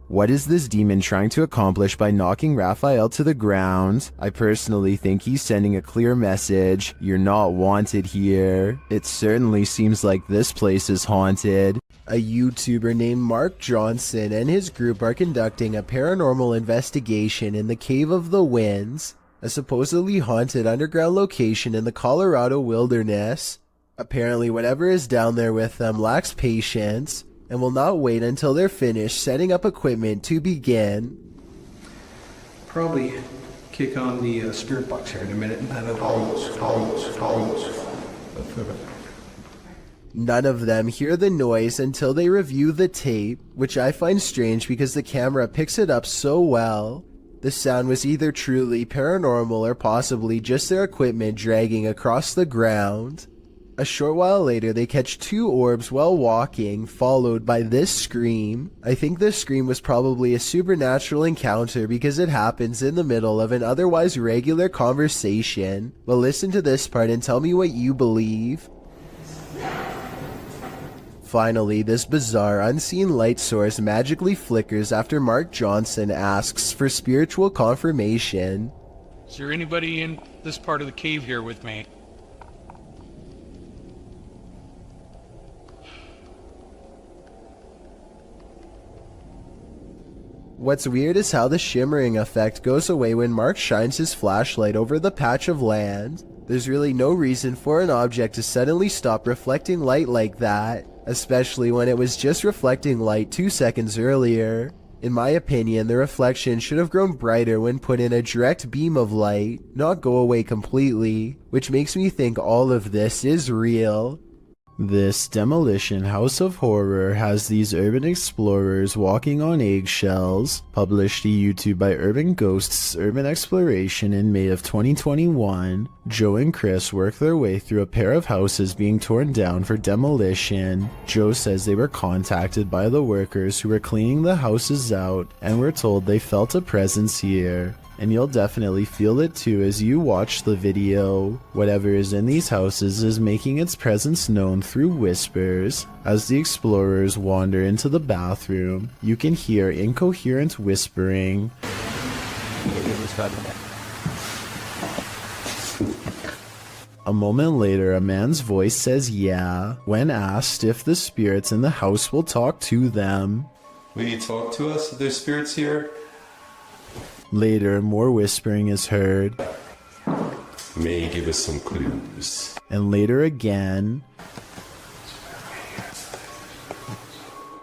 What is this demon trying to accomplish by knocking Raphael to the ground? I personally think he's sending a clear message. You're not wanted here. It certainly seems like this place is haunted. A YouTuber named Mark Johnson and his group are conducting a paranormal investigation in the Cave of the Winds, a supposedly haunted underground location in the Colorado wilderness. Apparently, whatever is down there with them lacks patience and will not wait until they're finished setting up equipment to begin. Probably kick on the spirit box here in a minute and have it None of them hear the noise until they review the tape, which I find strange because the camera picks it up so well. The sound was either truly paranormal or possibly just their equipment dragging across the ground. A short while later, they catch two orbs while walking, followed by this scream. I think this scream was probably a supernatural encounter because it happens in the middle of an otherwise regular conversation. But listen to this part and tell me what you believe. Finally, this bizarre unseen light source magically flickers after Mark Johnson asks for spiritual confirmation. Is there anybody in this part of the cave here with me? What's weird is how the shimmering effect goes away when Mark shines his flashlight over the patch of land. There's really no reason for an object to suddenly stop reflecting light like that, especially when it was just reflecting light 2 seconds earlier. In my opinion, the reflection should have grown brighter when put in a direct beam of light, not go away completely, which makes me think all of this is real. This demolition house of horror has these urban explorers walking on eggshells. Published to YouTube by Urban Ghosts Urban Exploration in May of 2021, Joe and Chris work their way through a pair of houses being torn down for demolition. Joe says they were contacted by the workers who were cleaning the houses out and were told they felt a presence here. And you'll definitely feel it too as you watch the video. Whatever is in these houses is making its presence known through whispers. As the explorers wander into the bathroom, you can hear incoherent whispering. A moment later, a man's voice says yeah, when asked if the spirits in the house will talk to them. Will you talk to us if there's spirits here? Later, more whispering is heard. May give us some clues. And later again.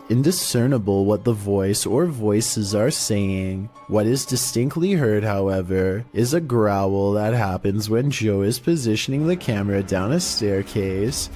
Indiscernible what the voice or voices are saying. What is distinctly heard, however, is a growl that happens when Joe is positioning the camera down a staircase.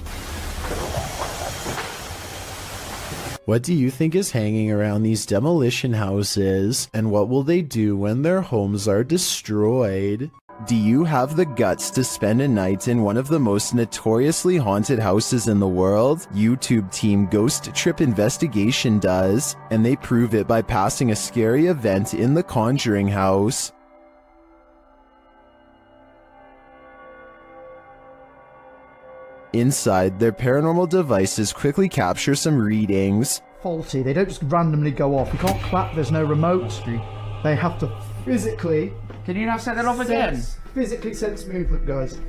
What do you think is hanging around these demolition houses, and what will they do when their homes are destroyed? Do you have the guts to spend a night in one of the most notoriously haunted houses in the world? YouTube team Ghost Trip Investigation does, and they prove it by passing a scary event in the Conjuring house. Inside, their paranormal devices quickly capture some readings. Faulty, they don't just randomly go off. You can't clap, there's no remote. They have to physically... Can you now set that off again? Physically sense movement, guys.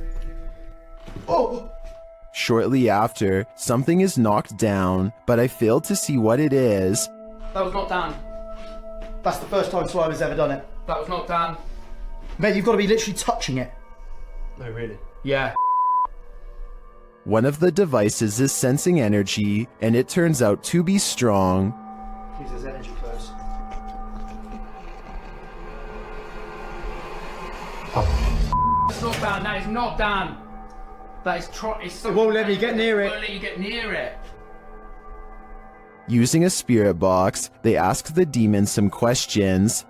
Oh! Shortly after, something is knocked down, but I failed to see what it is. That was not down. That's the first time Slimer's ever done it. That was not down. Mate, you've got to be literally touching it. No, really? Yeah. One of the devices is sensing energy, and it turns out to be strong. Please, there's energy close. It's not down. That is not down. That is It won't let me get near it. Won't let you get near it. Using a spirit box, they ask the demon some questions.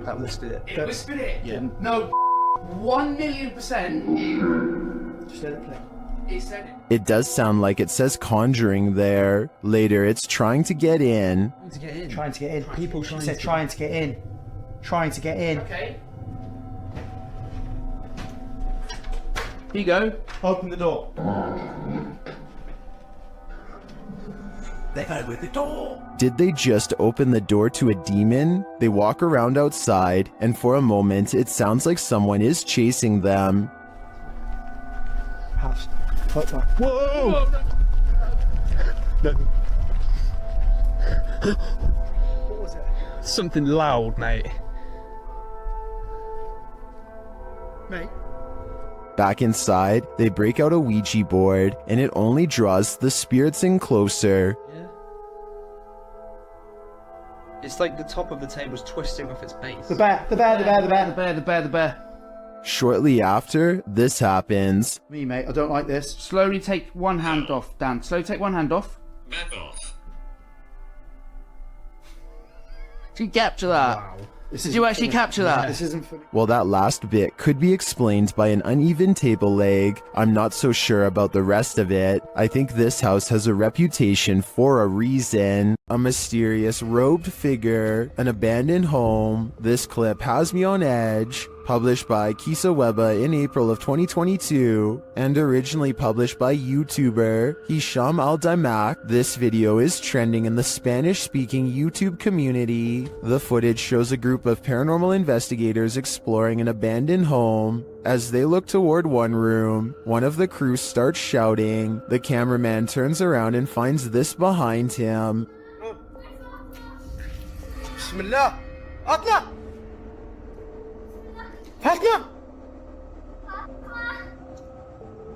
That listed it. It whispered it? Yeah. No, 1,000,000%. Just let it play. It said it. It does sound like it says conjuring there. Later, it's trying to get in. Trying to get in. People said trying to get in. Trying to get in. Okay. Here you go. Open the door. They got it with the door. Did they just open the door to a demon? They walk around outside, and for a moment, it sounds like someone is chasing them. House. Whoa! What was it? Something loud, mate. Mate. Back inside, they break out a Ouija board, and it only draws the spirits in closer. It's like the top of the table's twisting off its base. The bear. Shortly after, this happens. Me, mate, I don't like this. Slowly take one hand off, Dan. Slowly take one hand off. Back off. Did you capture that? Wow. Did you actually capture that? This isn't funny. Well, that last bit could be explained by an uneven table leg. I'm not so sure about the rest of it. I think this house has a reputation for a reason. A mysterious robed figure, an abandoned home. This clip has me on edge. Published by Kisa Weba in April of 2022, and originally published by YouTuber Hisham Al-Daimak. This video is trending in the Spanish-speaking YouTube community. The footage shows a group of paranormal investigators exploring an abandoned home. As they look toward one room, one of the crew starts shouting. The cameraman turns around and finds this behind him. Bismillah. Atla.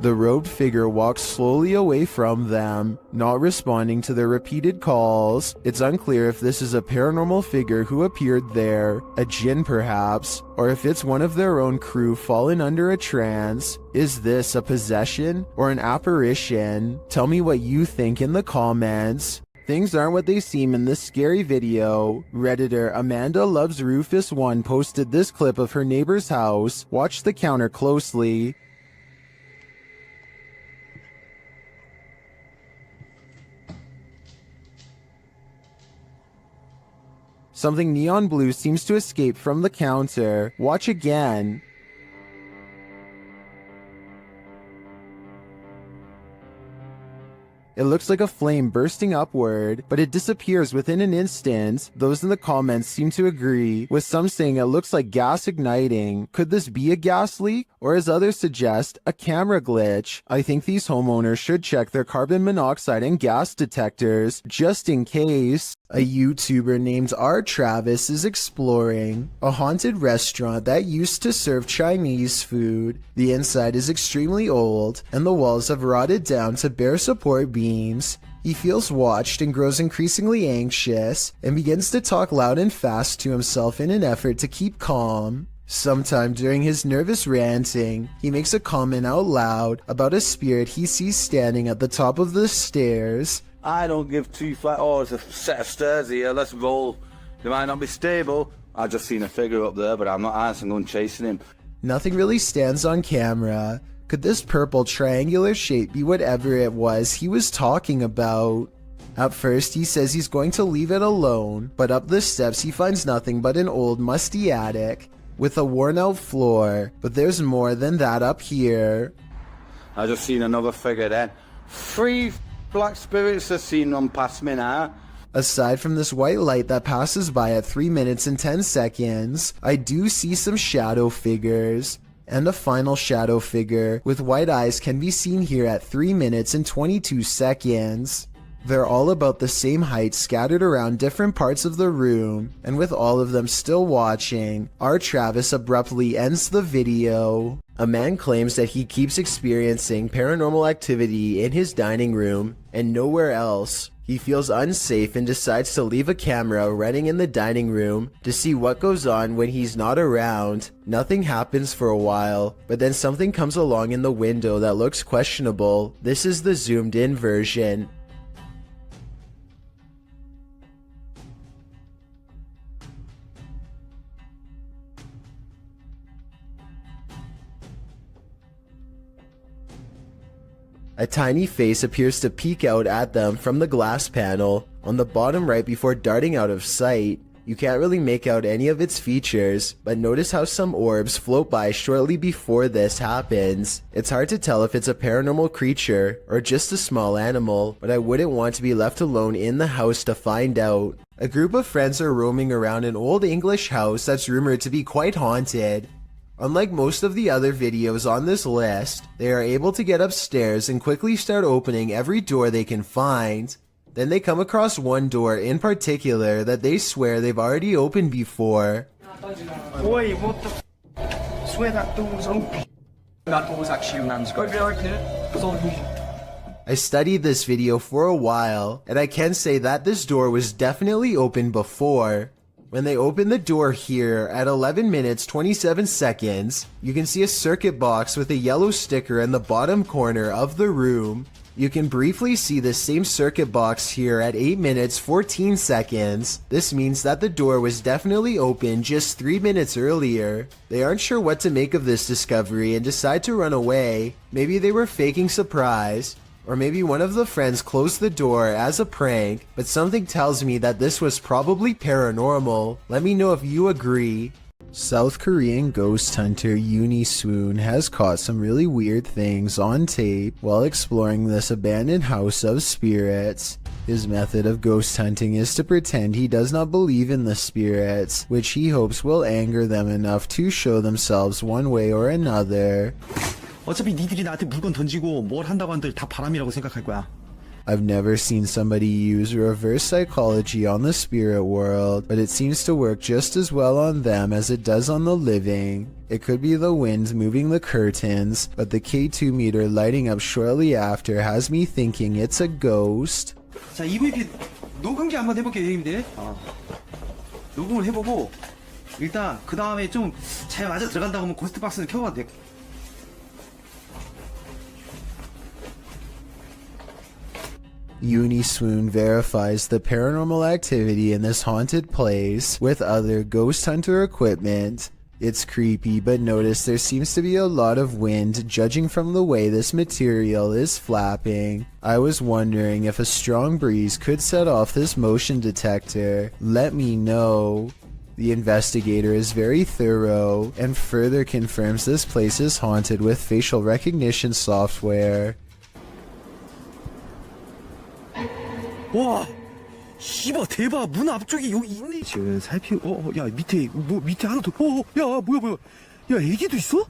The robed figure walks slowly away from them, not responding to their repeated calls. It's unclear if this is a paranormal figure who appeared there, a jinn perhaps, or if it's one of their own crew fallen under a trance. Is this a possession or an apparition? Tell me what you think in the comments. Things aren't what they seem in this scary video. Redditor Amanda Loves Rufus 1 posted this clip of her neighbor's house. Watch the counter closely. Something neon blue seems to escape from the counter. Watch again. It looks like a flame bursting upward, but it disappears within an instant. Those in the comments seem to agree, with some saying it looks like gas igniting. Could this be a gas leak? Or as others suggest, a camera glitch? I think these homeowners should check their carbon monoxide and gas detectors, just in case. A YouTuber named R. Travis is exploring a haunted restaurant that used to serve Chinese food. The inside is extremely old, and the walls have rotted down to bare support beams. He feels watched and grows increasingly anxious, and begins to talk loud and fast to himself in an effort to keep calm. Sometime during his nervous ranting, he makes a comment out loud about a spirit he sees standing at the top of the stairs. I don't give two flat. Oh, it's a set of stairs here. Let's roll. They might not be stable. I just seen a figure up there, but I'm not answering, going chasing him. Nothing really stands on camera. Could this purple triangular shape be whatever it was he was talking about? At first, he says he's going to leave it alone, but up the steps he finds nothing but an old musty attic with a worn-out floor. But there's more than that up here. I just seen another figure then. 3 black spirits have seen them past me now. Aside from this white light that passes by at 3 minutes and 10 seconds, I do see some shadow figures. and a final shadow figure with white eyes can be seen here at 3 minutes and 22 seconds. They're all about the same height scattered around different parts of the room, and with all of them still watching, our Travis abruptly ends the video. A man claims that he keeps experiencing paranormal activity in his dining room and nowhere else. He feels unsafe and decides to leave a camera running in the dining room to see what goes on when he's not around. Nothing happens for a while, but then something comes along in the window that looks questionable. This is the zoomed in version. A tiny face appears to peek out at them from the glass panel on the bottom right before darting out of sight. You can't really make out any of its features, but notice how some orbs float by shortly before this happens. It's hard to tell if it's a paranormal creature or just a small animal, but I wouldn't want to be left alone in the house to find out. A group of friends are roaming around an old English house that's rumored to be quite haunted. Unlike most of the other videos on this list, they are able to get upstairs and quickly start opening every door they can find. Then they come across one door in particular that they swear they've already opened before. Wait, what the I swear that door was open. That door was actually a man's grave. I studied this video for a while, and I can say that this door was definitely open before. When they open the door here at 11 minutes 27 seconds, you can see a circuit box with a yellow sticker in the bottom corner of the room. You can briefly see the same circuit box here at 8 minutes 14 seconds. This means that the door was definitely open just 3 minutes earlier. They aren't sure what to make of this discovery and decide to run away. Maybe they were faking surprise. Or maybe one of the friends closed the door as a prank, but something tells me that this was probably paranormal. Let me know if you agree. South Korean ghost hunter Uni Swoon has caught some really weird things on tape while exploring this abandoned house of spirits. His method of ghost hunting is to pretend he does not believe in the spirits, which he hopes will anger them enough to show themselves one way or another. 어차피 니들이 나한테 물건 던지고 뭘 한다고 한들 다 바람이라고 생각할 거야. I've never seen somebody use reverse psychology on the spirit world, but it seems to work just as well on them as it does on the living. It could be the wind moving the curtains, but the K2 meter lighting up shortly after has me thinking it's a ghost. 자, EVP 녹음기 한번 해볼게요, 형님들. 녹음을 해보고 일단 그 다음에 좀 잘 맞아 들어간다고 하면 고스트 박스는 켜봐도 돼. Uni Swoon verifies the paranormal activity in this haunted place with other ghost hunter equipment. It's creepy, but notice there seems to be a lot of wind judging from the way this material is flapping. I was wondering if a strong breeze could set off this motion detector. Let me know. The investigator is very thorough and further confirms this place is haunted with facial recognition software. 와, 씨발 대박. 문 앞쪽에 여기 있네. 지금 살피고 야 밑에 뭐 밑에 하나 더. 야 뭐야. 야 애기도 있어?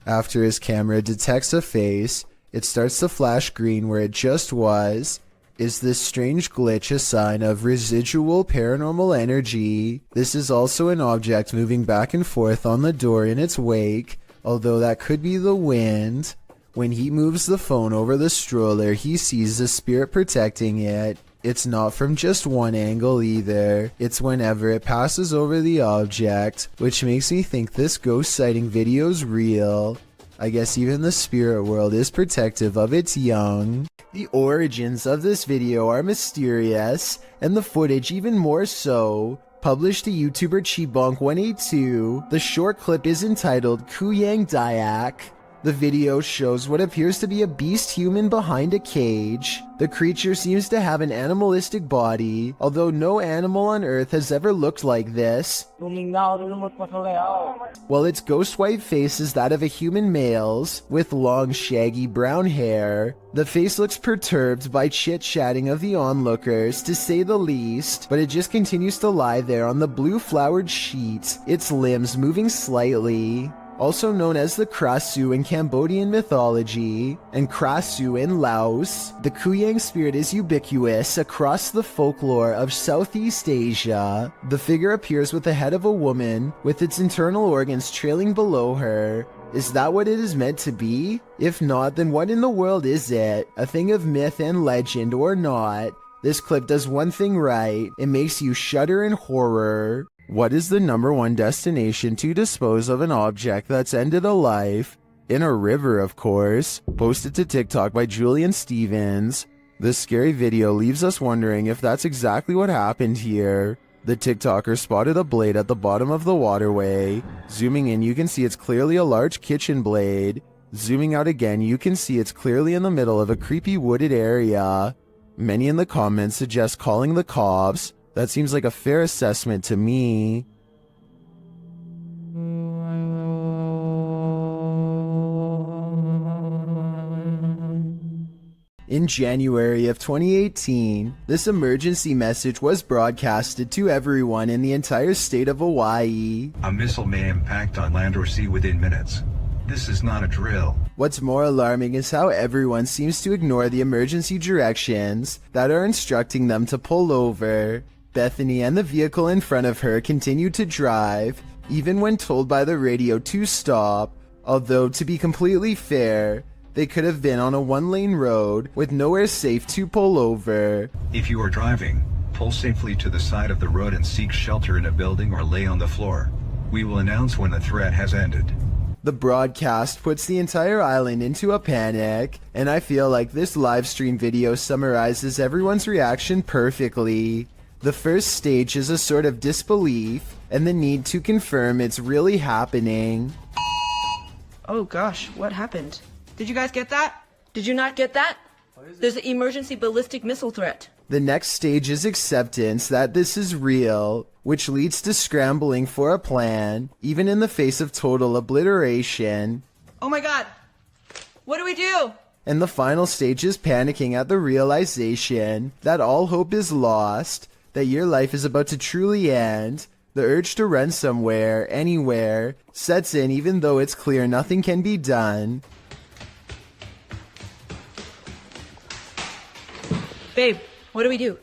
After his camera detects a face, it starts to flash green where it just was. Is this strange glitch a sign of residual paranormal energy? This is also an object moving back and forth on the door in its wake, although that could be the wind. When he moves the phone over the stroller, he sees the spirit protecting it. It's not from just one angle either. It's whenever it passes over the object, which makes me think this ghost sighting video's real. I guess even the spirit world is protective of its young. The origins of this video are mysterious, and the footage even more so. Published to YouTuber Chibonk182, the short clip is entitled Kuyang Dayak. The video shows what appears to be a beast human behind a cage. The creature seems to have an animalistic body, although no animal on Earth has ever looked like this. While its ghost white face is that of a human male's, with long shaggy brown hair. The face looks perturbed by chit-chatting of the onlookers, to say the least, but it just continues to lie there on the blue flowered sheet, its limbs moving slightly. Also known as the Krasu in Cambodian mythology, and Krasu in Laos, the Kuyang spirit is ubiquitous across the folklore of Southeast Asia. The figure appears with the head of a woman, with its internal organs trailing below her. Is that what it is meant to be? If not, then what in the world is it? A thing of myth and legend or not? This clip does one thing right, it makes you shudder in horror. What is the #1 destination to dispose of an object that's ended a life? In a river, of course. Posted to TikTok by Julian Stevens. This scary video leaves us wondering if that's exactly what happened here. The TikToker spotted a blade at the bottom of the waterway. Zooming in, you can see it's clearly a large kitchen blade. Zooming out again, you can see it's clearly in the middle of a creepy wooded area. Many in the comments suggest calling the cops. That seems like a fair assessment to me. In January of 2018, this emergency message was broadcasted to everyone in the entire state of Hawaii. A missile may impact on land or sea within minutes. This is not a drill. What's more alarming is how everyone seems to ignore the emergency directions that are instructing them to pull over. Bethany and the vehicle in front of her continued to drive, even when told by the radio to stop, although to be completely fair, they could have been on a one-lane road with nowhere safe to pull over. If you are driving, pull safely to the side of the road and seek shelter in a building or lay on the floor. We will announce when the threat has ended. The broadcast puts the entire island into a panic, and I feel like this live stream video summarizes everyone's reaction perfectly. The first stage is a sort of disbelief, and the need to confirm it's really happening. Oh gosh, what happened? Did you guys get that? Did you not get that? There's an emergency ballistic missile threat. The next stage is acceptance that this is real, which leads to scrambling for a plan, even in the face of total obliteration. Oh my god! What do we do? And the final stage is panicking at the realization that all hope is lost, that your life is about to truly end. The urge to run somewhere, anywhere, sets in even though it's clear nothing can be done. Babe, what do we do?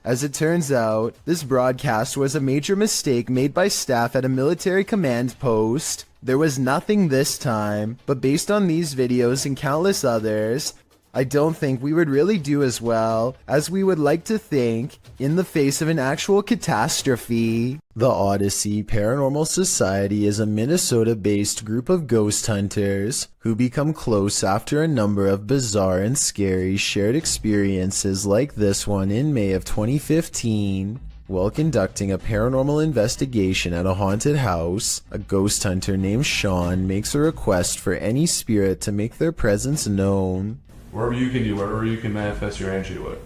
As it turns out, this broadcast was a major mistake made by staff at a military command post. There was nothing this time, but based on these videos and countless others, I don't think we would really do as well as we would like to think in the face of an actual catastrophe. The Odyssey Paranormal Society is a Minnesota-based group of ghost hunters who become close after a number of bizarre and scary shared experiences like this one in May of 2015. While conducting a paranormal investigation at a haunted house, a ghost hunter named Sean makes a request for any spirit to make their presence known. Wherever you can do, wherever you can manifest your energy with.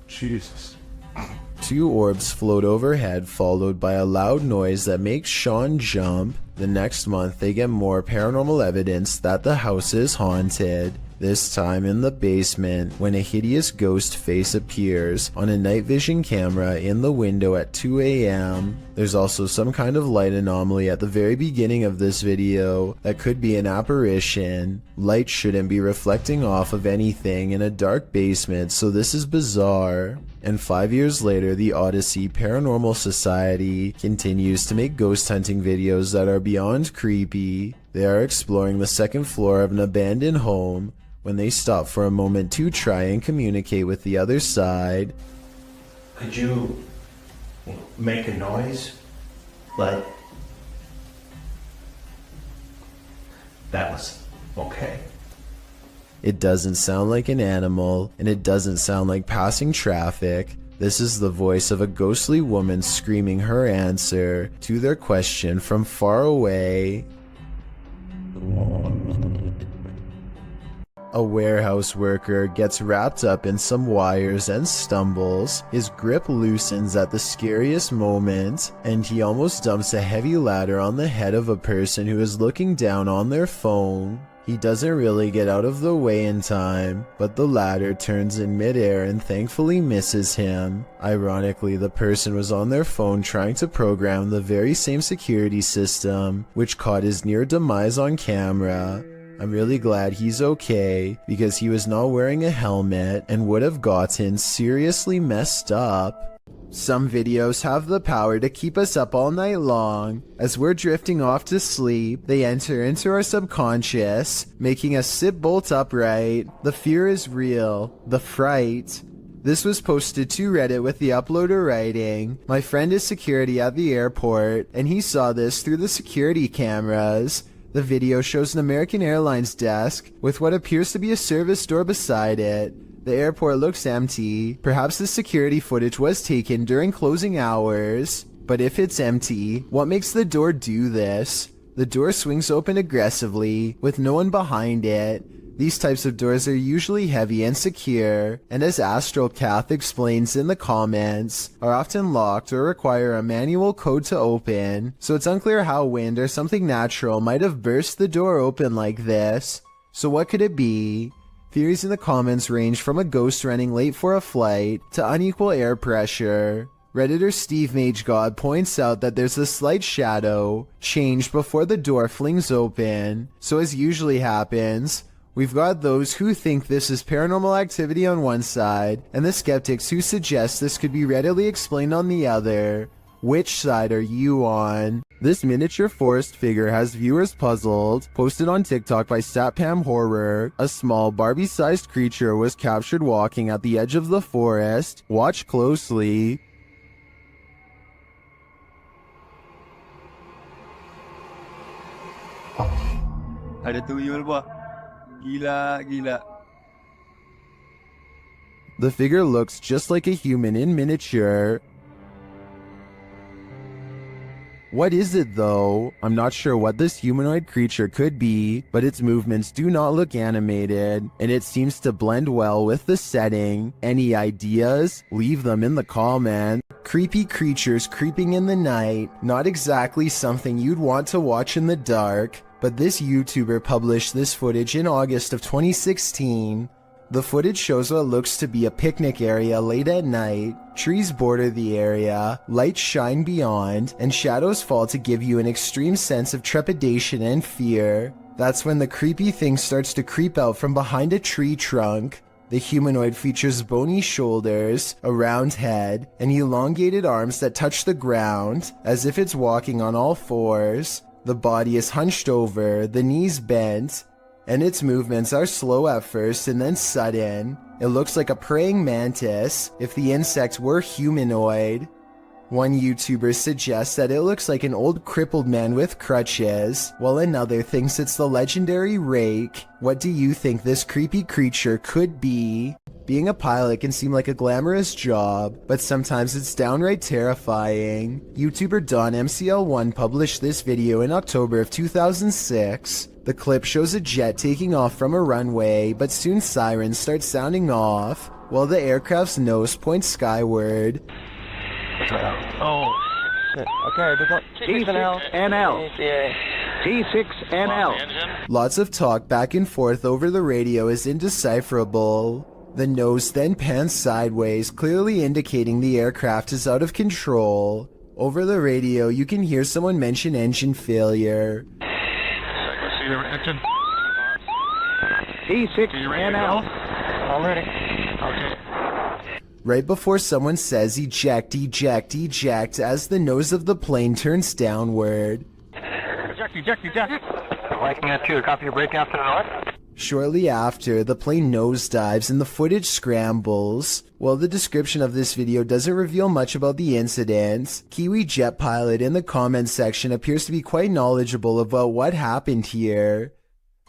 Jesus. 2 orbs float overhead, followed by a loud noise that makes Sean jump. The next month, they get more paranormal evidence that the house is haunted. This time in the basement, when a hideous ghost face appears on a night vision camera in the window at 2 a.m. There's also some kind of light anomaly at the very beginning of this video that could be an apparition. Light shouldn't be reflecting off of anything in a dark basement, so this is bizarre. And 5 years later, the Odyssey Paranormal Society continues to make ghost hunting videos that are beyond creepy. They are exploring the second floor of an abandoned home when they stop for a moment to try and communicate with the other side. Could you make a noise? Like, that was okay. It doesn't sound like an animal, and it doesn't sound like passing traffic. This is the voice of a ghostly woman screaming her answer to their question from far away. A warehouse worker gets wrapped up in some wires and stumbles. His grip loosens at the scariest moment, and he almost dumps a heavy ladder on the head of a person who is looking down on their phone. He doesn't really get out of the way in time, but the ladder turns in midair and thankfully misses him. Ironically, the person was on their phone trying to program the very same security system, which caught his near demise on camera. I'm really glad he's okay, because he was not wearing a helmet and would have gotten seriously messed up. Some videos have the power to keep us up all night long. As we're drifting off to sleep, they enter into our subconscious, making us sit bolt upright. The fear is real. The fright. This was posted to Reddit with the uploader writing, "My friend is security at the airport, and he saw this through the security cameras." The video shows an American Airlines desk with what appears to be a service door beside it. The airport looks empty. Perhaps the security footage was taken during closing hours. But if it's empty, what makes the door do this? The door swings open aggressively, with no one behind it. These types of doors are usually heavy and secure, and as Astral Cath explains in the comments, are often locked or require a manual code to open, so it's unclear how wind or something natural might have burst the door open like this. So what could it be? Theories in the comments range from a ghost running late for a flight to unequal air pressure. Redditor Steve MageGod points out that there's a slight shadow change before the door flings open, so as usually happens, we've got those who think this is paranormal activity on one side, and the skeptics who suggest this could be readily explained on the other. Which side are you on? This miniature forest figure has viewers puzzled. Posted on TikTok by Statpam Horror, a small Barbie-sized creature was captured walking at the edge of the forest. Watch closely. Ada tuyul buah. Gila. The figure looks just like a human in miniature. What is it though? I'm not sure what this humanoid creature could be, but its movements do not look animated, and it seems to blend well with the setting. Any ideas? Leave them in the comments. Creepy creatures creeping in the night, not exactly something you'd want to watch in the dark, but this YouTuber published this footage in August of 2016. The footage shows what looks to be a picnic area late at night. Trees border the area, lights shine beyond, and shadows fall to give you an extreme sense of trepidation and fear. That's when the creepy thing starts to creep out from behind a tree trunk. The humanoid features bony shoulders, a round head, and elongated arms that touch the ground, as if it's walking on all fours. The body is hunched over, the knees bent, and its movements are slow at first and then sudden. It looks like a praying mantis if the insect were humanoid. One YouTuber suggests that it looks like an old crippled man with crutches, while another thinks it's the legendary rake. What do you think this creepy creature could be? Being a pilot can seem like a glamorous job, but sometimes it's downright terrifying. YouTuber DonMCL1 published this video in October of 2006. The clip shows a jet taking off from a runway, but soon sirens start sounding off, while the aircraft's nose points skyward. Oh. Okay, we got T7L, NL. T6NL. Lots of talk back and forth over the radio is indecipherable. The nose then pans sideways, clearly indicating the aircraft is out of control. Over the radio, you can hear someone mention engine failure. T6NL. Already. Okay. Right before someone says eject, eject, eject, as the nose of the plane turns downward. Eject. Liking that too. Copy your break after the north. Shortly after, the plane nosedives and the footage scrambles. While the description of this video doesn't reveal much about the incident, Kiwi Jet Pilot in the comments section appears to be quite knowledgeable about what happened here.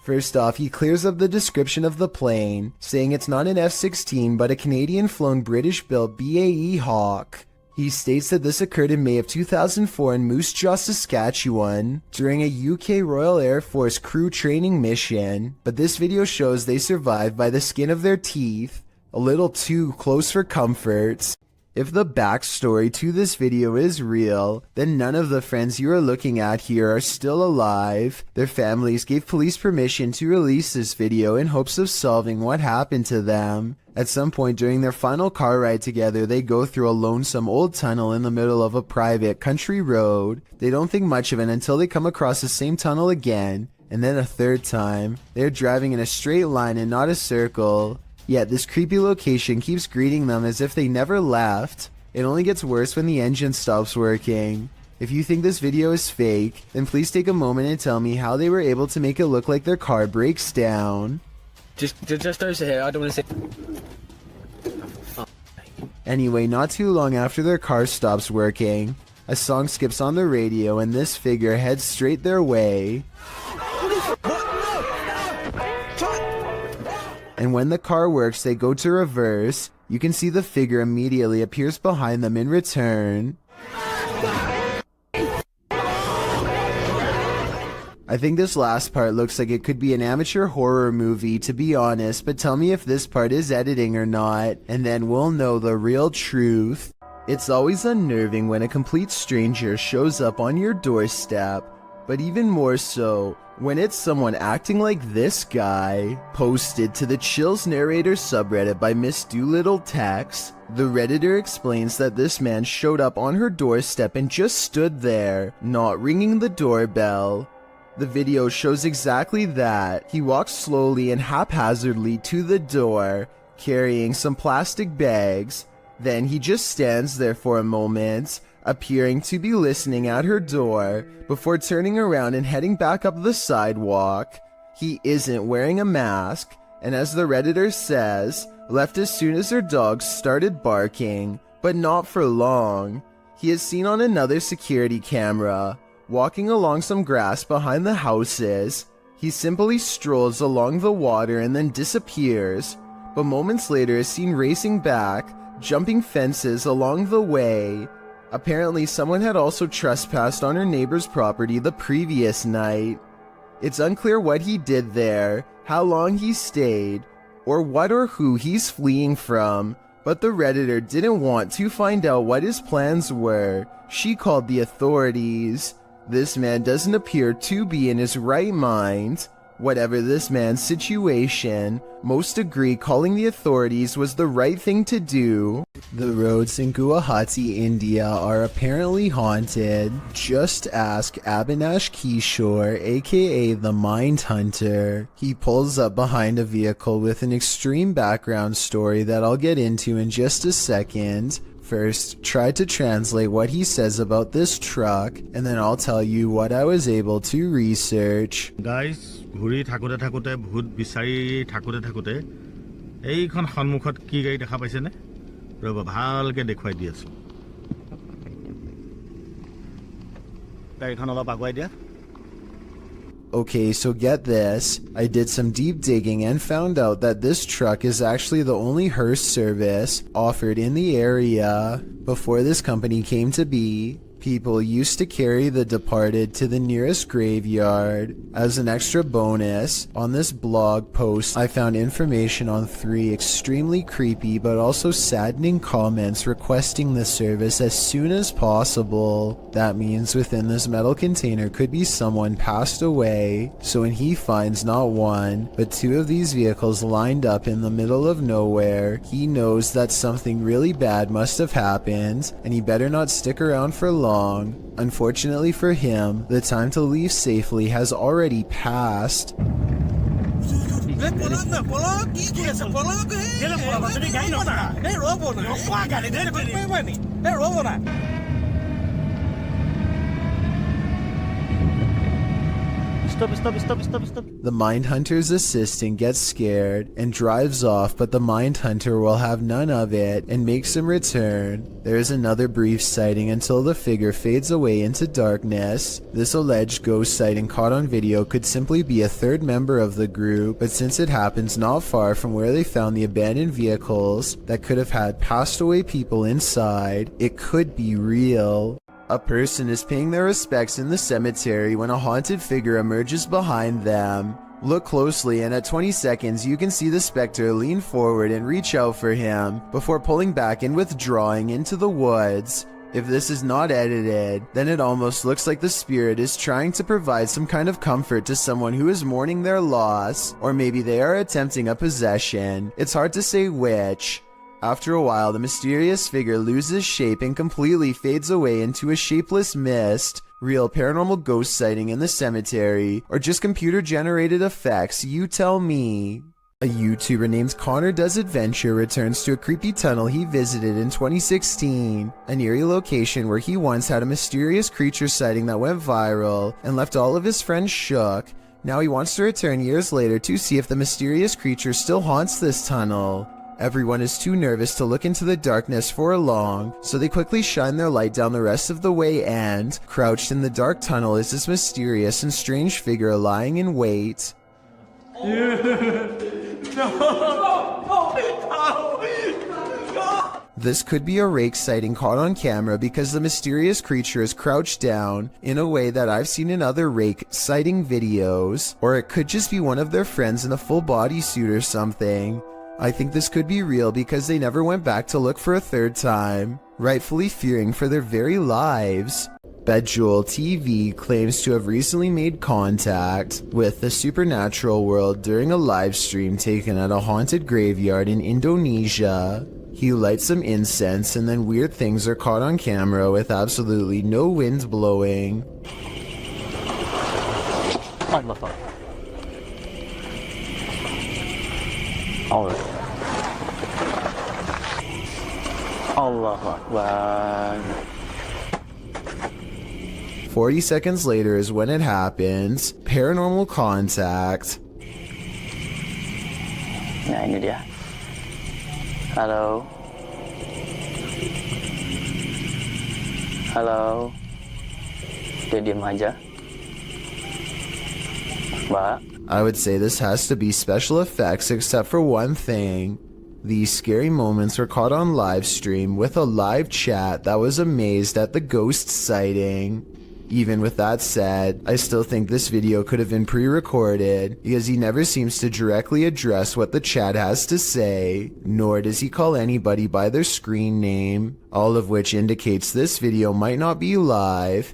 First off, he clears up the description of the plane, saying it's not an F-16 but a Canadian-flown British-built BAE Hawk. He states that this occurred in May of 2004 in Moose Jaw, Saskatchewan, during a UK Royal Air Force crew training mission, but this video shows they survived by the skin of their teeth, a little too close for comfort. If the backstory to this video is real, then none of the friends you are looking at here are still alive. Their families gave police permission to release this video in hopes of solving what happened to them. At some point during their final car ride together, they go through a lonesome old tunnel in the middle of a private country road. They don't think much of it until they come across the same tunnel again, and then a third time. They're driving in a straight line and not a circle. Yet this creepy location keeps greeting them as if they never left. It only gets worse when the engine stops working. If you think this video is fake, then please take a moment and tell me how they were able to make it look like their car breaks down. Just over here, I don't want to say. Anyway, not too long after their car stops working, a song skips on the radio and this figure heads straight their way. And when the car works, they go to reverse. You can see the figure immediately appears behind them in return. I think this last part looks like it could be an amateur horror movie, to be honest, but tell me if this part is editing or not, and then we'll know the real truth. It's always unnerving when a complete stranger shows up on your doorstep, but even more so when it's someone acting like this guy. Posted to the Chills Narrator subreddit by Miss Doolittle Tex, the Redditor explains that this man showed up on her doorstep and just stood there, not ringing the doorbell. The video shows exactly that. He walks slowly and haphazardly to the door, carrying some plastic bags. Then he just stands there for a moment, appearing to be listening at her door, before turning around and heading back up the sidewalk. He isn't wearing a mask, and as the Redditor says, left as soon as her dogs started barking, but not for long. He is seen on another security camera, walking along some grass behind the houses. He simply strolls along the water and then disappears, but moments later is seen racing back, jumping fences along the way. Apparently someone had also trespassed on her neighbor's property the previous night. It's unclear what he did there, how long he stayed, or what or who he's fleeing from, but the Redditor didn't want to find out what his plans were. She called the authorities. This man doesn't appear to be in his right mind. Whatever this man's situation, most agree calling the authorities was the right thing to do. The roads in Guwahati, India are apparently haunted. Just ask Abhinash Kishore, aka the Mind Hunter. He pulls up behind a vehicle with an extreme background story that I'll get into in just a second. First, try to translate what he says about this truck, and then I'll tell you what I was able to research. Guys, ঘুৰি থাকোতে থাকোতে ভূত বিচাৰি থাকোতে থাকোতে এইখন সন্মুখত কি গাড়ী দেখা পাইছে নে ৰব ভালকে দেখুৱাই দি আছো গাড়ীখন অলপ আগুৱাই দিয়া Okay, so get this. I did some deep digging and found out that this truck is actually the only hearse service offered in the area. Before this company came to be, people used to carry the departed to the nearest graveyard. As an extra bonus, on this blog post I found information on 3 extremely creepy but also saddening comments requesting the service as soon as possible. That means within this metal container could be someone passed away, so when he finds not 1 but 2 of these vehicles lined up in the middle of nowhere, he knows that something really bad must have happened and he better not stick around for long. Unfortunately for him, the time to leave safely has already passed. The Mindhunter's assistant gets scared and drives off, but the Mindhunter will have none of it and makes him return. There is another brief sighting until the figure fades away into darkness. This alleged ghost sighting caught on video could simply be a third member of the group, but since it happens not far from where they found the abandoned vehicles that could have had passed away people inside, it could be real. A person is paying their respects in the cemetery when a haunted figure emerges behind them. Look closely, and at 20 seconds you can see the specter lean forward and reach out for him before pulling back and withdrawing into the woods. If this is not edited, then it almost looks like the spirit is trying to provide some kind of comfort to someone who is mourning their loss, or maybe they are attempting a possession. It's hard to say which. After a while, the mysterious figure loses shape and completely fades away into a shapeless mist. Real paranormal ghost sighting in the cemetery, or just computer-generated effects, you tell me. A YouTuber named Connor Does Adventure returns to a creepy tunnel he visited in 2016, an eerie location where he once had a mysterious creature sighting that went viral and left all of his friends shook. Now he wants to return years later to see if the mysterious creature still haunts this tunnel. Everyone is too nervous to look into the darkness for long, so they quickly shine their light down the rest of the way and, crouched in the dark tunnel is this mysterious and strange figure lying in wait. This could be a rake sighting caught on camera because the mysterious creature is crouched down in a way that I've seen in other rake sighting videos, or it could just be one of their friends in a full bodysuit or something. I think this could be real because they never went back to look for a third time, rightfully fearing for their very lives. Bejewel TV claims to have recently made contact with the supernatural world during a live stream taken at a haunted graveyard in Indonesia. He lights some incense and then weird things are caught on camera with absolutely no wind blowing. Allah Akbar. 40 seconds later is when it happens. Paranormal contact. Nah, ini dia. Halo. Halo. Dia diam aja. Mbak. I would say this has to be special effects except for one thing. These scary moments were caught on live stream with a live chat that was amazed at the ghost sighting. Even with that said, I still think this video could have been pre-recorded because he never seems to directly address what the chat has to say, nor does he call anybody by their screen name, all of which indicates this video might not be live.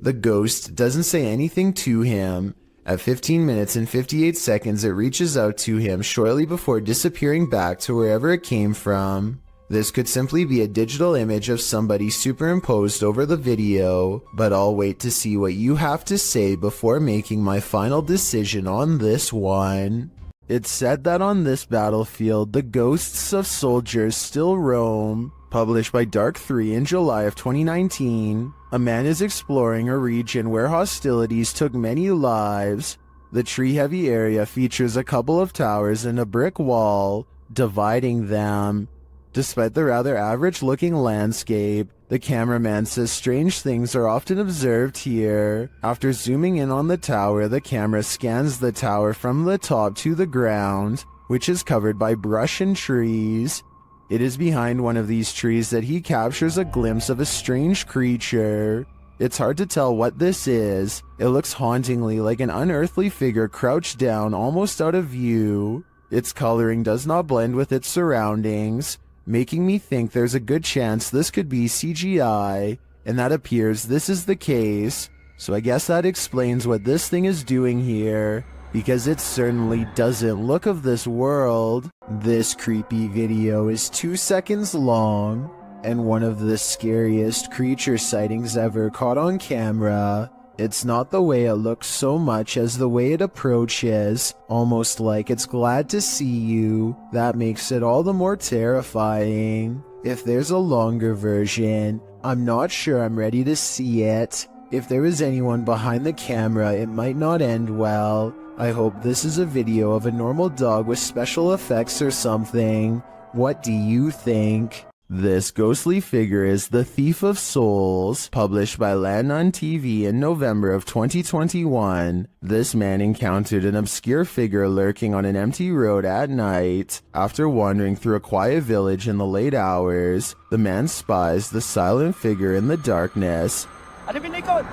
The ghost doesn't say anything to him. At 15 minutes and 58 seconds, it reaches out to him shortly before disappearing back to wherever it came from. This could simply be a digital image of somebody superimposed over the video, but I'll wait to see what you have to say before making my final decision on this one. It's said that on this battlefield, the ghosts of soldiers still roam. Published by Dark3 in July of 2019, a man is exploring a region where hostilities took many lives. The tree-heavy area features a couple of towers and a brick wall dividing them. Despite the rather average-looking landscape, the cameraman says strange things are often observed here. After zooming in on the tower, the camera scans the tower from the top to the ground, which is covered by brush and trees. It is behind one of these trees that he captures a glimpse of a strange creature. It's hard to tell what this is. It looks hauntingly like an unearthly figure crouched down almost out of view. Its coloring does not blend with its surroundings, making me think there's a good chance this could be CGI, and that appears this is the case. So I guess that explains what this thing is doing here, because it certainly doesn't look of this world. This creepy video is 2 seconds long, and one of the scariest creature sightings ever caught on camera. It's not the way it looks so much as the way it approaches, almost like it's glad to see you. That makes it all the more terrifying. If there's a longer version, I'm not sure I'm ready to see it. If there is anyone behind the camera, it might not end well. I hope this is a video of a normal dog with special effects or something. What do you think? This ghostly figure is the Thief of Souls, published by Landon TV in November of 2021. This man encountered an obscure figure lurking on an empty road at night. After wandering through a quiet village in the late hours, the man spies the silent figure in the darkness. Ada bintikot!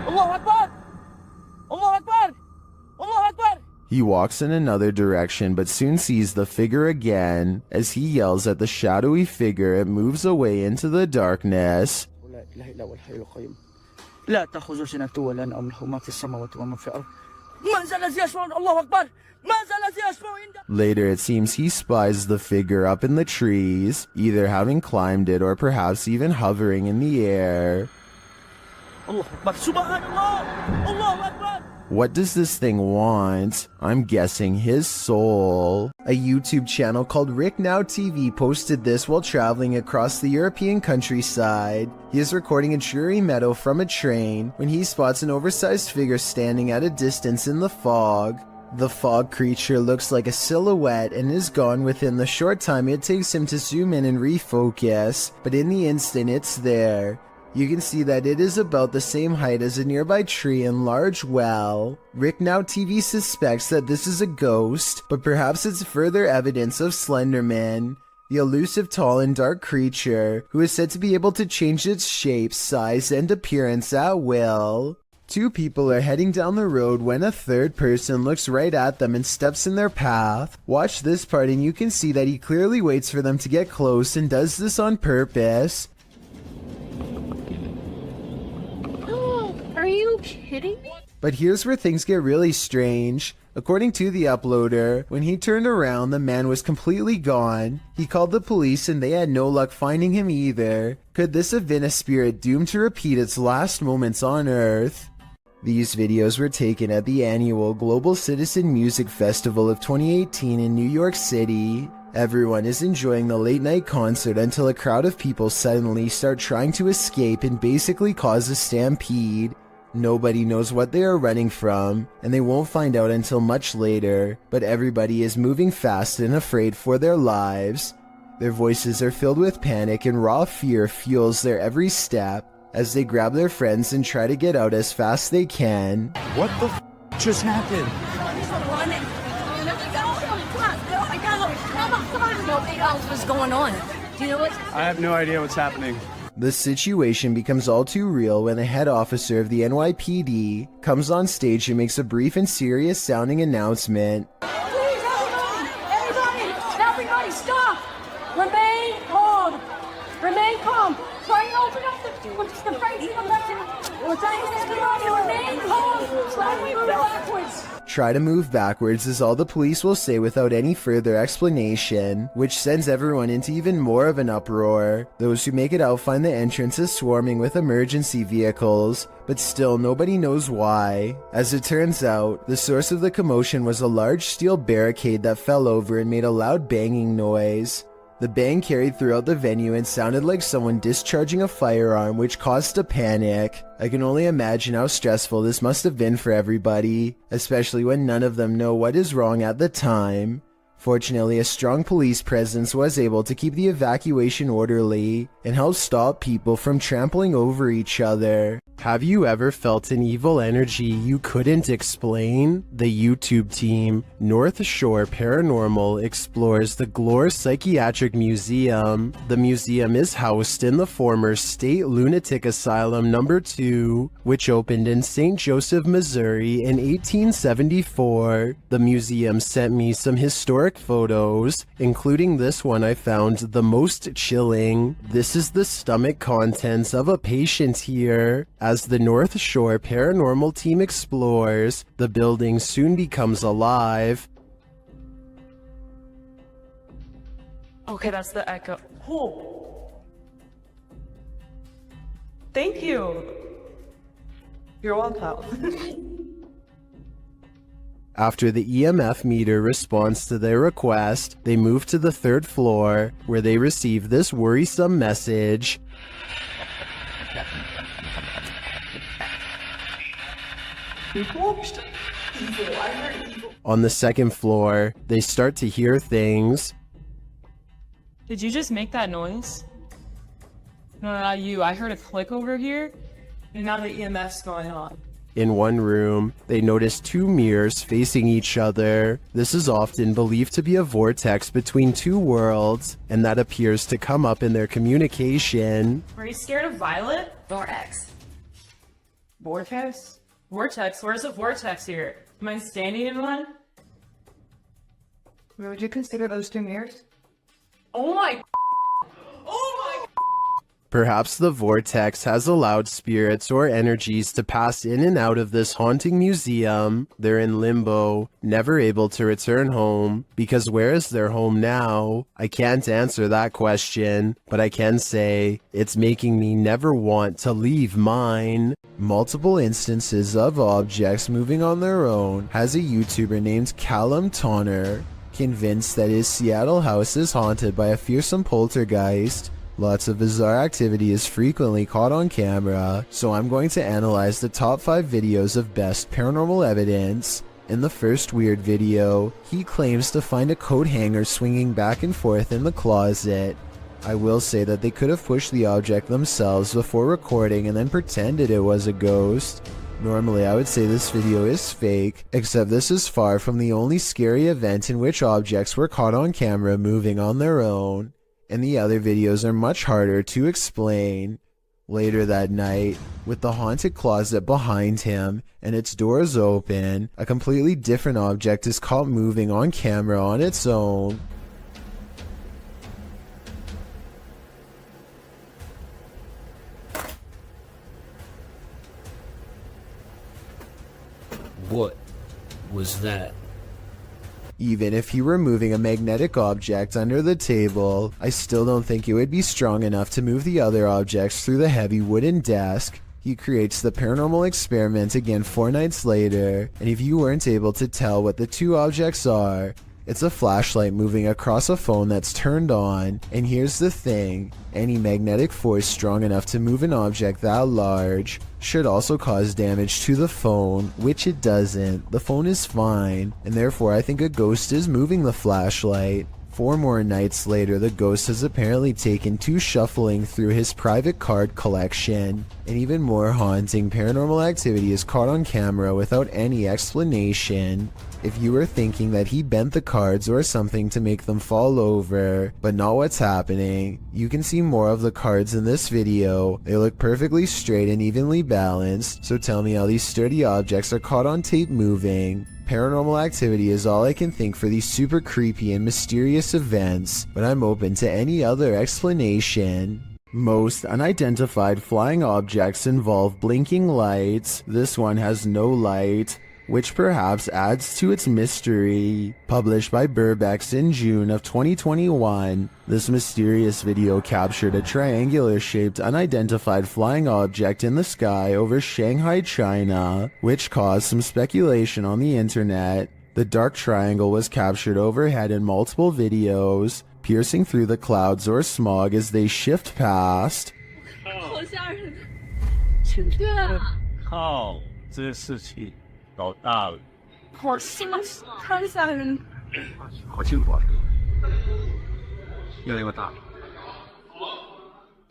Allahu Akbar! Allahu Akbar! Allahu Akbar! He walks in another direction but soon sees the figure again. As he yells at the shadowy figure, it moves away into the darkness. لا تأخذ سنة ولا نوم له ما في السماوات وما في الأرض من ذا الذي يشفع الله أكبر من ذا الذي يشفع عنده. Later it seems he spies the figure up in the trees, either having climbed it or perhaps even hovering in the air. الله أكبر سبحان الله الله أكبر. What does this thing want? I'm guessing his soul. A YouTube channel called Rick Now TV posted this while traveling across the European countryside. He is recording a dreary meadow from a train when he spots an oversized figure standing at a distance in the fog. The fog creature looks like a silhouette and is gone within the short time it takes him to zoom in and refocus, but in the instant it's there. You can see that it is about the same height as a nearby tree and large well. Rick Now TV suspects that this is a ghost, but perhaps it's further evidence of Slenderman, the elusive tall and dark creature who is said to be able to change its shape, size, and appearance at will. Two people are heading down the road when a third person looks right at them and steps in their path. Watch this part and you can see that he clearly waits for them to get close and does this on purpose. Are you kidding me? But here's where things get really strange. According to the uploader, when he turned around, the man was completely gone. He called the police and they had no luck finding him either. Could this have been a spirit doomed to repeat its last moments on Earth? These videos were taken at the annual Global Citizen Music Festival of 2018 in New York City. Everyone is enjoying the late night concert until a crowd of people suddenly start trying to escape and basically cause a stampede. Nobody knows what they are running from, and they won't find out until much later, but everybody is moving fast and afraid for their lives. Their voices are filled with panic and raw fear fuels their every step as they grab their friends and try to get out as fast they can. What the f just happened? What's going on? Do you know what? I have no idea what's happening. The situation becomes all too real when the head officer of the NYPD comes on stage and makes a brief and serious sounding announcement. Please, everybody, stop! Remain calm. Remain calm. Try and open up the front to the left. We're trying to remain calm. Try and move backwards. Try to move backwards is all the police will say without any further explanation, which sends everyone into even more of an uproar. Those who make it out find the entrance is swarming with emergency vehicles, but still nobody knows why. As it turns out, the source of the commotion was a large steel barricade that fell over and made a loud banging noise. The bang carried throughout the venue and sounded like someone discharging a firearm, which caused a panic. I can only imagine how stressful this must have been for everybody, especially when none of them know what is wrong at the time. Fortunately, a strong police presence was able to keep the evacuation orderly and help stop people from trampling over each other. Have you ever felt an evil energy you couldn't explain? The YouTube team, North Shore Paranormal, explores the Glore Psychiatric Museum. The museum is housed in the former State Lunatic Asylum No. 2, which opened in St. Joseph, Missouri in 1874. The museum sent me some historic photos, including this one I found the most chilling. This is the stomach contents of a patient here. As the North Shore Paranormal team explores, the building soon becomes alive. Okay, that's the echo. Oh. Thank you. You're welcome. After the EMF meter responds to their request, they move to the 3rd floor, where they receive this worrisome message. On the second floor, they start to hear things. Did you just make that noise? No, not you. I heard a click over here, and now the EMF's going on. In one room, they notice two mirrors facing each other. This is often believed to be a vortex between two worlds, and that appears to come up in their communication. Are you scared of Violet? Vortex. Vortex? Vortex? Where's the vortex here? Am I standing in one? Would you consider those two mirrors? Oh my... Oh my... Perhaps the vortex has allowed spirits or energies to pass in and out of this haunting museum. They're in limbo, never able to return home, because where is their home now? I can't answer that question, but I can say it's making me never want to leave mine. Multiple instances of objects moving on their own has a YouTuber named Callum Tonner, convinced that his Seattle house is haunted by a fearsome poltergeist. Lots of bizarre activity is frequently caught on camera, so I'm going to analyze the top 5 videos of best paranormal evidence. In the first weird video, he claims to find a coat hanger swinging back and forth in the closet. I will say that they could have pushed the object themselves before recording and then pretended it was a ghost. Normally I would say this video is fake, except this is far from the only scary event in which objects were caught on camera moving on their own. And the other videos are much harder to explain. Later that night, with the haunted closet behind him and its doors open, a completely different object is caught moving on camera on its own. What was that? Even if he were moving a magnetic object under the table, I still don't think it would be strong enough to move the other objects through the heavy wooden desk. He creates the paranormal experiment again 4 nights later, and if you weren't able to tell what the two objects are, it's a flashlight moving across a phone that's turned on. And here's the thing, any magnetic force strong enough to move an object that large should also cause damage to the phone, which it doesn't. The phone is fine, and therefore I think a ghost is moving the flashlight. 4 more nights later, the ghost has apparently taken to shuffling through his private card collection. And even more haunting paranormal activity is caught on camera without any explanation. If you were thinking that he bent the cards or something to make them fall over, but not what's happening, you can see more of the cards in this video. They look perfectly straight and evenly balanced, so tell me how these sturdy objects are caught on tape moving. Paranormal activity is all I can think for these super creepy and mysterious events, but I'm open to any other explanation. Most unidentified flying objects involve blinking lights. This one has no light, which perhaps adds to its mystery. Published by Burbex in June of 2021, this mysterious video captured a triangular-shaped unidentified flying object in the sky over Shanghai, China, which caused some speculation on the internet. The dark triangle was captured overhead in multiple videos, piercing through the clouds or smog as they shift past. 好吓人！靠，这事情搞大了。好吓人，太吓人！好清楚啊，越来越大了。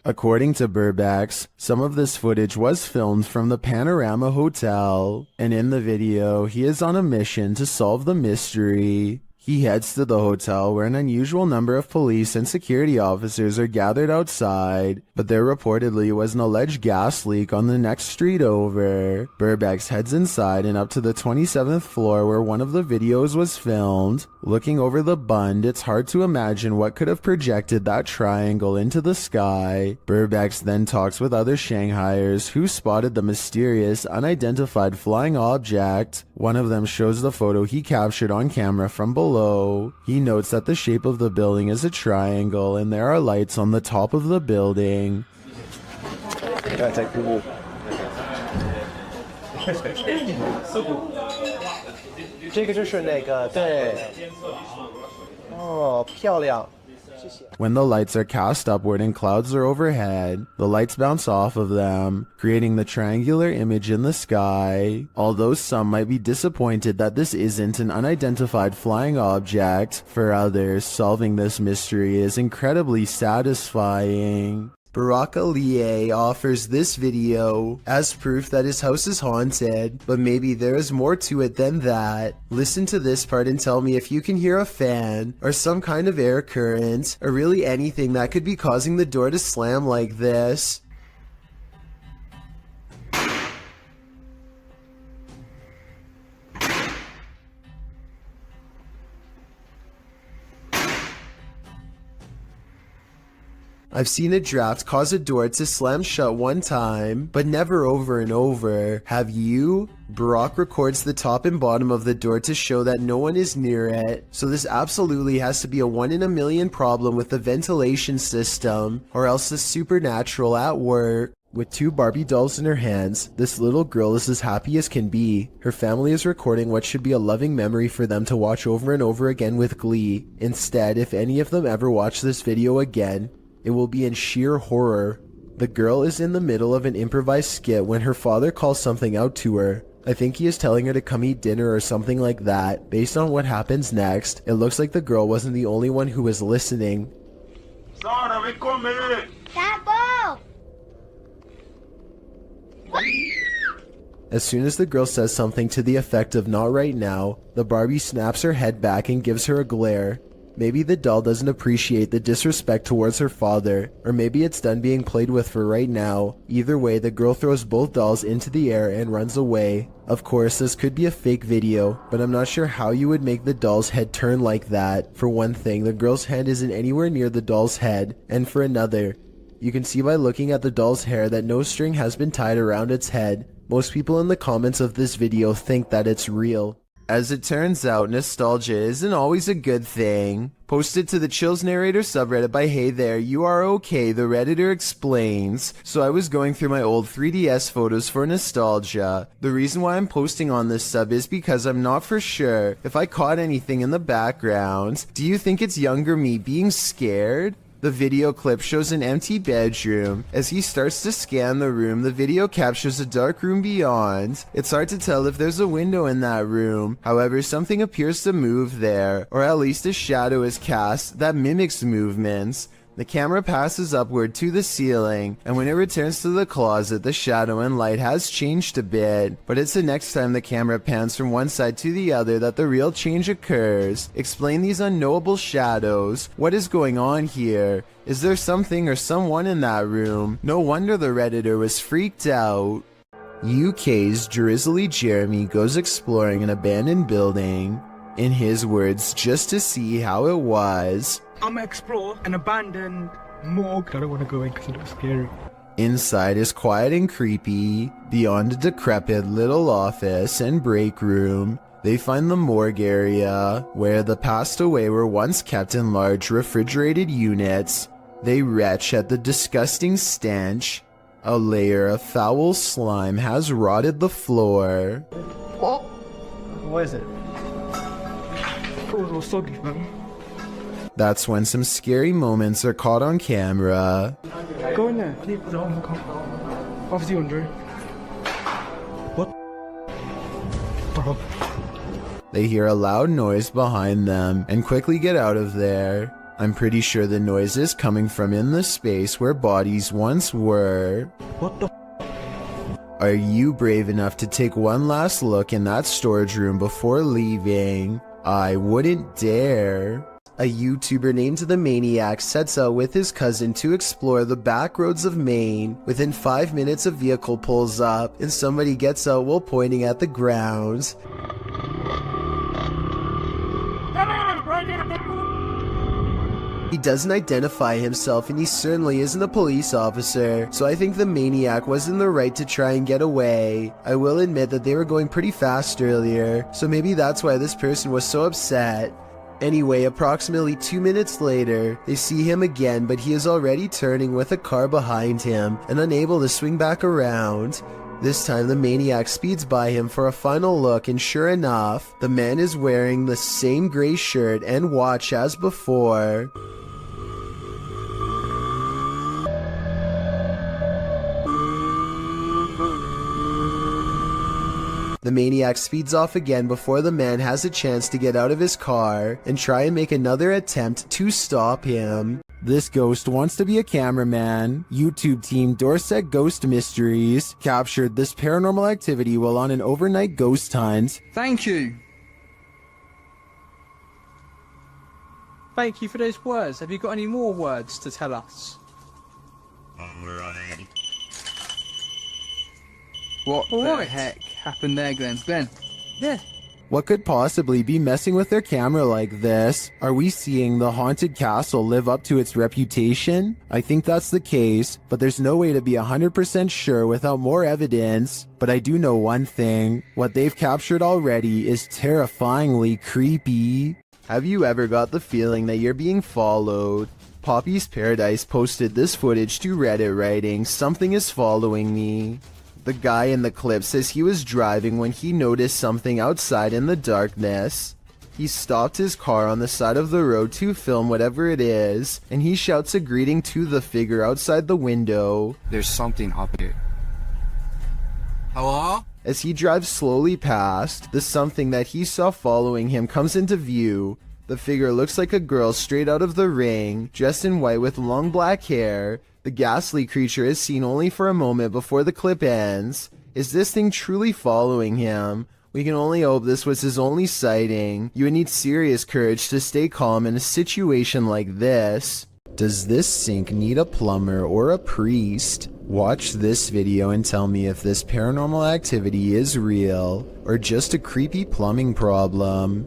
According to Burbex, some of this footage was filmed from the Panorama Hotel, and in the video, he is on a mission to solve the mystery. He heads to the hotel where an unusual number of police and security officers are gathered outside, but there reportedly was an alleged gas leak on the next street over. Burbex heads inside and up to the 27th floor where one of the videos was filmed. Looking over the bund, it's hard to imagine what could have projected that triangle into the sky. Burbex then talks with other Shanghaiers who spotted the mysterious, unidentified flying object. One of them shows the photo he captured on camera from below. He notes that the shape of the building is a triangle and there are lights on the top of the building. 这个就是那个对，哦，漂亮， When the lights are cast upward and clouds are overhead, the lights bounce off of them, creating the triangular image in the sky. Although some might be disappointed that this isn't an unidentified flying object, for others, solving this mystery is incredibly satisfying. Barack Aliye offers this video as proof that his house is haunted, but maybe there is more to it than that. Listen to this part and tell me if you can hear a fan, or some kind of air current, or really anything that could be causing the door to slam like this. I've seen a draft cause a door to slam shut one time, but never over and over. Have you? Barack records the top and bottom of the door to show that no one is near it, so this absolutely has to be a 1 in a million problem with the ventilation system, or else the supernatural at work. With 2 Barbie dolls in her hands, this little girl is as happy as can be. Her family is recording what should be a loving memory for them to watch over and over again with glee. Instead, if any of them ever watch this video again, it will be in sheer horror. The girl is in the middle of an improvised skit when her father calls something out to her. I think he is telling her to come eat dinner or something like that. Based on what happens next, it looks like the girl wasn't the only one who was listening. As soon as the girl says something to the effect of "not right now," the Barbie snaps her head back and gives her a glare. Maybe the doll doesn't appreciate the disrespect towards her father, or maybe it's done being played with for right now. Either way, the girl throws both dolls into the air and runs away. Of course, this could be a fake video, but I'm not sure how you would make the doll's head turn like that. For one thing, the girl's hand isn't anywhere near the doll's head, and for another, you can see by looking at the doll's hair that no string has been tied around its head. Most people in the comments of this video think that it's real. As it turns out, nostalgia isn't always a good thing. Posted to the Chills Narrator subreddit by Hey There, You Are Okay, the Redditor explains. So I was going through my old 3DS photos for nostalgia. The reason why I'm posting on this sub is because I'm not for sure if I caught anything in the background. Do you think it's younger me being scared? The video clip shows an empty bedroom. As he starts to scan the room, the video captures a dark room beyond. It's hard to tell if there's a window in that room. However, something appears to move there, or at least a shadow is cast that mimics movements. The camera passes upward to the ceiling, and when it returns to the closet, the shadow and light has changed a bit. But it's the next time the camera pans from one side to the other that the real change occurs. Explain these unknowable shadows. What is going on here? Is there something or someone in that room? No wonder the Redditor was freaked out. UK's Drizzly Jeremy goes exploring an abandoned building. In his words, just to see how it was. I'm gonna explore an abandoned morgue. I don't want to go in because it looks scary. Inside is quiet and creepy. Beyond a decrepit little office and break room, they find the morgue area, where the passed away were once kept in large refrigerated units. They retch at the disgusting stench. A layer of foul slime has rotted the floor. What is it? It was all soggy, man. That's when some scary moments are caught on camera. Go in there, please. Obviously, Andre. What? Bro. They hear a loud noise behind them and quickly get out of there. I'm pretty sure the noise is coming from in the space where bodies once were. What the? Are you brave enough to take one last look in that storage room before leaving? I wouldn't dare. A YouTuber named The Maniac sets out with his cousin to explore the back roads of Maine. Within 5 minutes, a vehicle pulls up and somebody gets out while pointing at the ground. He doesn't identify himself, and he certainly isn't a police officer, so I think the Maniac was in the right to try and get away. I will admit that they were going pretty fast earlier, so maybe that's why this person was so upset. Anyway, approximately 2 minutes later, they see him again, but he is already turning with a car behind him and unable to swing back around. This time the Maniac speeds by him for a final look, and sure enough, the man is wearing the same gray shirt and watch as before. The maniac speeds off again before the man has a chance to get out of his car and try and make another attempt to stop him. This ghost wants to be a cameraman. YouTube team Dorset Ghost Mysteries captured this paranormal activity while on an overnight ghost hunt. Thank you. Thank you for those words. Have you got any more words to tell us? What the heck happened there, Glenn? Glenn? Yeah. What could possibly be messing with their camera like this? Are we seeing the haunted castle live up to its reputation? I think that's the case, but there's no way to be 100% sure without more evidence. But I do know one thing. What they've captured already is terrifyingly creepy. Have you ever got the feeling that you're being followed? Poppy's Paradise posted this footage to Reddit writing, "Something is following me." The guy in the clip says he was driving when he noticed something outside in the darkness. He stopped his car on the side of the road to film whatever it is, and he shouts a greeting to the figure outside the window. There's something up here. Hello? As he drives slowly past, the something that he saw following him comes into view. The figure looks like a girl straight out of The Ring, dressed in white with long black hair. The ghastly creature is seen only for a moment before the clip ends. Is this thing truly following him? We can only hope this was his only sighting. You would need serious courage to stay calm in a situation like this. Does this sink need a plumber or a priest? Watch this video and tell me if this paranormal activity is real or just a creepy plumbing problem.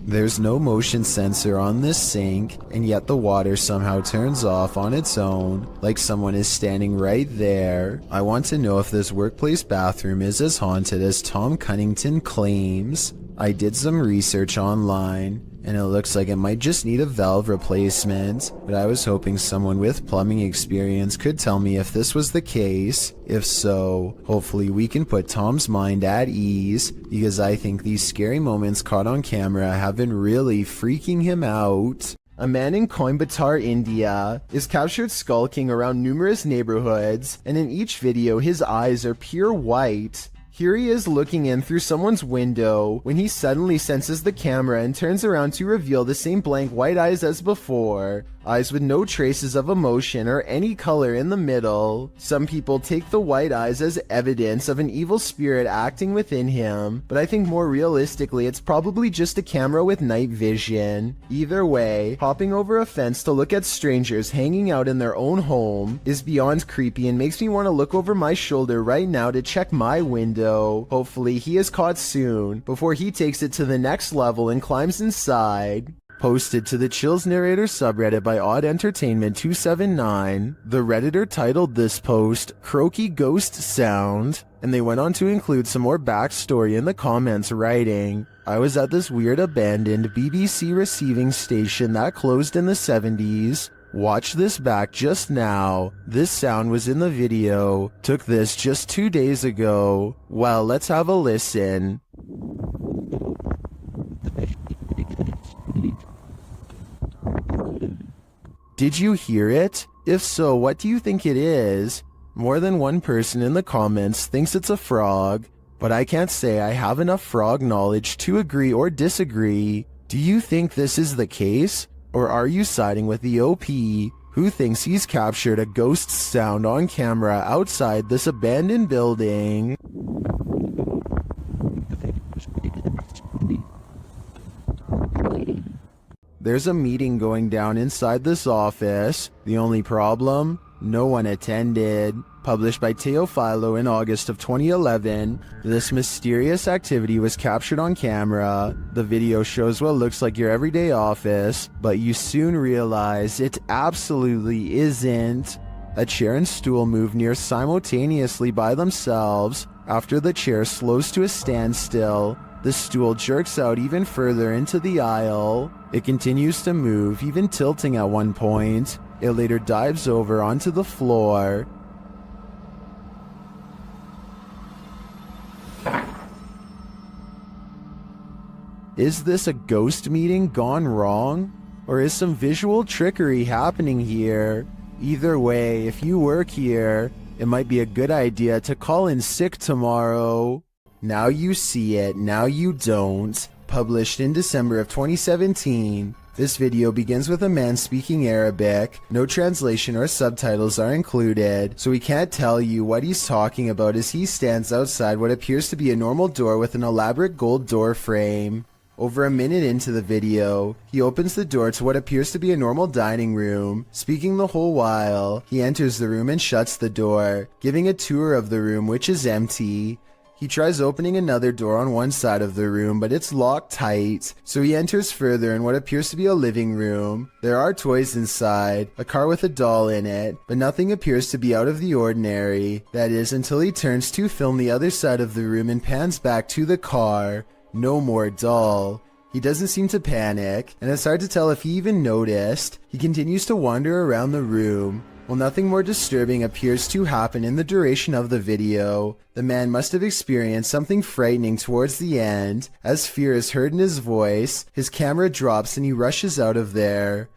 There's no motion sensor on this sink, and yet the water somehow turns off on its own, like someone is standing right there. I want to know if this workplace bathroom is as haunted as Tom Cunnington claims. I did some research online, and it looks like it might just need a valve replacement, but I was hoping someone with plumbing experience could tell me if this was the case. If so, hopefully we can put Tom's mind at ease, because I think these scary moments caught on camera have been really freaking him out. A man in Coimbatore, India, is captured skulking around numerous neighborhoods, and in each video his eyes are pure white. Here he is looking in through someone's window when he suddenly senses the camera and turns around to reveal the same blank white eyes as before. Eyes with no traces of emotion or any color in the middle. Some people take the white eyes as evidence of an evil spirit acting within him, but I think more realistically it's probably just a camera with night vision. Either way, hopping over a fence to look at strangers hanging out in their own home is beyond creepy and makes me want to look over my shoulder right now to check my window. Hopefully he is caught soon before he takes it to the next level and climbs inside. Posted to the Chills Narrator subreddit by Odd Entertainment 279, the Redditor titled this post, "Croaky Ghost Sound," and they went on to include some more backstory in the comments writing, "I was at this weird abandoned BBC receiving station that closed in the 70s. Watch this back just now. This sound was in the video. Took this just 2 days ago. Well, let's have a listen." Did you hear it? If so, what do you think it is? More than one person in the comments thinks it's a frog, but I can't say I have enough frog knowledge to agree or disagree. Do you think this is the case? Or are you siding with the OP, who thinks he's captured a ghost sound on camera outside this abandoned building? There's a meeting going down inside this office. The only problem? No one attended. Published by Teofilo in August of 2011, this mysterious activity was captured on camera. The video shows what looks like your everyday office, but you soon realize it absolutely isn't. A chair and stool move near simultaneously by themselves. After the chair slows to a standstill, the stool jerks out even further into the aisle. It continues to move, even tilting at one point. It later dives over onto the floor. Is this a ghost meeting gone wrong? Or is some visual trickery happening here? Either way, if you work here, it might be a good idea to call in sick tomorrow. Now you see it, now you don't. Published in December of 2017. This video begins with a man speaking Arabic. No translation or subtitles are included, so we can't tell you what he's talking about as he stands outside what appears to be a normal door with an elaborate gold door frame. Over a minute into the video, he opens the door to what appears to be a normal dining room. Speaking the whole while, he enters the room and shuts the door, giving a tour of the room, which is empty. He tries opening another door on one side of the room, but it's locked tight, so he enters further in what appears to be a living room. There are toys inside, a car with a doll in it, but nothing appears to be out of the ordinary. That is, until he turns to film the other side of the room and pans back to the car. No more doll. He doesn't seem to panic, and it's hard to tell if he even noticed. He continues to wander around the room. While nothing more disturbing appears to happen in the duration of the video, the man must have experienced something frightening towards the end. As fear is heard in his voice, his camera drops and he rushes out of there.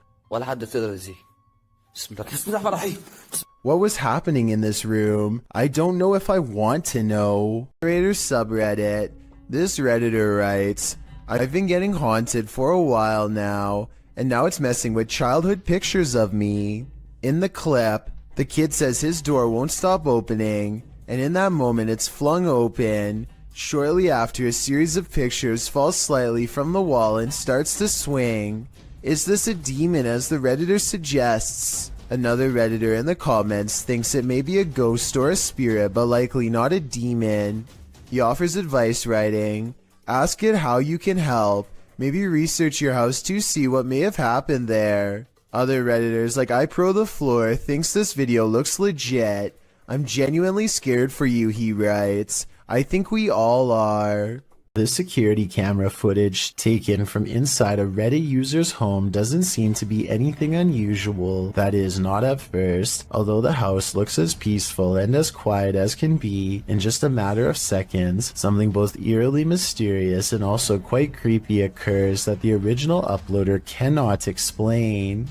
What was happening in this room? I don't know if I want to know. Narrator subreddit. This Redditor writes, I've been getting haunted for a while now, and now it's messing with childhood pictures of me. In the clip, the kid says his door won't stop opening, and in that moment it's flung open. Shortly after, a series of pictures falls slightly from the wall and starts to swing. Is this a demon, as the Redditor suggests? Another Redditor in the comments thinks it may be a ghost or a spirit, but likely not a demon. He offers advice, writing, ask it how you can help. Maybe research your house to see what may have happened there. Other Redditors like iPro thinks this video looks legit. I'm genuinely scared for you, he writes. I think we all are. This security camera footage taken from inside a Reddit user's home doesn't seem to be anything unusual. That is, not at first. Although the house looks as peaceful and as quiet as can be, in just a matter of seconds, something both eerily mysterious and also quite creepy occurs that the original uploader cannot explain.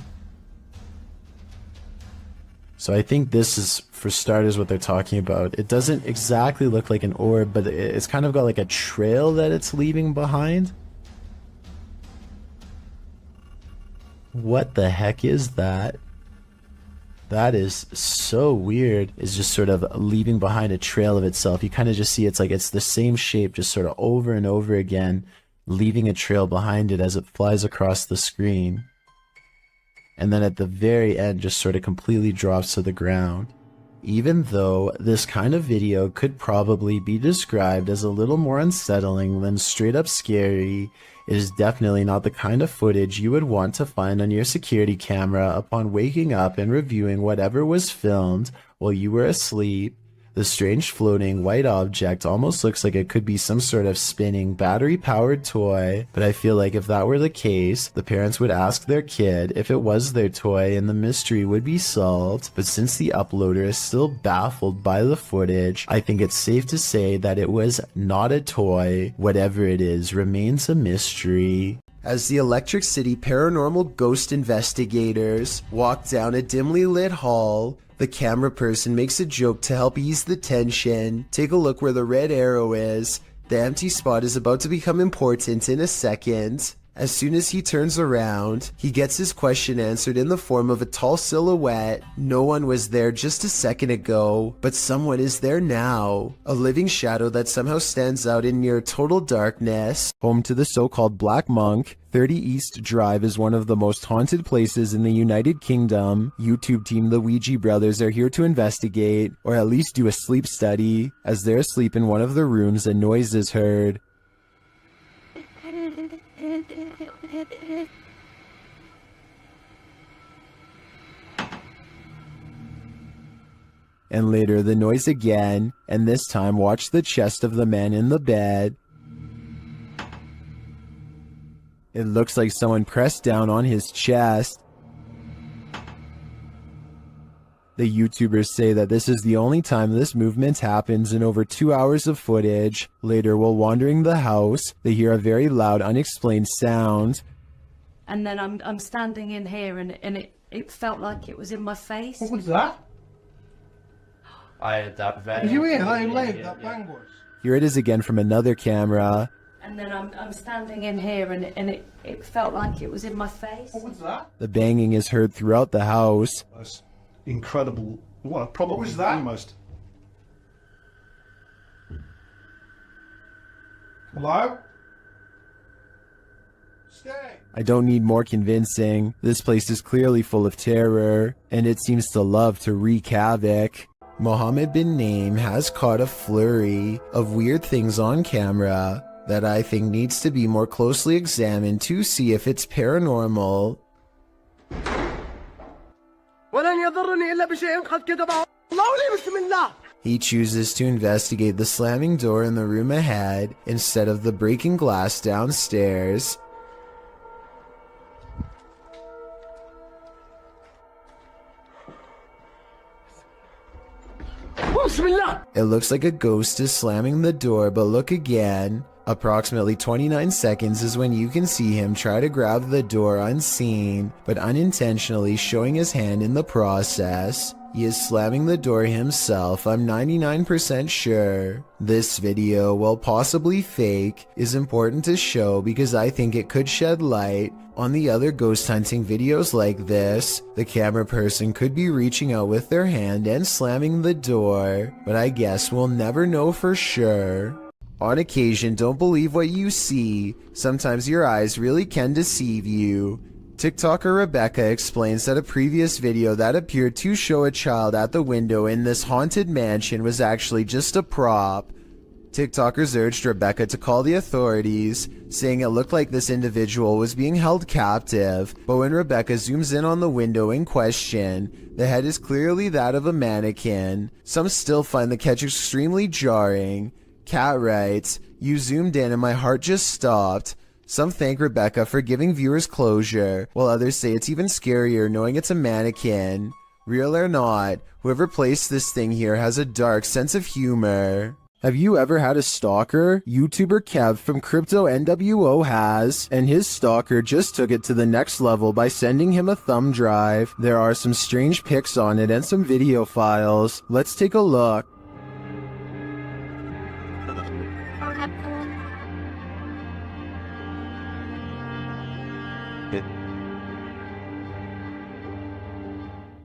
So I think this is, for starters, what they're talking about. It doesn't exactly look like an orb, but it's kind of got like a trail that it's leaving behind. What the heck is that? That is so weird. It's just sort of leaving behind a trail of itself. You kind of just see it's like it's the same shape, just sort of over and over again, leaving a trail behind it as it flies across the screen. And then at the very end just sort of completely drops to the ground. Even though this kind of video could probably be described as a little more unsettling than straight up scary, it is definitely not the kind of footage you would want to find on your security camera upon waking up and reviewing whatever was filmed while you were asleep. The strange floating white object almost looks like it could be some sort of spinning battery-powered toy, but I feel like if that were the case, the parents would ask their kid if it was their toy and the mystery would be solved. But since the uploader is still baffled by the footage, I think it's safe to say that it was not a toy. Whatever it is remains a mystery. As the Electric City paranormal ghost investigators walk down a dimly lit hall, the camera person makes a joke to help ease the tension. Take a look where the red arrow is. The empty spot is about to become important in a second. As soon as he turns around, he gets his question answered in the form of a tall silhouette. No one was there just a second ago, but someone is there now. A living shadow that somehow stands out in near total darkness. Home to the so-called Black Monk, 30 East Drive is one of the most haunted places in the United Kingdom. YouTube team The Ouija Brothers are here to investigate, or at least do a sleep study. As they're asleep in one of the rooms, a noise is heard. And later the noise again, and this time watch the chest of the man in the bed. It looks like someone pressed down on his chest. The YouTubers say that this is the only time this movement happens in over 2 hours of footage. Later, while wandering the house, they hear a very loud, unexplained sound. And then I'm standing in here and it felt like it was in my face. What was that? I had that very. Did you hear how loud that bang was? Here it is again from another camera. And then I'm standing in here and it felt like it was in my face. What was that? The banging is heard throughout the house. That's incredible. What was that? Almost. Hello? Stay. I don't need more convincing. This place is clearly full of terror, and it seems to love to wreak havoc. Mohammed bin Naim has caught a flurry of weird things on camera that I think needs to be more closely examined to see if it's paranormal. He chooses to investigate the slamming door in the room ahead instead of the breaking glass downstairs. It looks like a ghost is slamming the door, but look again. Approximately 29 seconds is when you can see him try to grab the door unseen, but unintentionally showing his hand in the process. He is slamming the door himself, I'm 99% sure. This video, while possibly fake, is important to show because I think it could shed light on the other ghost hunting videos like this. The camera person could be reaching out with their hand and slamming the door, but I guess we'll never know for sure. On occasion, don't believe what you see. Sometimes your eyes really can deceive you. TikToker Rebecca explains that a previous video that appeared to show a child at the window in this haunted mansion was actually just a prop. TikTokers urged Rebecca to call the authorities, saying it looked like this individual was being held captive, but when Rebecca zooms in on the window in question, the head is clearly that of a mannequin. Some still find the catch extremely jarring. Kat writes, "You zoomed in and my heart just stopped." Some thank Rebecca for giving viewers closure, while others say it's even scarier knowing it's a mannequin. Real or not, whoever placed this thing here has a dark sense of humor. Have you ever had a stalker? YouTuber Kev from Crypto NWO has, and his stalker just took it to the next level by sending him a thumb drive. There are some strange pics on it and some video files. Let's take a look.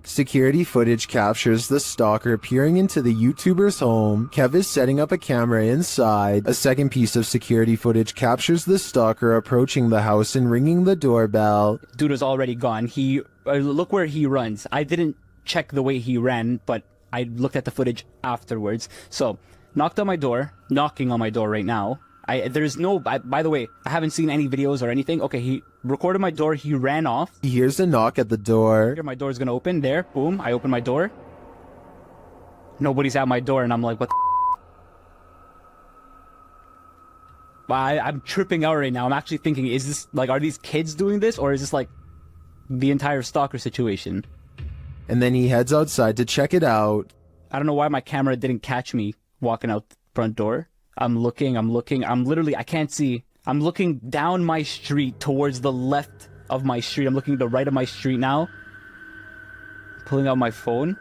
Security footage captures the stalker peering into the YouTuber's home. Kev is setting up a camera inside. A second piece of security footage captures the stalker approaching the house and ringing the doorbell. Dude was already gone. Look where he runs. I didn't check the way he ran, but I looked at the footage afterwards. So, knocking on my door right now. By the way, I haven't seen any videos or anything. Okay, he recorded my door, he ran off. He hears a knock at the door. My door's gonna open, there, boom, I open my door. Nobody's at my door, and I'm like, what the I'm tripping out right now. I'm actually thinking, is this, like, are these kids doing this, or is this, like, the entire stalker situation? And then he heads outside to check it out. I don't know why my camera didn't catch me walking out the front door. I'm looking, I can't see. I'm looking down my street towards the left of my street. I'm looking to the right of my street now. Pulling out my phone.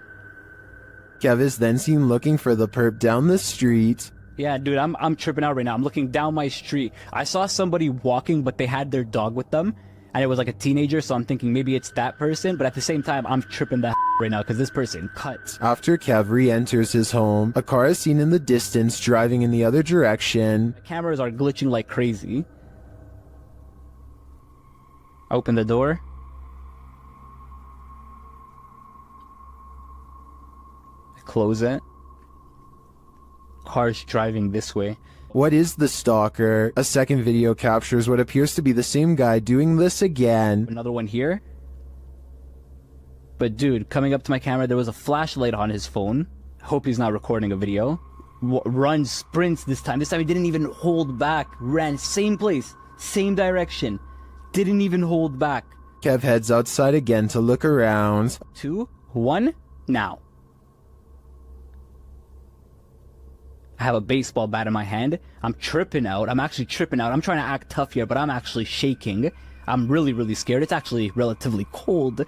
Kev is then seen looking for the perp down the street. Yeah, dude, I'm tripping out right now. I'm looking down my street. I saw somebody walking, but they had their dog with them. And it was like a teenager, so I'm thinking maybe it's that person. But at the same time, I'm tripping that right now because this person cut. After Kev re-enters his home, a car is seen in the distance driving in the other direction. The cameras are glitching like crazy. Open the door. Close it. Car's driving this way. What is the stalker? A second video captures what appears to be the same guy doing this again. Another one here. But dude, coming up to my camera, there was a flashlight on his phone. Hope he's not recording a video. Runs, sprints this time. This time he didn't even hold back. Ran, same place, same direction. Didn't even hold back. Kev heads outside again to look around. 2, 1, Now, I have a baseball bat in my hand. I'm tripping out. I'm actually tripping out. I'm trying to act tough here, but I'm actually shaking. I'm really, really scared. It's actually relatively cold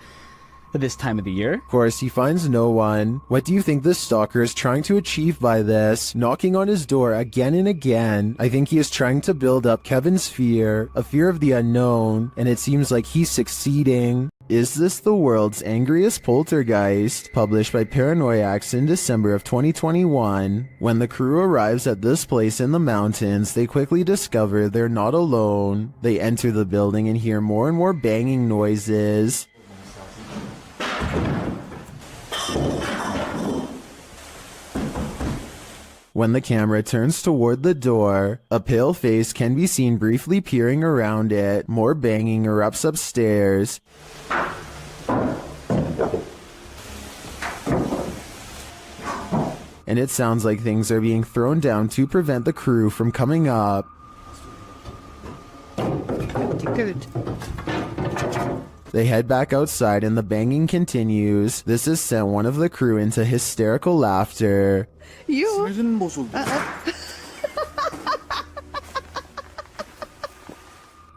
this time of the year. Of course, he finds no one. What do you think the stalker is trying to achieve by this? Knocking on his door again and again. I think he is trying to build up Kevin's fear, a fear of the unknown, and it seems like he's succeeding. Is this the world's angriest poltergeist? Published by Paranoiacs in December of 2021. When the crew arrives at this place in the mountains, they quickly discover they're not alone. They enter the building and hear more and more banging noises. When the camera turns toward the door, a pale face can be seen briefly peering around it. More banging erupts upstairs. And it sounds like things are being thrown down to prevent the crew from coming up. Good. They head back outside and the banging continues. This has sent one of the crew into hysterical laughter.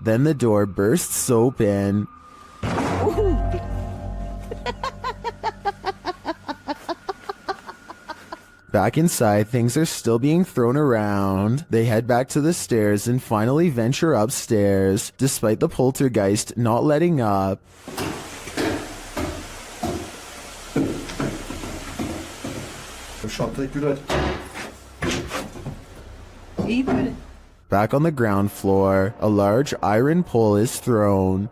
Then the door bursts open. Back inside, things are still being thrown around. They head back to the stairs and finally venture upstairs, despite the poltergeist not letting up. Back on the ground floor, a large iron pole is thrown.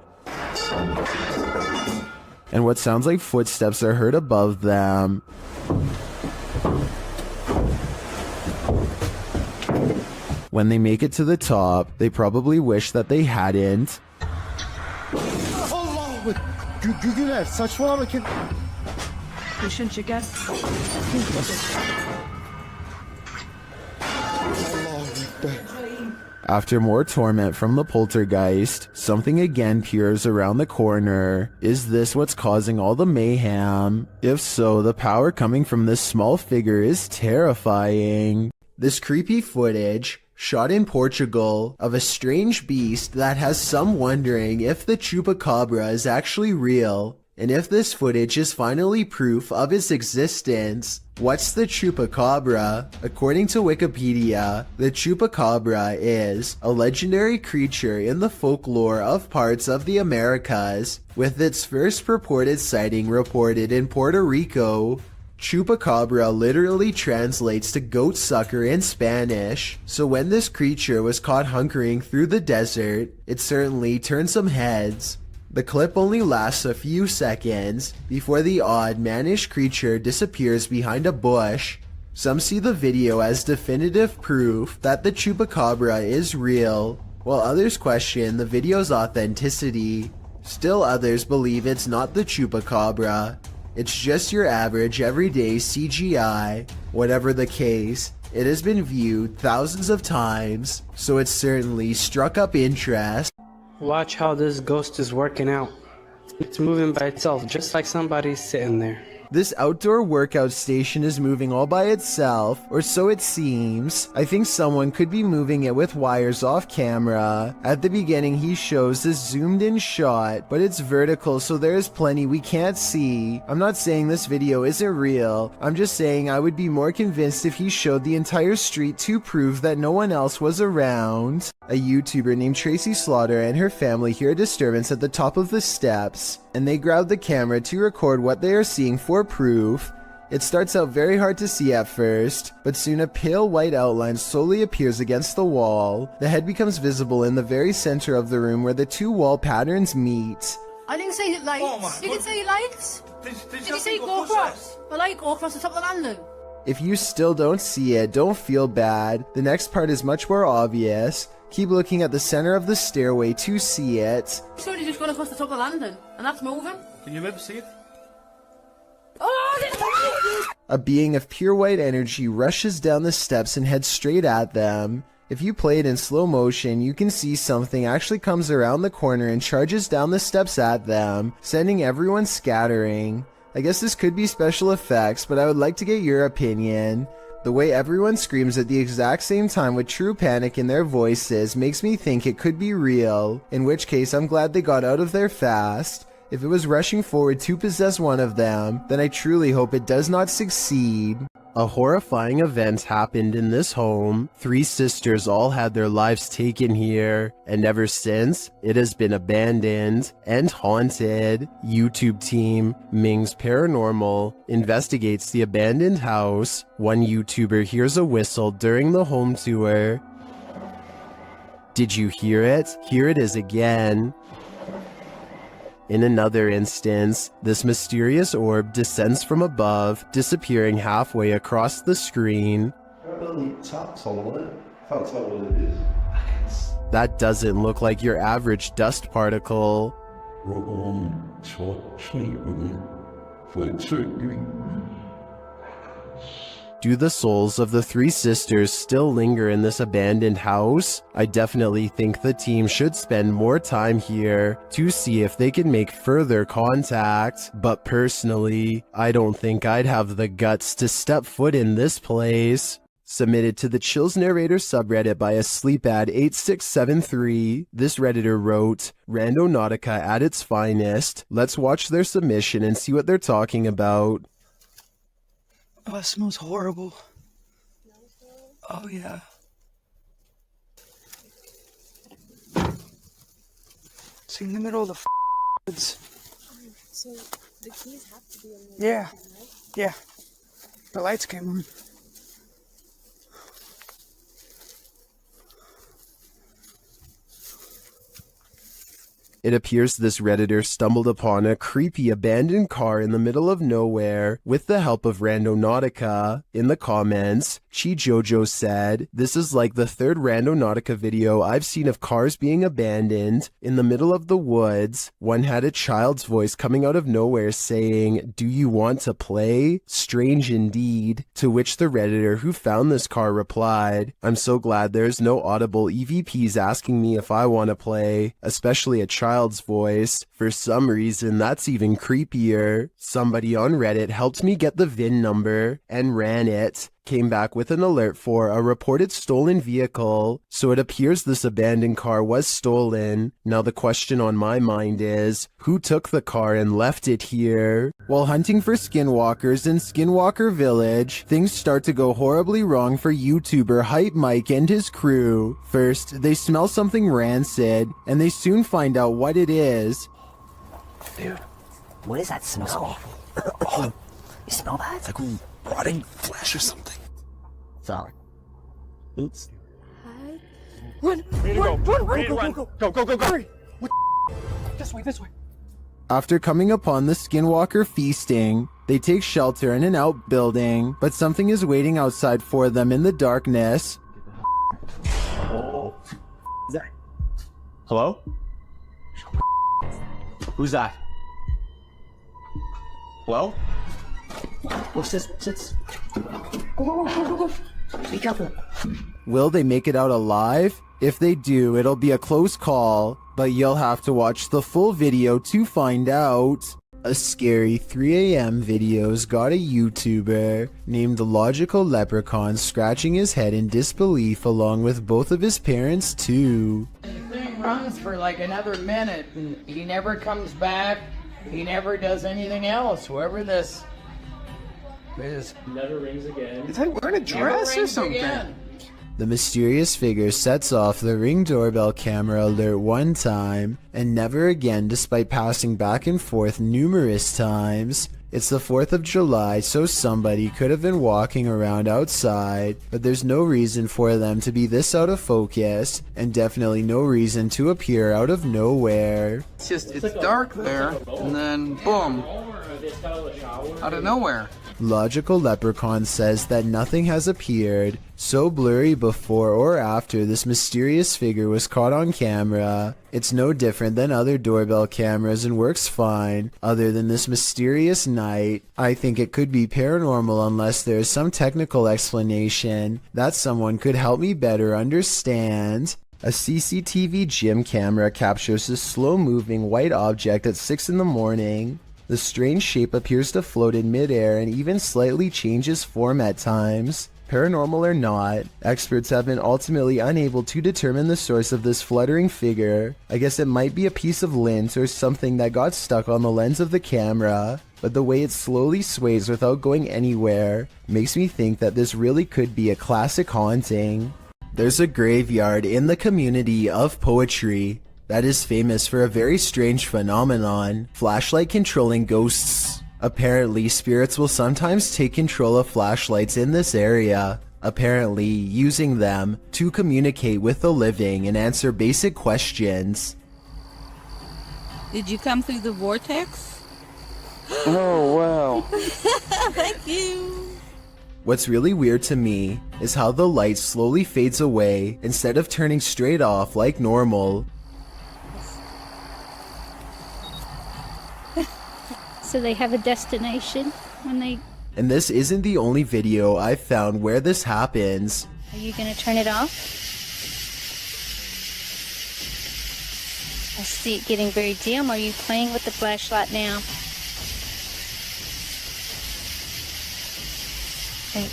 And what sounds like footsteps are heard above them. When they make it to the top, they probably wish that they hadn't. After more torment from the poltergeist, something again peers around the corner. Is this what's causing all the mayhem? If so, the power coming from this small figure is terrifying. This creepy footage, shot in Portugal, of a strange beast that has some wondering if the chupacabra is actually real, and if this footage is finally proof of its existence. What's the chupacabra? According to Wikipedia, the chupacabra is a legendary creature in the folklore of parts of the Americas, with its first purported sighting reported in Puerto Rico. Chupacabra literally translates to goat sucker in Spanish, so when this creature was caught hunkering through the desert, it certainly turned some heads. The clip only lasts a few seconds before the odd mannish creature disappears behind a bush. Some see the video as definitive proof that the chupacabra is real, while others question the video's authenticity. Still others believe it's not the chupacabra. It's just your average everyday CGI. Whatever the case, it has been viewed thousands of times, so it certainly struck up interest. Watch how this ghost is working out. It's moving by itself, just like somebody's sitting there. This outdoor workout station is moving all by itself, or so it seems. I think someone could be moving it with wires off camera. At the beginning he shows this zoomed in shot, but it's vertical so there's plenty we can't see. I'm not saying this video isn't real, I'm just saying I would be more convinced if he showed the entire street to prove that no one else was around. A YouTuber named Tracy Slaughter and her family hear a disturbance at the top of the steps, and they grab the camera to record what they are seeing for proof. It starts out very hard to see at first, but soon a pale white outline slowly appears against the wall. The head becomes visible in the very center of the room where the two wall patterns meet. I didn't say lights. You didn't say lights. Did you say go across? The light go across the top of the landing. If you still don't see it, don't feel bad. The next part is much more obvious. Keep looking at the center of the stairway to see it. Somebody's just gone across the top of the landing, and that's moving. Can you maybe see it? Oh, A being of pure white energy rushes down the steps and heads straight at them. If you play it in slow motion, you can see something actually comes around the corner and charges down the steps at them, sending everyone scattering. I guess this could be special effects, but I would like to get your opinion. The way everyone screams at the exact same time with true panic in their voices makes me think it could be real, in which case I'm glad they got out of there fast. If it was rushing forward to possess one of them, then I truly hope it does not succeed. A horrifying event happened in this home. 3 sisters all had their lives taken here, and ever since, it has been abandoned and haunted. YouTube team Ming's Paranormal investigates the abandoned house. One YouTuber hears a whistle during the home tour. Did you hear it? Here it is again. In another instance, this mysterious orb descends from above, disappearing halfway across the screen. That doesn't look like your average dust particle. Do the souls of the 3 sisters still linger in this abandoned house? I definitely think the team should spend more time here to see if they can make further contact. But personally, I don't think I'd have the guts to step foot in this place. Submitted to the Chills Narrator subreddit by a sleepad8673, this redditor wrote, Randonautica at its finest. Let's watch their submission and see what they're talking about. Oh, it smells horrible. Oh, yeah. It's in the middle of the woods. So the keys have to be in the Yeah. Yeah. The lights came on. It appears this redditor stumbled upon a creepy abandoned car in the middle of nowhere with the help of Randonautica. In the comments, Chi Jojo said, "This is like the 3rd Randonautica video I've seen of cars being abandoned in the middle of the woods. One had a child's voice coming out of nowhere saying, 'Do you want to play?' Strange indeed." To which the redditor who found this car replied, "I'm so glad there's no audible EVPs asking me if I want to play, especially a child's voice. For some reason, that's even creepier. Somebody on Reddit helped me get the VIN number and ran it. Came back with an alert for a reported stolen vehicle. So it appears this abandoned car was stolen. Now the question on my mind is, who took the car and left it here?" While hunting for skinwalkers in Skinwalker Village, things start to go horribly wrong for YouTuber Hype Mike and his crew. First, they smell something rancid, and they soon find out what it is. Dude, what is that smell? Oh, you smell that? It's like rotting flesh or something. Sorry. Oops. Run! Run! Go! Hurry! What the This way, this way. After coming upon the Skinwalker feasting, they take shelter in an outbuilding, but something is waiting outside for them in the darkness. Is that? Hello? Who's that? Hello? What's this? What's this? Go. Be careful. Will they make it out alive? If they do, it'll be a close call, but you'll have to watch the full video to find out. A scary 3 a.m. video's got a YouTuber named the Logical Leprechaun scratching his head in disbelief along with both of his parents too. The thing runs for like another minute and he never comes back. He never does anything else. Whoever this is. Never rings again. Is that wearing a dress or something? Again. The mysterious figure sets off the Ring doorbell camera alert one time, and never again despite passing back and forth numerous times. It's the 4th of July, so somebody could have been walking around outside, but there's no reason for them to be this out of focus, and definitely no reason to appear out of nowhere. It's dark there, and then boom, out of nowhere. Logical Leprechaun says that nothing has appeared so blurry before or after this mysterious figure was caught on camera. It's no different than other doorbell cameras and works fine, other than this mysterious night. I think it could be paranormal unless there is some technical explanation that someone could help me better understand. A CCTV gym camera captures this slow-moving white object at 6 in the morning. The strange shape appears to float in midair and even slightly changes form at times. Paranormal or not, experts have been ultimately unable to determine the source of this fluttering figure. I guess it might be a piece of lint or something that got stuck on the lens of the camera, but the way it slowly sways without going anywhere makes me think that this really could be a classic haunting. There's a graveyard in the community of poetry that is famous for a very strange phenomenon, flashlight controlling ghosts. Apparently, spirits will sometimes take control of flashlights in this area, apparently using them to communicate with the living and answer basic questions. Did you come through the vortex? Oh, wow. Thank you. What's really weird to me is how the light slowly fades away instead of turning straight off like normal. So they have a destination when they... And this isn't the only video I've found where this happens. Are you gonna turn it off? I see it getting very dim. Are you playing with the flashlight now? Okay.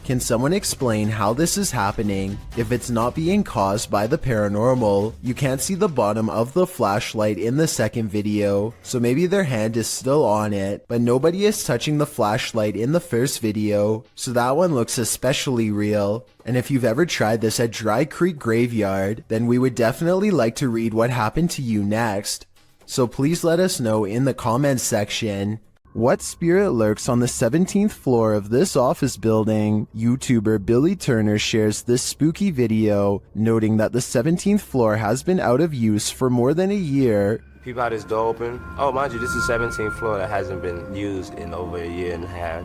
Can someone explain how this is happening? If it's not being caused by the paranormal, you can't see the bottom of the flashlight in the second video, so maybe their hand is still on it, but nobody is touching the flashlight in the first video, so that one looks especially real. And if you've ever tried this at Dry Creek Graveyard, then we would definitely like to read what happened to you next. So please let us know in the comments section. What spirit lurks on the 17th floor of this office building? YouTuber Billy Turner shares this spooky video, noting that the 17th floor has been out of use for more than a year. People out this door open. Oh, mind you, this is 17th floor that hasn't been used in over a year and a half.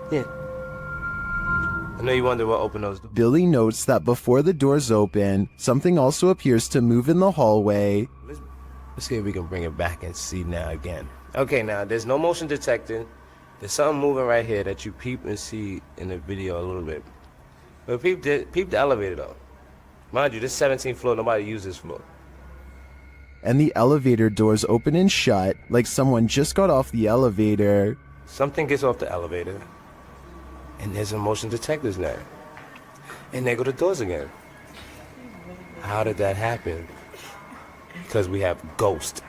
Yeah. I know you wonder what opened those doors. Billy notes that before the doors open, something also appears to move in the hallway. Let's see if we can bring it back and see now again. Okay, now there's no motion detecting. There's something moving right here that you peep and see in the video a little bit. But peep the elevator though. Mind you, this 17th floor, nobody uses this floor. And the elevator doors open and shut, like someone just got off the elevator. Something gets off the elevator, and there's a motion detectors there. And there go the doors again. How did that happen? Because we have Ghost,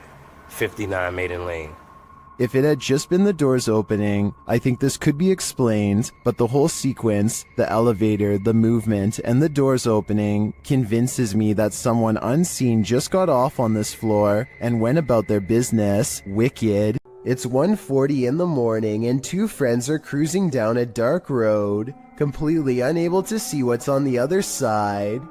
59 Maiden Lane. If it had just been the doors opening, I think this could be explained, but the whole sequence, the elevator, the movement, and the doors opening, convinces me that someone unseen just got off on this floor and went about their business. Wicked. It's 1:40 in the morning and two friends are cruising down a dark road, completely unable to see what's on the other side.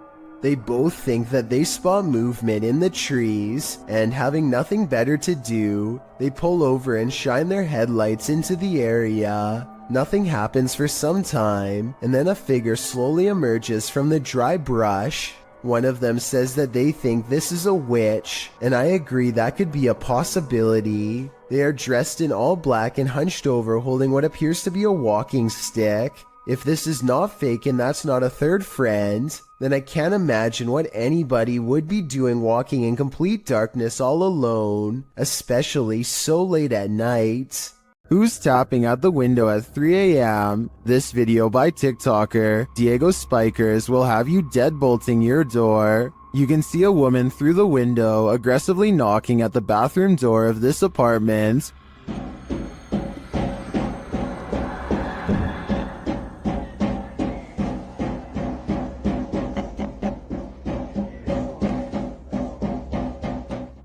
They both think that they spot movement in the trees, and having nothing better to do, they pull over and shine their headlights into the area. Nothing happens for some time, and then a figure slowly emerges from the dry brush. One of them says that they think this is a witch, and I agree that could be a possibility. They are dressed in all black and hunched over, holding what appears to be a walking stick. If this is not fake and that's not a third friend, then I can't imagine what anybody would be doing walking in complete darkness all alone, especially so late at night. Who's tapping at the window at 3 a.m.? This video by TikToker Diego Spikers will have you deadbolting your door. You can see a woman through the window aggressively knocking at the bathroom door of this apartment.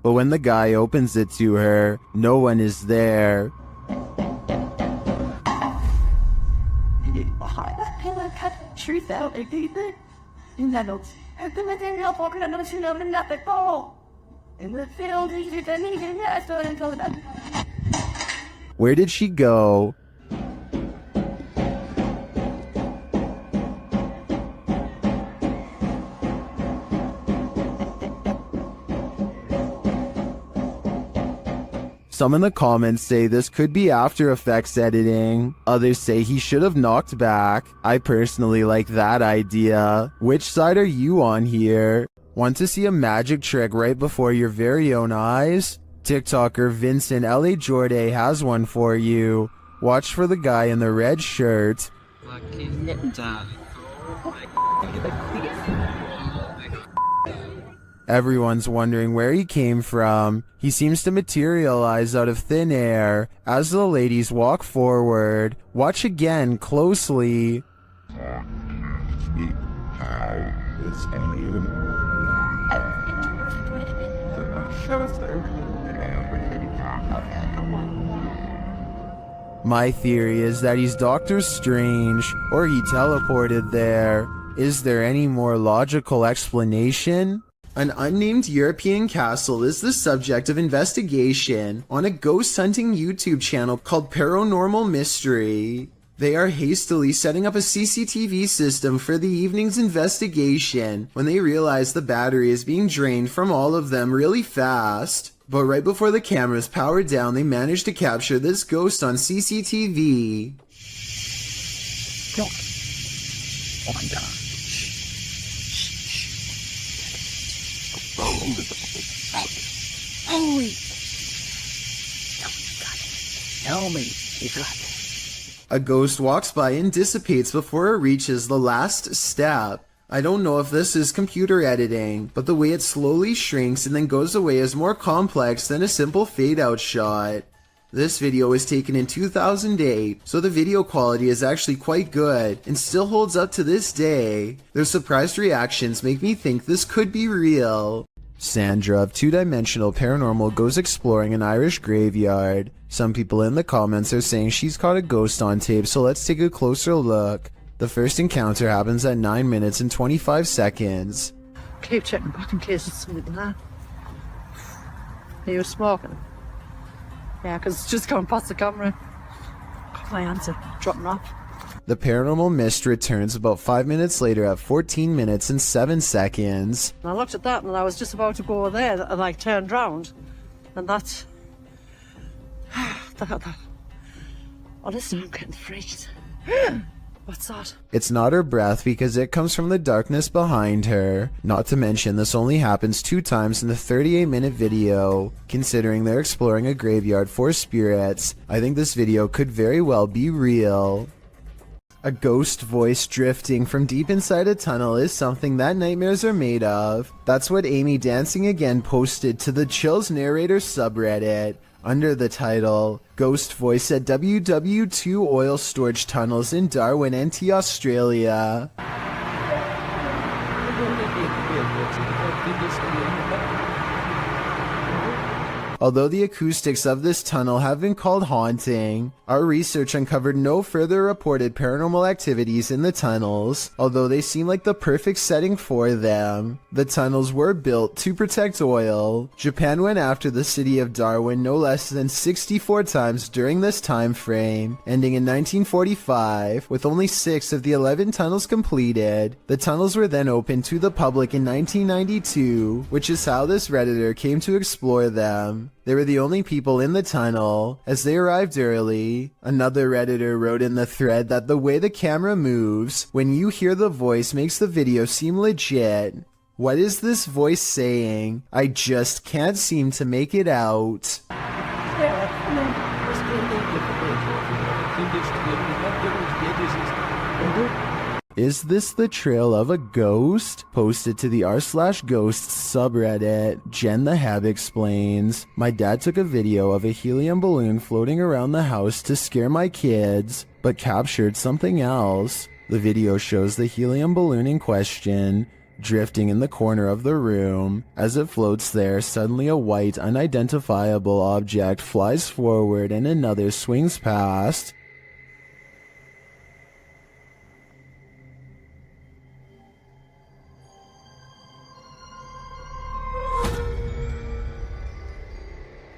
But when the guy opens it to her, no one is there. Where did she go? Some in the comments say this could be After Effects editing. Others say he should have knocked back. I personally like that idea. Which side are you on here? Want to see a magic trick right before your very own eyes? TikToker Vincent L.A. Jordan has one for you. Watch for the guy in the red shirt. Everyone's wondering where he came from. He seems to materialize out of thin air. As the ladies walk forward, watch again closely. My theory is that he's Doctor Strange, or he teleported there. Is there any more logical explanation? An unnamed European castle is the subject of investigation on a ghost hunting YouTube channel called Paranormal Mystery. They are hastily setting up a CCTV system for the evening's investigation when they realize the battery is being drained from all of them really fast. But right before the cameras power down, they manage to capture this ghost on CCTV. Oh my god. Holy! Tell me you got it. A ghost walks by and dissipates before it reaches the last step. I don't know if this is computer editing, but the way it slowly shrinks and then goes away is more complex than a simple fade-out shot. This video was taken in 2008, so the video quality is actually quite good and still holds up to this day. Their surprised reactions make me think this could be real. Sandra of Two Dimensional Paranormal goes exploring an Irish graveyard. Some people in the comments are saying she's caught a ghost on tape, so let's take a closer look. The first encounter happens at 9 minutes and 25 seconds. Keep checking back in case it's something in there. Are you smoking? Yeah, because it's just going past the camera. Got my answer. Dropping off. The paranormal mist returns about 5 minutes later at 14 minutes and 7 seconds. And I looked at that and I was just about to go there and I turned round. And that... Honestly, I'm getting freaked. What's that? It's not her breath because it comes from the darkness behind her. Not to mention this only happens 2 times in the 38-minute video. Considering they're exploring a graveyard for spirits, I think this video could very well be real. A ghost voice drifting from deep inside a tunnel is something that nightmares are made of. That's what Amy Dancing Again posted to the Chills Narrator subreddit under the title, Ghost Voice at WW2 Oil Storage Tunnels in Darwin, NT, Australia. Although the acoustics of this tunnel have been called haunting, our research uncovered no further reported paranormal activities in the tunnels, although they seem like the perfect setting for them. The tunnels were built to protect oil. Japan went after the city of Darwin no less than 64 times during this time frame, ending in 1945, with only 6 of the 11 tunnels completed. The tunnels were then opened to the public in 1992, which is how this Redditor came to explore them. They were the only people in the tunnel, as they arrived early. Another Redditor wrote in the thread that the way the camera moves when you hear the voice makes the video seem legit. What is this voice saying? I just can't seem to make it out. Is this the trail of a ghost? Posted to the r/ghosts subreddit, Jen the Hab explains, my dad took a video of a helium balloon floating around the house to scare my kids, but captured something else. The video shows the helium balloon in question drifting in the corner of the room. As it floats there, suddenly a white, unidentifiable object flies forward and another swings past.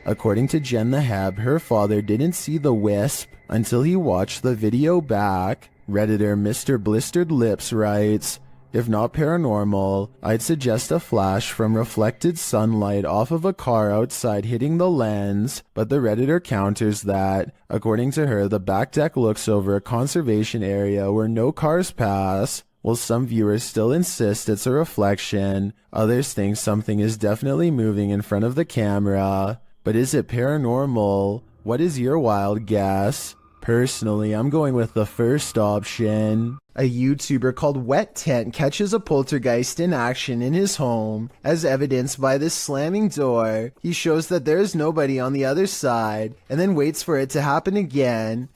According to Jen the Hab, her father didn't see the wisp until he watched the video back. Redditor Mr. Blistered Lips writes, if not paranormal, I'd suggest a flash from reflected sunlight off of a car outside hitting the lens, but the Redditor counters that, according to her, the back deck looks over a conservation area where no cars pass. While some viewers still insist it's a reflection, others think something is definitely moving in front of the camera. But is it paranormal? What is your wild guess? Personally, I'm going with the first option. A YouTuber called Wet Tent catches a poltergeist in action in his home, as evidenced by this slamming door. He shows that there is nobody on the other side, and then waits for it to happen again.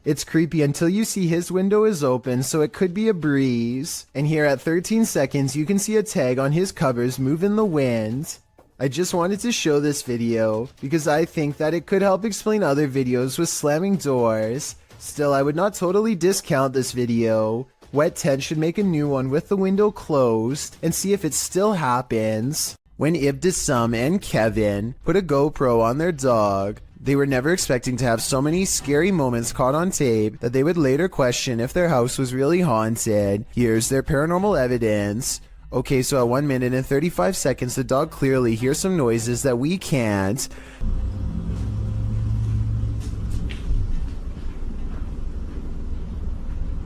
It's creepy until you see his window is open, so it could be a breeze. And here at 13 seconds, you can see a tag on his covers move in the wind. I just wanted to show this video because I think that it could help explain other videos with slamming doors. Still, I would not totally discount this video. Wet Tent should make a new one with the window closed and see if it still happens. When Ibtisam and Kevin put a GoPro on their dog, they were never expecting to have so many scary moments caught on tape that they would later question if their house was really haunted. Here's their paranormal evidence. Okay, so at 1 minute and 35 seconds, the dog clearly hears some noises that we can't.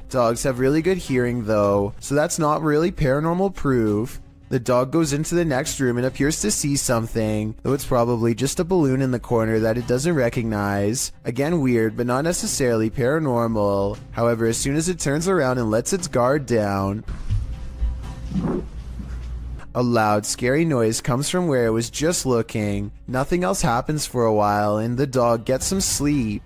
Dogs have really good hearing though, so that's not really paranormal proof. The dog goes into the next room and appears to see something, though it's probably just a balloon in the corner that it doesn't recognize. Again, weird, but not necessarily paranormal. However, as soon as it turns around and lets its guard down, a loud, scary noise comes from where it was just looking. Nothing else happens for a while, and the dog gets some sleep.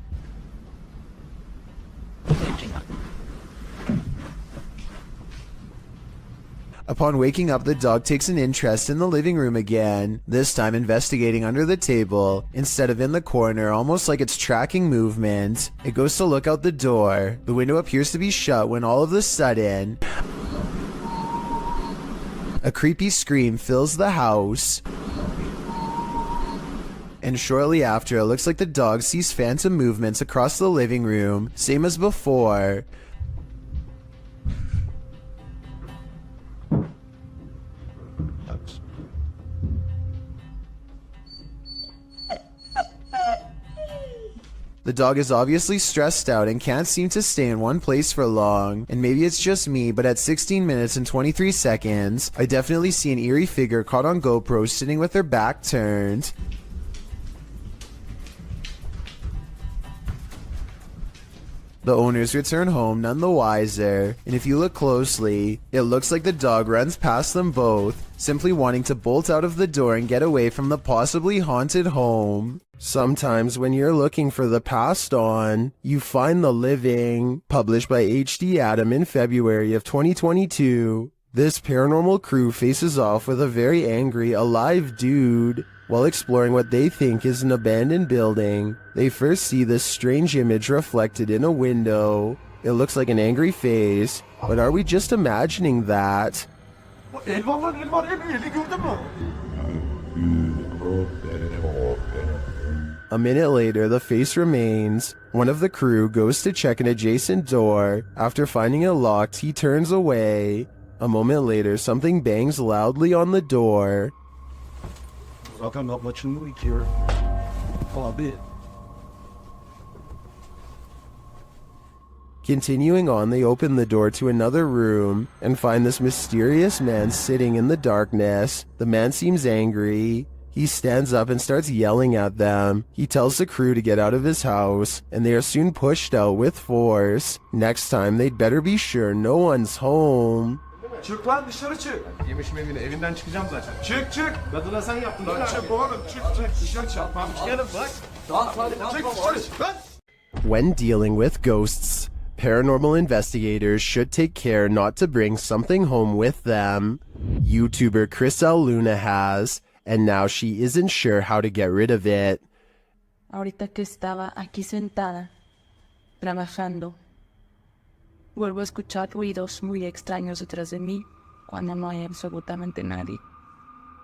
Upon waking up, the dog takes an interest in the living room again, this time investigating under the table, instead of in the corner, almost like it's tracking movement. It goes to look out the door. The window appears to be shut when all of a sudden, a creepy scream fills the house. And shortly after, it looks like the dog sees phantom movements across the living room, same as before. The dog is obviously stressed out and can't seem to stay in one place for long, and maybe it's just me, but at 16 minutes and 23 seconds, I definitely see an eerie figure caught on GoPro sitting with her back turned. The owners return home none the wiser, and if you look closely, it looks like the dog runs past them both, simply wanting to bolt out of the door and get away from the possibly haunted home. Sometimes when you're looking for the past on, you find the living. Published by HD Adam in February of 2022. This paranormal crew faces off with a very angry, alive dude. While exploring what they think is an abandoned building, they first see this strange image reflected in a window. It looks like an angry face, but are we just imagining that? A minute later, the face remains. One of the crew goes to check an adjacent door. After finding it locked, he turns away. A moment later, something bangs loudly on the door. Not much movie here. A bit. Continuing on, they open the door to another room and find this mysterious man sitting in the darkness. The man seems angry. He stands up and starts yelling at them. He tells the crew to get out of his house, and they are soon pushed out with force. Next time, they'd better be sure no one's home. Çık lan dışarı çık. Yemişim evinden çıkacağım zaten. Çık çık. Kadına sen yaptın. Lan çık oğlum çık dışarı çarpmamış. Gelin bak. Çık dışarı. When dealing with ghosts, paranormal investigators should take care not to bring something home with them. YouTuber Chris L. Luna has, and now she isn't sure how to get rid of it. Ahorita que estaba aquí sentada, trabajando, vuelvo a escuchar ruidos muy extraños detrás de mí cuando no hay absolutamente nadie.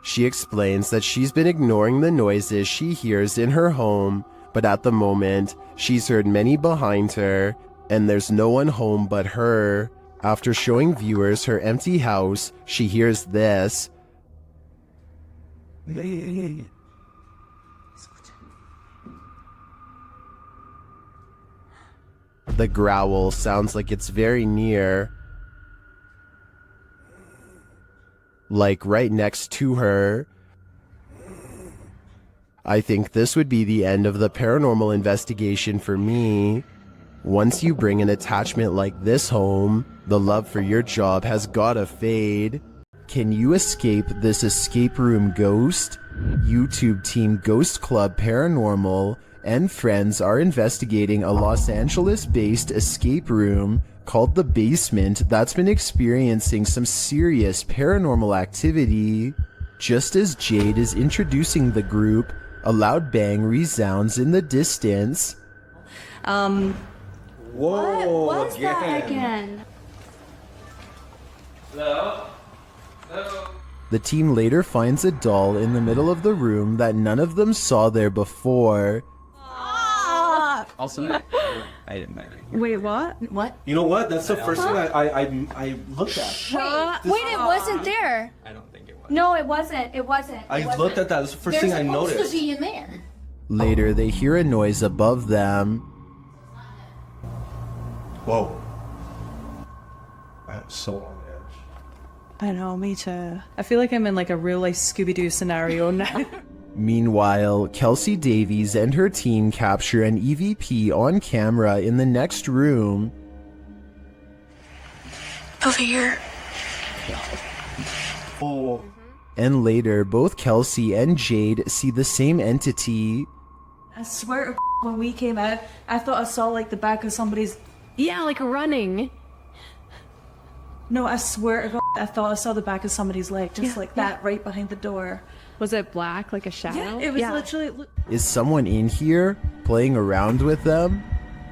She explains that she's been ignoring the noises she hears in her home, but at the moment, she's heard many behind her, and there's no one home but her. After showing viewers her empty house, she hears this. The growl sounds like it's very near. like right next to her. I think this would be the end of the paranormal investigation for me. Once you bring an attachment like this home, the love for your job has gotta fade. Can you escape this escape room ghost? YouTube team Ghost Club Paranormal and friends are investigating a Los Angeles-based escape room called The Basement that's been experiencing some serious paranormal activity. Just as Jade is introducing the group, a loud bang resounds in the distance. Whoa, what was that again? Hello? Hello? The team later finds a doll in the middle of the room that none of them saw there before. Also, I didn't know. Wait, what? What? You know what? That's the first thing I looked at. Wait, it wasn't there. I don't think it was. No, it wasn't. It wasn't. I looked at that. That's the first thing I noticed. There's supposed to be in there. Later, they hear a noise above them. Whoa. I'm so on edge. I know, me too. I feel like I'm in like a real life Scooby-Doo scenario now. Meanwhile, Kelsey Davies and her team capture an EVP on camera in the next room. Over here. Oh. And later, both Kelsey and Jade see the same entity. I swear to when we came out, I thought I saw like the back of somebody's... Yeah, like running. No, I swear to God, I thought I saw the back of somebody's leg, just like that, right behind the door. Was it black, like a shadow? Yeah, it was literally... Is someone in here playing around with them?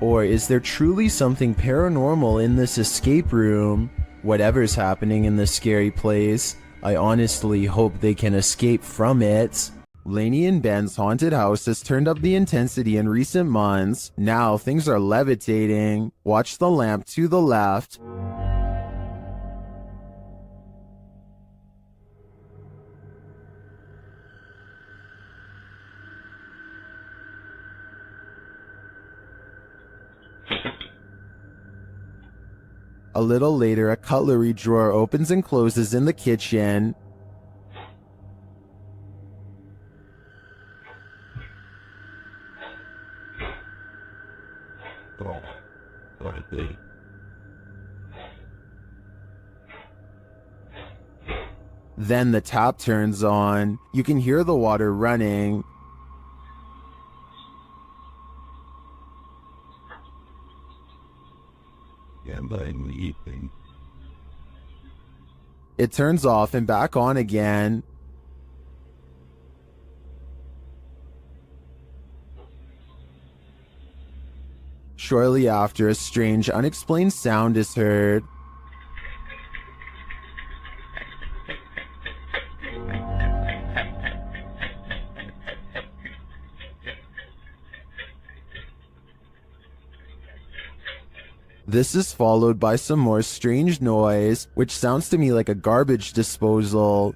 Or is there truly something paranormal in this escape room? Whatever's happening in this scary place, I honestly hope they can escape from it. Lainey and Ben's haunted house has turned up the intensity in recent months. Now things are levitating. Watch the lamp to the left. A little later, a cutlery drawer opens and closes in the kitchen. Then the tap turns on. You can hear the water running. It turns off and back on again. Shortly after, a strange, unexplained sound is heard. This is followed by some more strange noise, which sounds to me like a garbage disposal.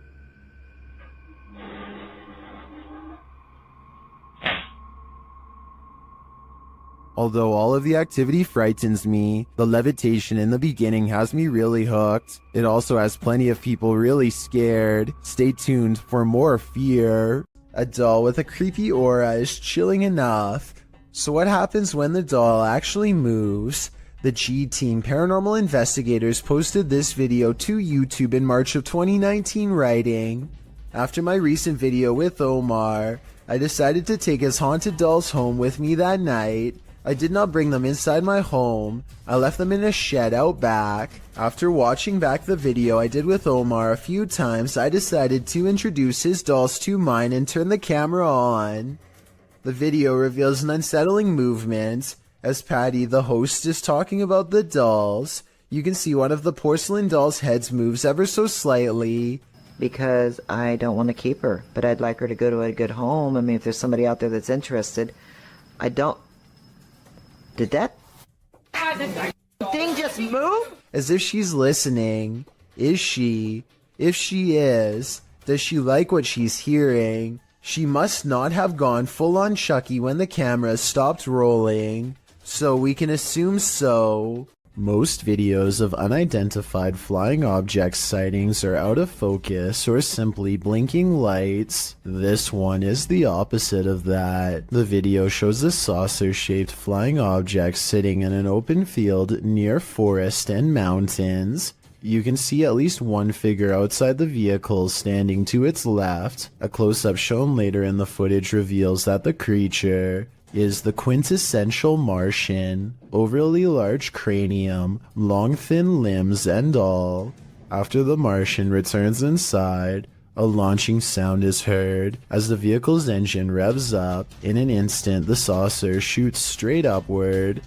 Although all of the activity frightens me, the levitation in the beginning has me really hooked. It also has plenty of people really scared. Stay tuned for more fear. A doll with a creepy aura is chilling enough. So what happens when the doll actually moves? The G Team Paranormal Investigators posted this video to YouTube in March of 2019 writing, "After my recent video with Omar, I decided to take his haunted dolls home with me that night. I did not bring them inside my home. I left them in a shed out back. After watching back the video I did with Omar a few times, I decided to introduce his dolls to mine and turn the camera on. The video reveals an unsettling movement. As Patty, the host, is talking about the dolls, you can see one of the porcelain dolls' heads moves ever so slightly. Because I don't want to keep her, but I'd like her to go to a good home. I mean, if there's somebody out there that's interested, I don't... Did that thing just move? As if she's listening. Is she? If she is, does she like what she's hearing? She must not have gone full-on Chucky when the camera stopped rolling. So we can assume so. Most videos of unidentified flying object sightings are out of focus or simply blinking lights. This one is the opposite of that. The video shows a saucer-shaped flying object sitting in an open field near forest and mountains. You can see at least one figure outside the vehicle standing to its left. A close-up shown later in the footage reveals that the creature is the quintessential Martian. Overly large cranium, long thin limbs and all. After the Martian returns inside, a launching sound is heard. As the vehicle's engine revs up, in an instant the saucer shoots straight upward.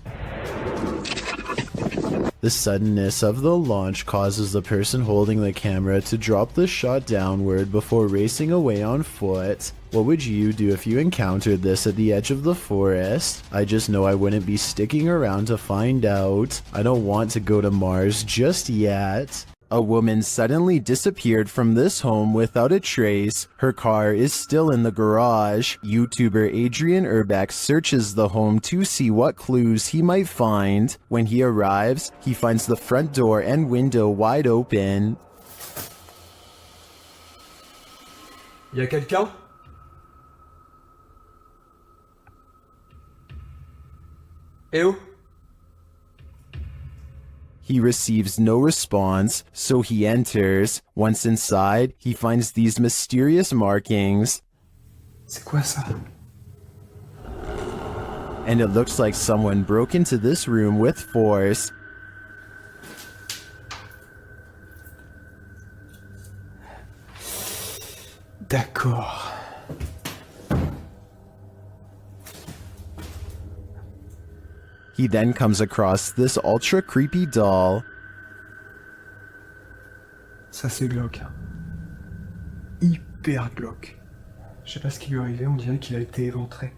The suddenness of the launch causes the person holding the camera to drop the shot downward before racing away on foot. What would you do if you encountered this at the edge of the forest? I just know I wouldn't be sticking around to find out. I don't want to go to Mars just yet. A woman suddenly disappeared from this home without a trace. Her car is still in the garage. YouTuber Adrian Urbeck searches the home to see what clues he might find. When he arrives, he finds the front door and window wide open. Y'a quelqu'un? Eh oh? He receives no response, so he enters. Once inside, he finds these mysterious markings. C'est quoi ça? And it looks like someone broke into this room with force. D'accord. He then comes across this ultra creepy doll. Ça c'est glauque. Hyper glauque. Je sais pas ce qui lui est arrivé, on dirait qu'il a été éventré.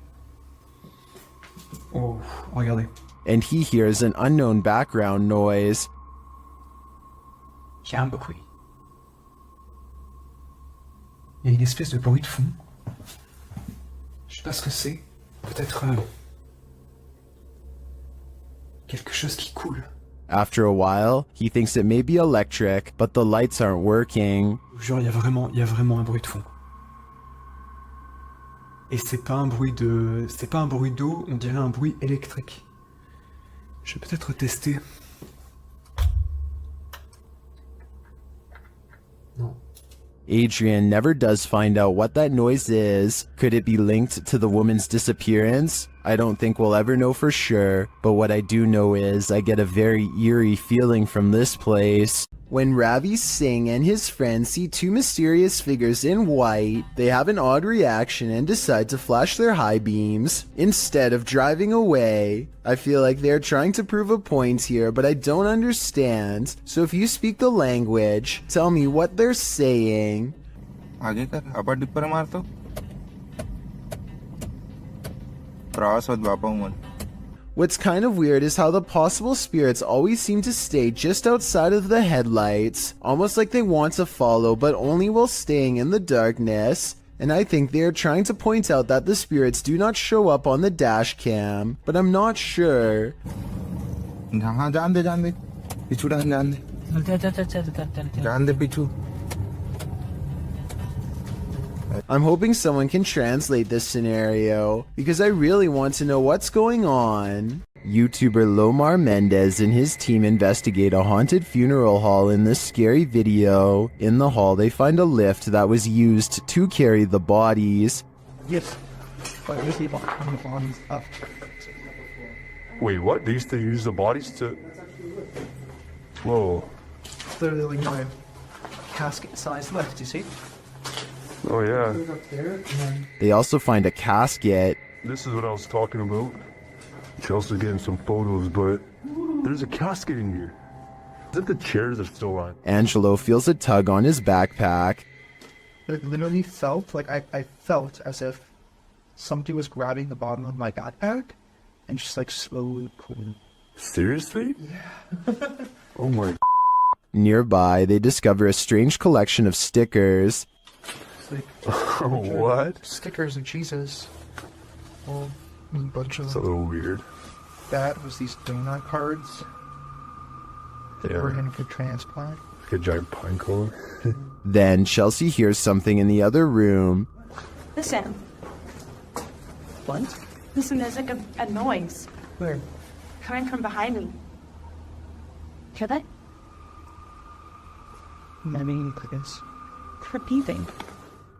Oh, regardez. And he hears an unknown background noise. Il y a un bruit. Il y a une espèce de bruit de fond. Je sais pas ce que c'est. Peut-être quelque chose qui coule. After a while, he thinks it may be electric, but the lights aren't working. Genre, il y a vraiment un bruit de fond. Et c'est pas un bruit d'eau, on dirait un bruit électrique. Je vais peut-être tester. Non. Adrian never does find out what that noise is. Could it be linked to the woman's disappearance? I don't think we'll ever know for sure, but what I do know is I get a very eerie feeling from this place. When Ravi Singh and his friends see two mysterious figures in white, they have an odd reaction and decide to flash their high beams instead of driving away. I feel like they're trying to prove a point here, but I don't understand. So if you speak the language, tell me what they're saying. आगे कर अपर dipper मार तो प्रवास होत बापा मन. What's kind of weird is how the possible spirits always seem to stay just outside of the headlights, almost like they want to follow but only while staying in the darkness. And I think they are trying to point out that the spirits do not show up on the dash cam, but I'm not sure. हाँ जान दे पिछू जान दे पिछू. I'm hoping someone can translate this scenario, because I really want to know what's going on. YouTuber Lomar Mendez and his team investigate a haunted funeral hall in this scary video. In the hall, they find a lift that was used to carry the bodies. Yes. But we see the bodies up. Wait, what? They used to use the bodies to... Whoa. Literally like a casket-sized lift, you see? Oh yeah. They also find a casket. This is what I was talking about. Chelsea's getting some photos, but there's a casket in here. Is it the chairs are still on? Angelo feels a tug on his backpack. It literally felt like I felt as if somebody was grabbing the bottom of my backpack and just like slowly pulling. Seriously? Yeah. Oh my. Nearby, they discover a strange collection of stickers. What? Stickers of Jesus. Well, a bunch of. It's a little weird. That was these donut cards. Organ for transplant. Like a giant pine cone. Then Chelsea hears something in the other room. Listen. What? Listen, there's like a noise Where? coming from behind me. Hear that? I mean, I guess. Repeating.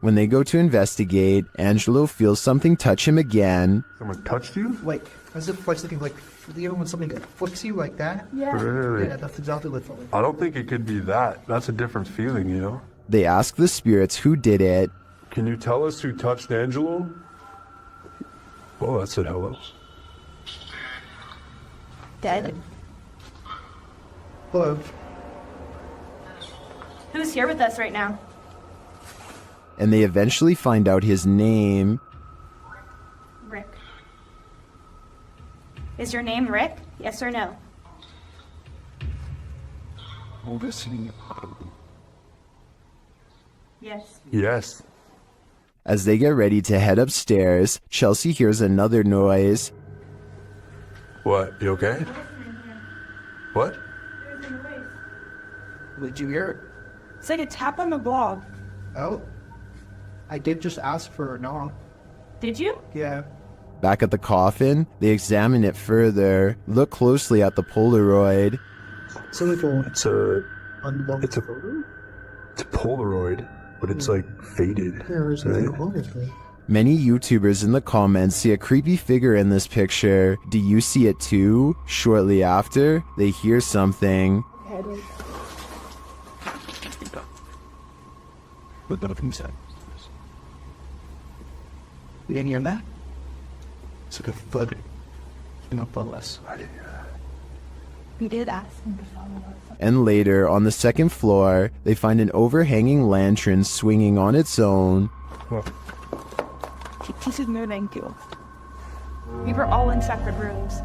When they go to investigate, Angelo feels something touch him again. Someone touched you? Like, as if like something like, you know when something flicks you like that? Yeah. Really? Yeah, that's exactly what it felt like. I don't think it could be that. That's a different feeling, you know? They ask the spirits who did it. Can you tell us who touched Angelo? Well, that said hello. Dead. Hello. Who's here with us right now? And they eventually find out his name. Rick. Is your name Rick? Yes or no? Listening. Yes. Yes. As they get ready to head upstairs, Chelsea hears another noise. What? You okay? What? Did you hear it? It's like a tap on the blog. Oh. I did just ask for a knock. Did you? Yeah. Back at the coffin, they examine it further, look closely at the Polaroid. So if It's a Polaroid, but it's like faded. right? Many YouTubers in the comments see a creepy figure in this picture. Do you see it too? Shortly after, they hear something. But nothing said. You didn't hear that? It's like a thud. Not but less. We did ask him to follow us. And later, on the second floor, they find an overhanging lantern swinging on its own. This is no thank you. We were all in separate rooms.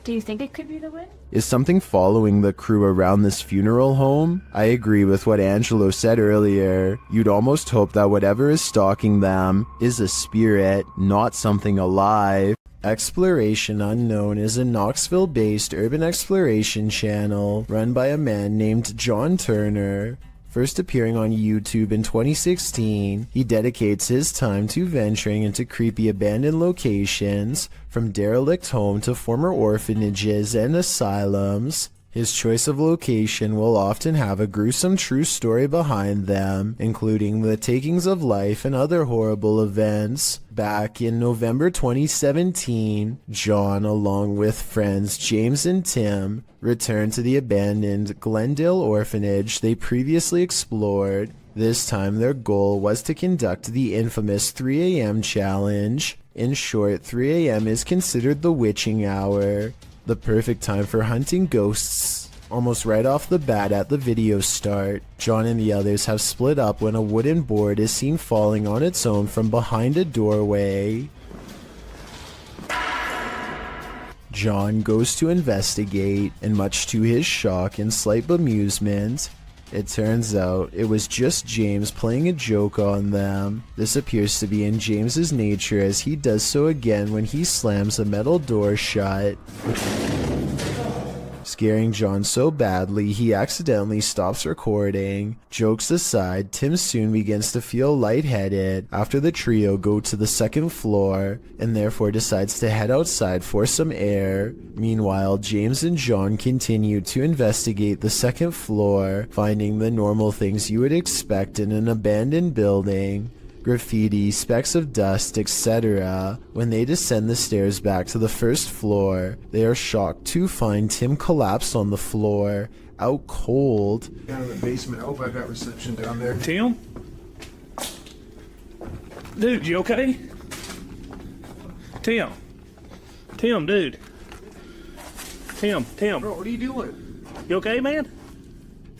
Do you think it could be the wind? Is something following the crew around this funeral home? I agree with what Angelo said earlier. You'd almost hope that whatever is stalking them is a spirit, not something alive. Exploration Unknown is a Knoxville-based urban exploration channel run by a man named John Turner. First appearing on YouTube in 2016, he dedicates his time to venturing into creepy abandoned locations, from derelict homes to former orphanages and asylums. His choice of location will often have a gruesome true story behind them, including the takings of life and other horrible events. Back in November 2017, John, along with friends James and Tim, returned to the abandoned Glendale orphanage they previously explored. This time their goal was to conduct the infamous 3 a.m. challenge. In short, 3 a.m. is considered the witching hour, the perfect time for hunting ghosts. Almost right off the bat at the video start, John and the others have split up when a wooden board is seen falling on its own from behind a doorway. John goes to investigate, and much to his shock and slight bemusement, it turns out it was just James playing a joke on them. This appears to be in James's nature, as he does so again when he slams a metal door shut, scaring John so badly he accidentally stops recording. Jokes aside, Tim soon begins to feel lightheaded after the trio go to the second floor, and therefore decides to head outside for some air. Meanwhile, James and John continue to investigate the second floor, finding the normal things you would expect in an abandoned building: graffiti, specks of dust, etc. When they descend the stairs back to the first floor, they are shocked to find Tim collapsed on the floor, out cold. Down in the basement. I hope I got reception down there. Tim? Dude, you okay? Tim, dude. Tim. Bro, what are you doing? You okay, man?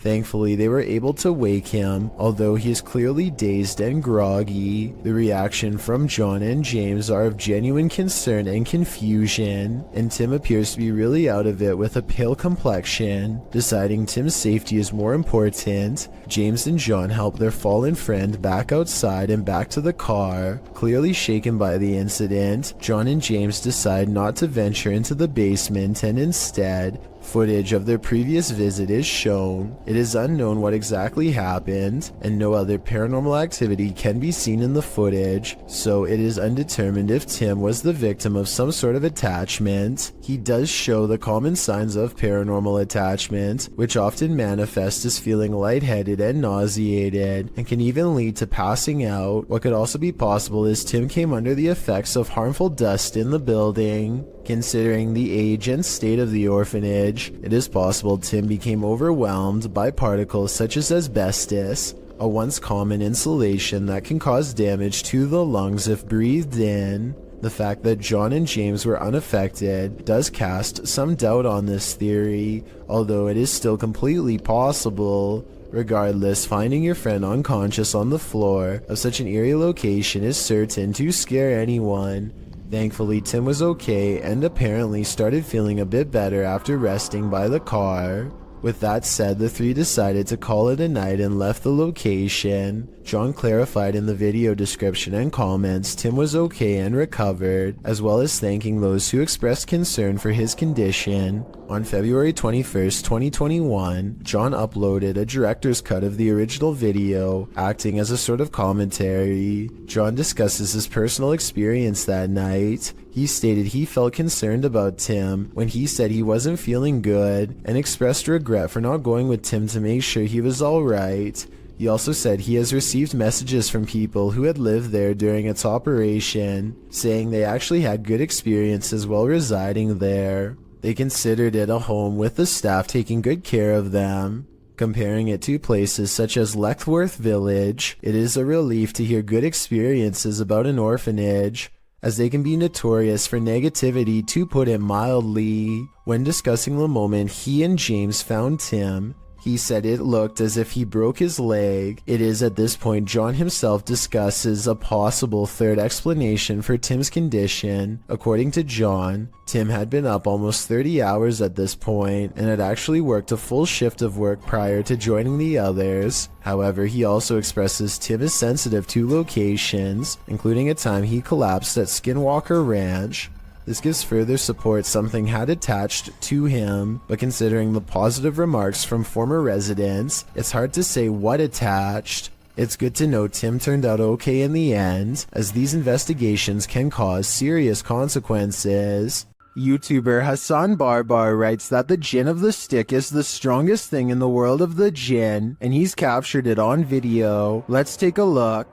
Thankfully, they were able to wake him, although he is clearly dazed and groggy. The reaction from John and James are of genuine concern and confusion, and Tim appears to be really out of it with a pale complexion. Deciding Tim's safety is more important, James and John help their fallen friend back outside and back to the car. Clearly shaken by the incident, John and James decide not to venture into the basement and instead, footage of their previous visit is shown. It is unknown what exactly happened, and no other paranormal activity can be seen in the footage, so it is undetermined if Tim was the victim of some sort of attachment. He does show the common signs of paranormal attachment, which often manifest as feeling lightheaded and nauseated, and can even lead to passing out. What could also be possible is Tim came under the effects of harmful dust in the building. Considering the age and state of the orphanage, it is possible Tim became overwhelmed by particles such as asbestos, a once common insulation that can cause damage to the lungs if breathed in. The fact that John and James were unaffected does cast some doubt on this theory, although it is still completely possible. Regardless, finding your friend unconscious on the floor of such an eerie location is certain to scare anyone. Thankfully, Tim was okay and apparently started feeling a bit better after resting by the car. With that said, the three decided to call it a night and left the location. John clarified in the video description and comments Tim was okay and recovered, as well as thanking those who expressed concern for his condition. On February 21st, 2021, John uploaded a director's cut of the original video, acting as a sort of commentary. John discusses his personal experience that night. He stated he felt concerned about Tim when he said he wasn't feeling good, and expressed regret for not going with Tim to make sure he was alright. He also said he has received messages from people who had lived there during its operation, saying they actually had good experiences while residing there. They considered it a home with the staff taking good care of them. Comparing it to places such as Leckworth Village, it is a relief to hear good experiences about an orphanage, as they can be notorious for negativity, to put it mildly. When discussing the moment he and James found Tim, he said it looked as if he broke his leg. It is at this point John himself discusses a possible third explanation for Tim's condition. According to John, Tim had been up almost 30 hours at this point and had actually worked a full shift of work prior to joining the others. However, he also expresses Tim is sensitive to locations, including a time he collapsed at Skinwalker Ranch. This gives further support something had attached to him, but considering the positive remarks from former residents, it's hard to say what attached. It's good to know Tim turned out okay in the end, as these investigations can cause serious consequences. YouTuber Hassan Barbar writes that the Jinn of the Stick is the strongest thing in the world of the Jinn, and he's captured it on video. Let's take a look.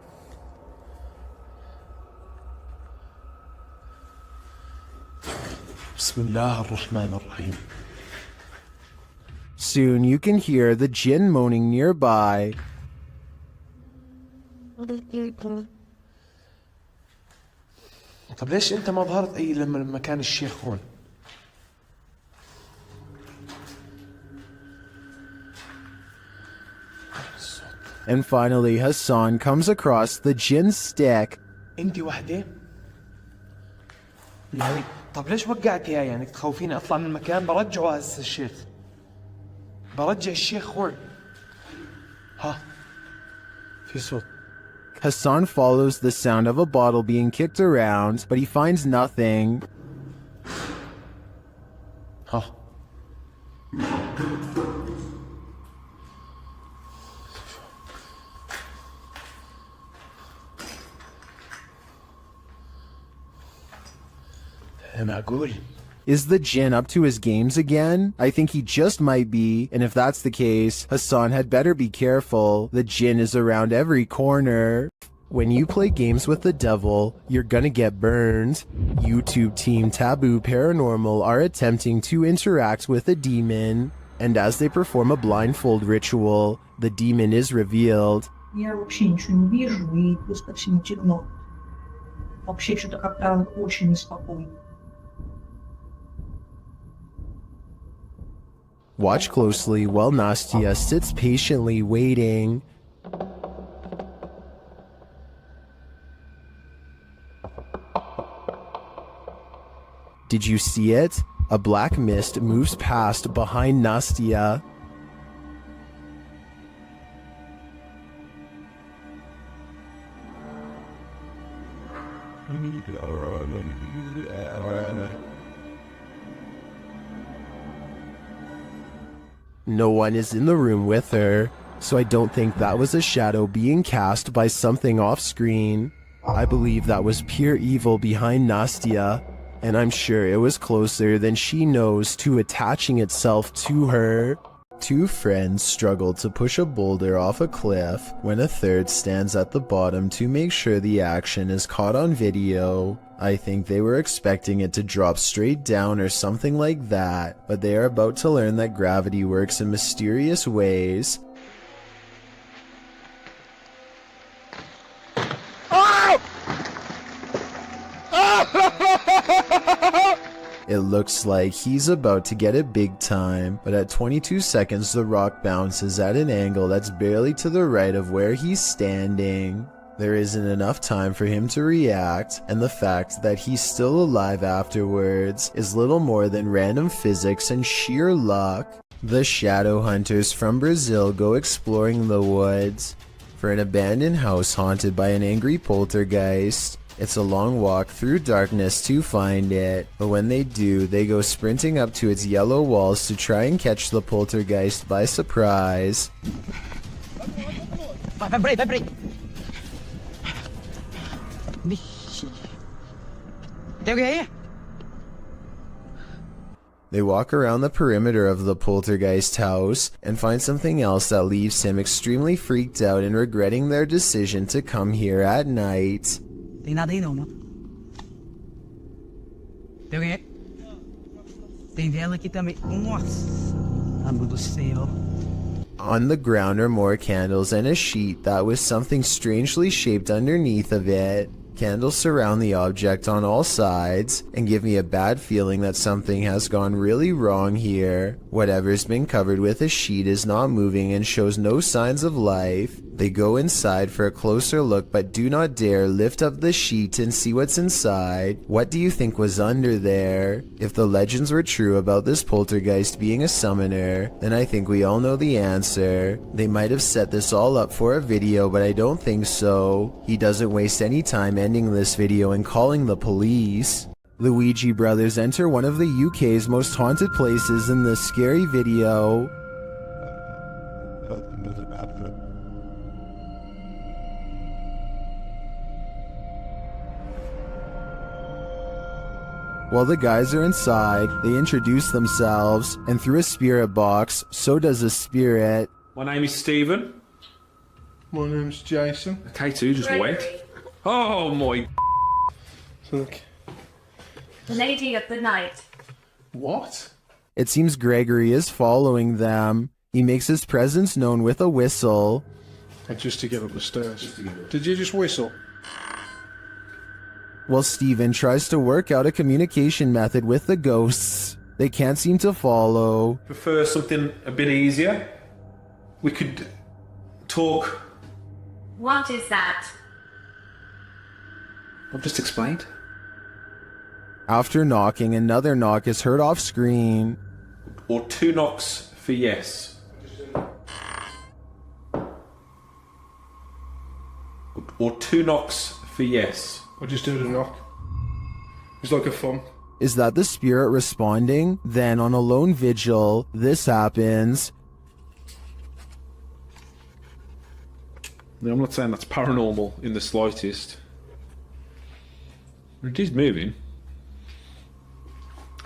Soon you can hear the Jinn moaning nearby. طب ليش انت ما ظهرت اي لما كان الشيخ هون؟ And finally, Hassan comes across the Jinn stick. انت وحده؟ يعني طب ليش وقعتيها؟ يعني تخوفيني اطلع من المكان؟ برجعه هسه الشيخ. برجع الشيخ هون. ها في صوت. Hassan follows the sound of a bottle being kicked around, but he finds nothing. ها معقول. Is the Jinn up to his games again? I think he just might be, and if that's the case, Hassan had better be careful. The Jinn is around every corner. When you play games with the devil, you're gonna get burned. YouTube team Taboo Paranormal are attempting to interact with a demon, and as they perform a blindfold ritual, the demon is revealed. Я вообще ничего не вижу, и достаточно темно. Вообще что-то как-то очень неспокойно. Watch closely while Nastya sits patiently waiting. Did you see it? A black mist moves past behind Nastya. No one is in the room with her, so I don't think that was a shadow being cast by something off screen. I believe that was pure evil behind Nastya, and I'm sure it was closer than she knows to attaching itself to her. Two friends struggle to push a boulder off a cliff when a third stands at the bottom to make sure the action is caught on video. I think they were expecting it to drop straight down or something like that, but they are about to learn that gravity works in mysterious ways. It looks like he's about to get it big time, but at 22 seconds the rock bounces at an angle that's barely to the right of where he's standing. There isn't enough time for him to react, and the fact that he's still alive afterwards is little more than random physics and sheer luck. The shadow hunters from Brazil go exploring the woods for an abandoned house haunted by an angry poltergeist. It's a long walk through darkness to find it, but when they do, they go sprinting up to its yellow walls to try and catch the poltergeist by surprise. They walk around the perimeter of the poltergeist house and find something else that leaves him extremely freaked out and regretting their decision to come here at night. Tem nada aí não, não? Tem alguém aí? Tem vela aqui também. Nossa! Amigo do céu. On the ground are more candles and a sheet that with something strangely shaped underneath of it. Candles surround the object on all sides and give me a bad feeling that something has gone really wrong here. Whatever's been covered with a sheet is not moving and shows no signs of life. They go inside for a closer look but do not dare lift up the sheet and see what's inside. What do you think was under there? If the legends were true about this poltergeist being a summoner, then I think we all know the answer. They might have set this all up for a video, but I don't think so. He doesn't waste any time ending this video and calling the police. Luigi brothers enter one of the UK's most haunted places in this scary video. While the guys are inside, they introduce themselves, and through a spirit box, so does a spirit. My name is Stephen. My name's Jason. K2 just went. Oh my. Look. The lady of the night. What? It seems Gregory is following them. He makes his presence known with a whistle. And just to get up the stairs. Did you just whistle? While Steven tries to work out a communication method with the ghosts, they can't seem to follow. Prefer something a bit easier? We could talk. What is that? I've just explained. After knocking, another knock is heard off screen. Or 2 knocks for yes. Or 2 knocks for yes. I just did a knock. It's like a thump. Is that the spirit responding? Then on a lone vigil, this happens. Now, I'm not saying that's paranormal in the slightest. It is moving.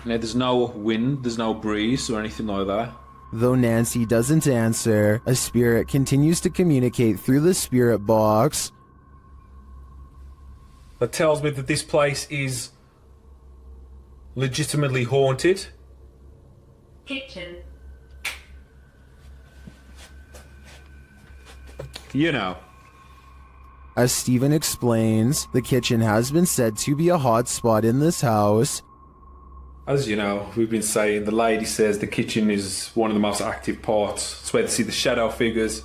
Now, there's no wind, there's no breeze or anything like that. Though Nancy doesn't answer, a spirit continues to communicate through the spirit box. That tells me that this place is legitimately haunted. Kitchen. You know. As Steven explains, the kitchen has been said to be a hot spot in this house. As you know, we've been saying, the lady says the kitchen is one of the most active parts. It's where they see the shadow figures.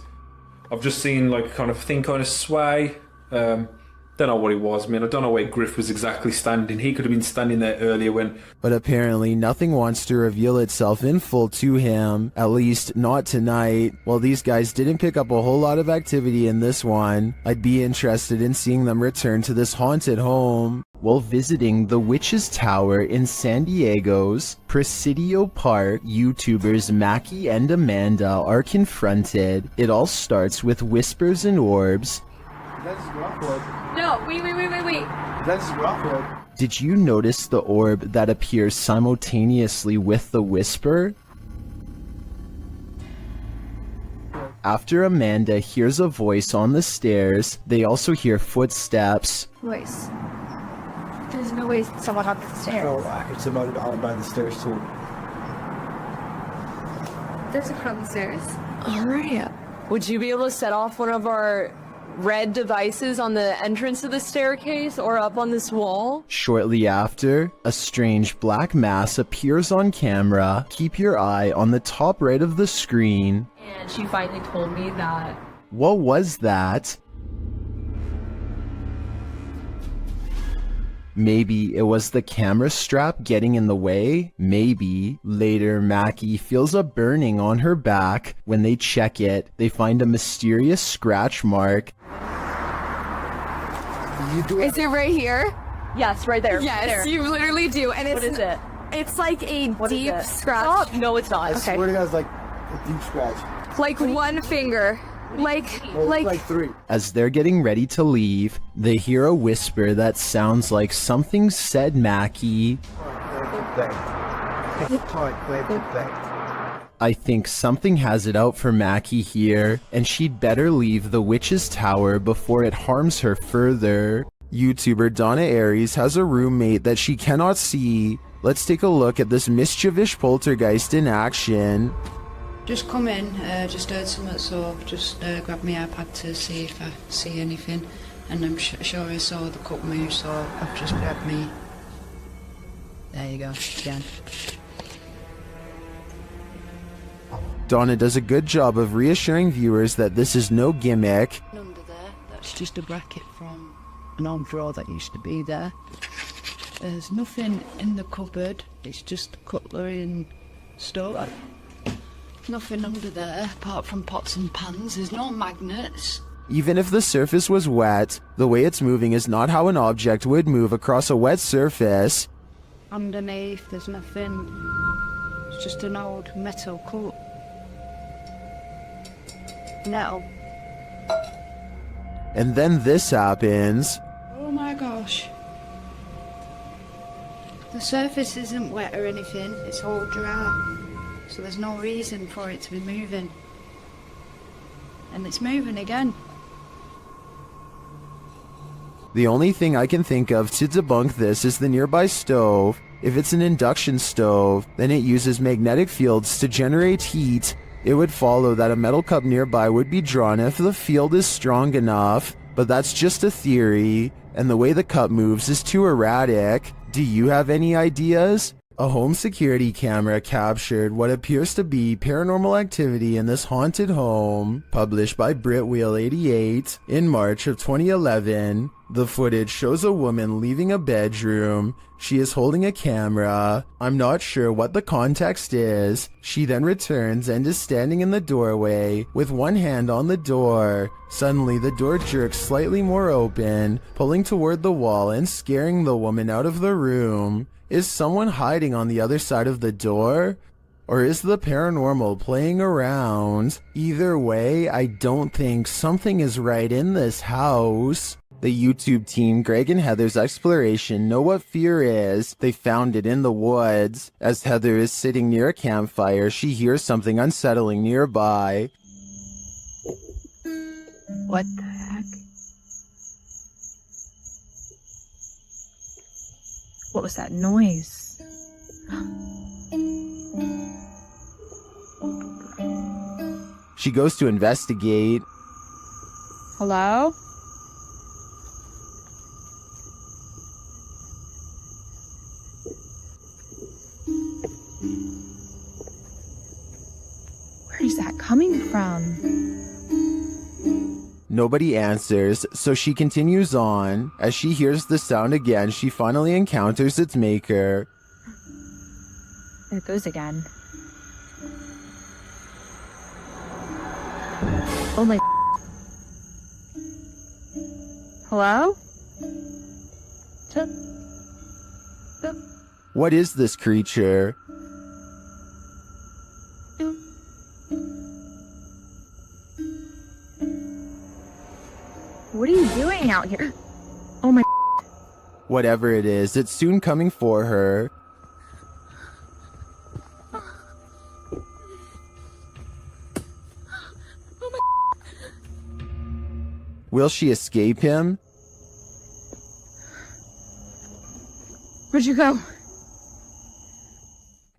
I've just seen like kind of thing kind of sway. Don't know what it was. I mean, I don't know where Griff was exactly standing. He could have been standing there earlier when... But apparently nothing wants to reveal itself in full to him, at least not tonight. While these guys didn't pick up a whole lot of activity in this one, I'd be interested in seeing them return to this haunted home. While visiting the Witch's Tower in San Diego's Presidio Park, YouTubers Mackie and Amanda are confronted. It all starts with whispers and orbs. That's Rockwood. No, wait. That's Rockwood. Did you notice the orb that appears simultaneously with the whisper? After Amanda hears a voice on the stairs, they also hear footsteps. Voice. There's no way someone on the stairs. Oh, it's about by the stairs too. There's a crowd on the stairs. Alright. Would you be able to set off one of our red devices on the entrance of the staircase or up on this wall? Shortly after, a strange black mass appears on camera. Keep your eye on the top right of the screen. And she finally told me that... What was that? Maybe it was the camera strap getting in the way? Maybe. Later, Mackie feels a burning on her back. When they check it, they find a mysterious scratch mark. Is it right here? Yes, right there. Yes, there. you literally do. And it's, What is it? It's like a What is deep it? scratch. Oh, no, it's not. I swear to God, it's like a deep scratch. Like one finger. Like three. As they're getting ready to leave, they hear a whisper that sounds like something said Mackie. I think something has it out for Mackie here, and she'd better leave the Witch's Tower before it harms her further. YouTuber Donna Aries has a roommate that she cannot see. Let's take a look at this mischievous poltergeist in action. Just come in, just heard something, so just grab my iPad to see if I see anything. And I'm sure I saw the cup move, so I've just grabbed me. There you go, again. Donna does a good job of reassuring viewers that this is no gimmick. Under there, that's just a bracket from an arm drawer that used to be there. There's nothing in the cupboard, it's just cutlery and stuff. Nothing under there apart from pots and pans. There's no magnets. Even if the surface was wet, the way it's moving is not how an object would move across a wet surface. Underneath, there's nothing. It's just an old metal cup. Metal. And then this happens. Oh my gosh. The surface isn't wet or anything. It's all dry. So there's no reason for it to be moving. And it's moving again. The only thing I can think of to debunk this is the nearby stove. If it's an induction stove, then it uses magnetic fields to generate heat. It would follow that a metal cup nearby would be drawn if the field is strong enough, but that's just a theory, and the way the cup moves is too erratic. Do you have any ideas? A home security camera captured what appears to be paranormal activity in this haunted home, published by Britwheel88 in March of 2011. The footage shows a woman leaving a bedroom. She is holding a camera. I'm not sure what the context is. She then returns and is standing in the doorway with one hand on the door. Suddenly, the door jerks slightly more open, pulling toward the wall and scaring the woman out of the room. Is someone hiding on the other side of the door? Or is the paranormal playing around? Either way, I don't think something is right in this house. The YouTube team Greg and Heather's exploration know what fear is. They found it in the woods. As Heather is sitting near a campfire, she hears something unsettling nearby. What the heck? What was that noise? She goes to investigate. Hello? coming from? Nobody answers, so she continues on. As she hears the sound again, she finally encounters its maker. There it goes again. Oh my. Hello? What is this creature? What are you doing out here? Oh my. Whatever it is, it's soon coming for her. Will she escape him? Where'd you go?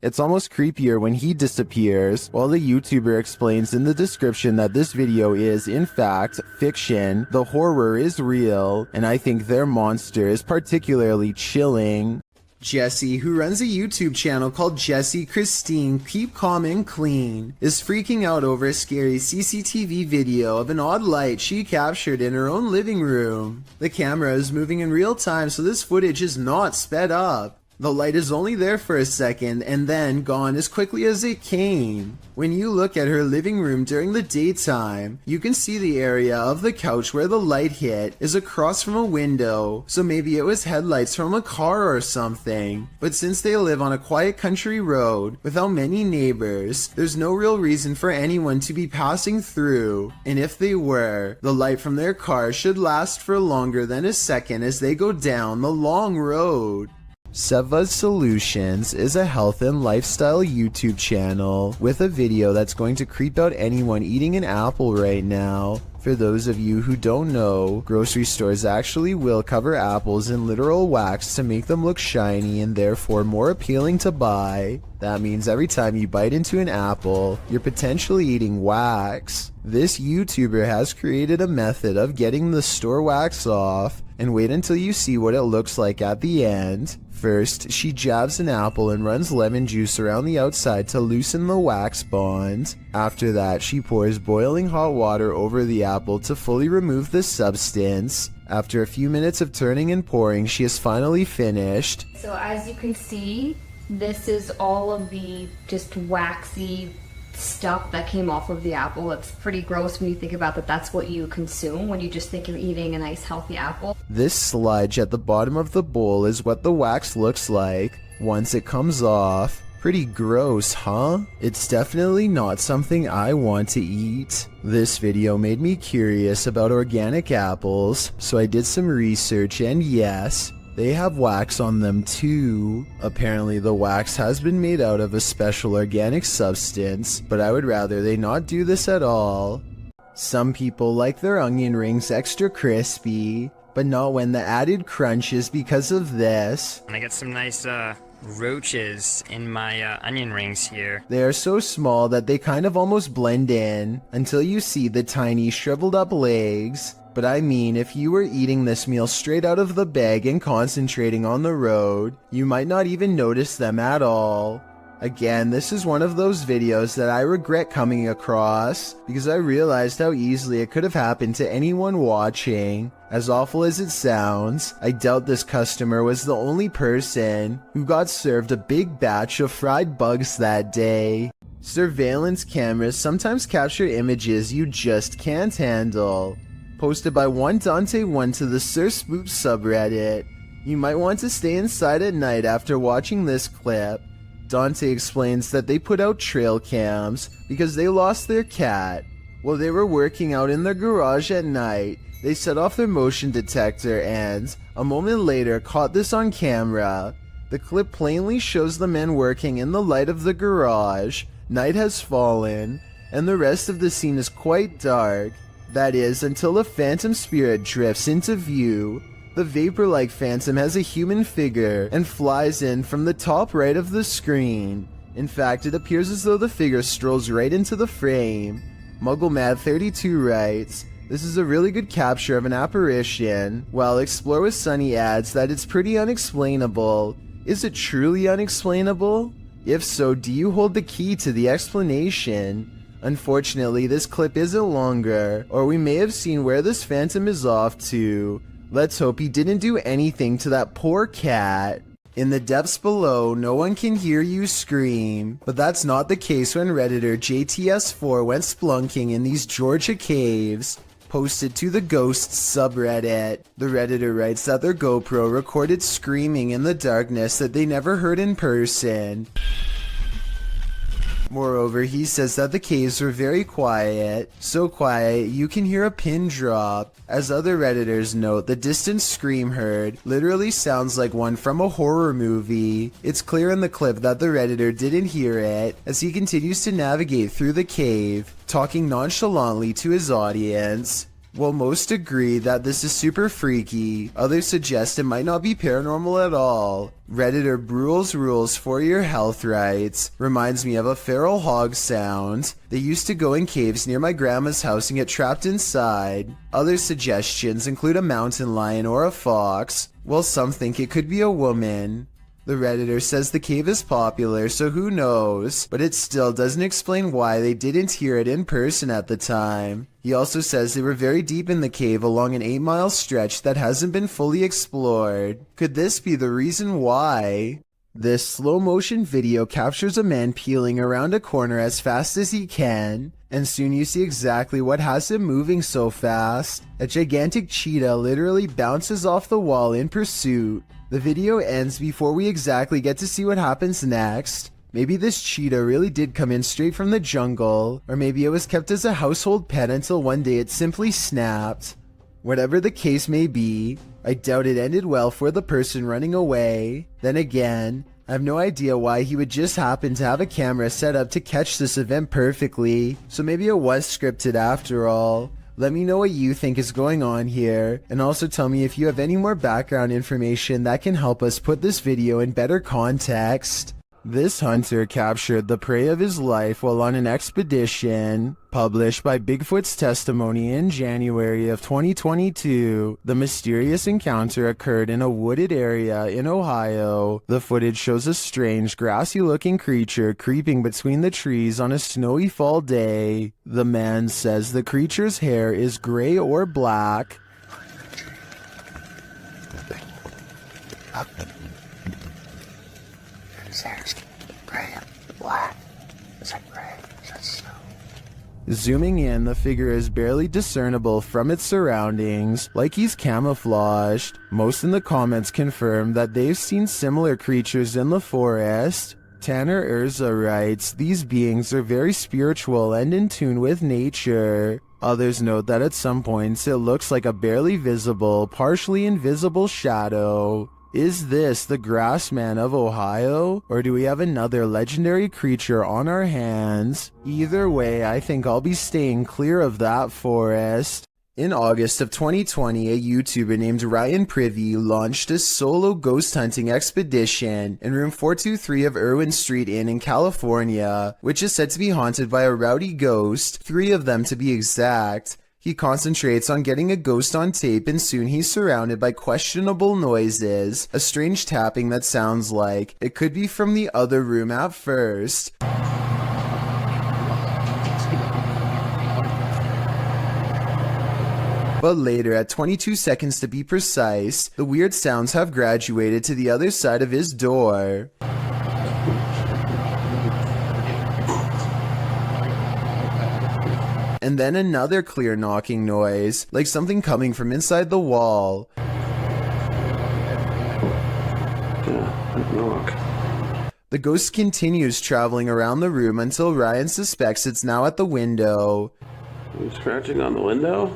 It's almost creepier when he disappears, while the YouTuber explains in the description that this video is, in fact, fiction. The horror is real, and I think their monster is particularly chilling. Jessie, who runs a YouTube channel called Jessie Christine Keep Calm and Clean, is freaking out over a scary CCTV video of an odd light she captured in her own living room. The camera is moving in real time, so this footage is not sped up. The light is only there for a second and then gone as quickly as it came. When you look at her living room during the daytime, you can see the area of the couch where the light hit is across from a window, so maybe it was headlights from a car or something. But since they live on a quiet country road without many neighbors, there's no real reason for anyone to be passing through, and if they were, the light from their car should last for longer than a second as they go down the long road. Seva's Solutions is a health and lifestyle YouTube channel with a video that's going to creep out anyone eating an apple right now. For those of you who don't know, grocery stores actually will cover apples in literal wax to make them look shiny and therefore more appealing to buy. That means every time you bite into an apple, you're potentially eating wax. This YouTuber has created a method of getting the store wax off, and wait until you see what it looks like at the end. First, she jabs an apple and runs lemon juice around the outside to loosen the wax bond. After that, she pours boiling hot water over the apple to fully remove the substance. After a few minutes of turning and pouring, she is finally finished. So as you can see, this is all of the just waxy stuff that came off of the apple. It's pretty gross when you think about that that's what you consume when you just think you're eating a nice healthy apple. This sludge at the bottom of the bowl is what the wax looks like once it comes off. Pretty gross, huh? It's definitely not something I want to eat. This video made me curious about organic apples, so I did some research, and yes, they have wax on them too. Apparently the wax has been made out of a special organic substance, but I would rather they not do this at all. Some people like their onion rings extra crispy, but not when the added crunch is because of this. I got some nice roaches in my onion rings here. They are so small that they kind of almost blend in until you see the tiny shriveled up legs. But I mean, if you were eating this meal straight out of the bag and concentrating on the road, you might not even notice them at all. Again, this is one of those videos that I regret coming across because I realized how easily it could have happened to anyone watching. As awful as it sounds, I doubt this customer was the only person who got served a big batch of fried bugs that day. Surveillance cameras sometimes capture images you just can't handle. Posted by one Dante1 to the Sir Spoop subreddit. You might want to stay inside at night after watching this clip. Dante explains that they put out trail cams because they lost their cat. While they were working out in their garage at night, they set off their motion detector and, a moment later, caught this on camera. The clip plainly shows the men working in the light of the garage. Night has fallen, and the rest of the scene is quite dark. That is, until a phantom spirit drifts into view. The vapor-like phantom has a human figure and flies in from the top right of the screen. In fact, it appears as though the figure strolls right into the frame. MuggleMad32 writes, "This is a really good capture of an apparition," while Explore with Sunny adds that it's pretty unexplainable. Is it truly unexplainable? If so, do you hold the key to the explanation? Unfortunately, this clip isn't longer, or we may have seen where this phantom is off to. Let's hope he didn't do anything to that poor cat. In the depths below, no one can hear you scream, but that's not the case when Redditor JTS4 went splunking in these Georgia caves. Posted to the Ghosts subreddit. The Redditor writes that their GoPro recorded screaming in the darkness that they never heard in person. Moreover, he says that the caves were very quiet, so quiet you can hear a pin drop. As other Redditors note, the distant scream heard literally sounds like one from a horror movie. It's clear in the clip that the Redditor didn't hear it, as he continues to navigate through the cave, talking nonchalantly to his audience. While most agree that this is super freaky, others suggest it might not be paranormal at all. Redditor Brule's Rules for Your Health writes, reminds me of a feral hog sound. They used to go in caves near my grandma's house and get trapped inside. Other suggestions include a mountain lion or a fox, while some think it could be a woman. The Redditor says the cave is popular, so who knows, but it still doesn't explain why they didn't hear it in person at the time. He also says they were very deep in the cave along an 8-mile stretch that hasn't been fully explored. Could this be the reason why? This slow motion video captures a man peeling around a corner as fast as he can, and soon you see exactly what has him moving so fast. A gigantic cheetah literally bounces off the wall in pursuit. The video ends before we exactly get to see what happens next. Maybe this cheetah really did come in straight from the jungle, or maybe it was kept as a household pet until one day it simply snapped. Whatever the case may be, I doubt it ended well for the person running away. Then again, I have no idea why he would just happen to have a camera set up to catch this event perfectly, so maybe it was scripted after all. Let me know what you think is going on here, and also tell me if you have any more background information that can help us put this video in better context. This hunter captured the prey of his life while on an expedition. Published by Bigfoot's Testimony in January of 2022, the mysterious encounter occurred in a wooded area in Ohio. The footage shows a strange, grassy-looking creature creeping between the trees on a snowy fall day. The man says the creature's hair is gray or black. Zooming in, the figure is barely discernible from its surroundings, like he's camouflaged. Most in the comments confirm that they've seen similar creatures in the forest. Tanner Urza writes, these beings are very spiritual and in tune with nature. Others note that at some points it looks like a barely visible, partially invisible shadow. Is this the Grassman of Ohio, or do we have another legendary creature on our hands? Either way, I think I'll be staying clear of that forest. In August of 2020, a YouTuber named Ryan Privy launched a solo ghost hunting expedition in room 423 of Irwin Street Inn in California, which is said to be haunted by a rowdy ghost, 3 of them to be exact. He concentrates on getting a ghost on tape, and soon he's surrounded by questionable noises, a strange tapping that sounds like it could be from the other room at first. But later, at 22 seconds to be precise, the weird sounds have graduated to the other side of his door. And then another clear knocking noise, like something coming from inside the wall. The ghost continues traveling around the room until Ryan suspects it's now at the window. Are you scratching on the window?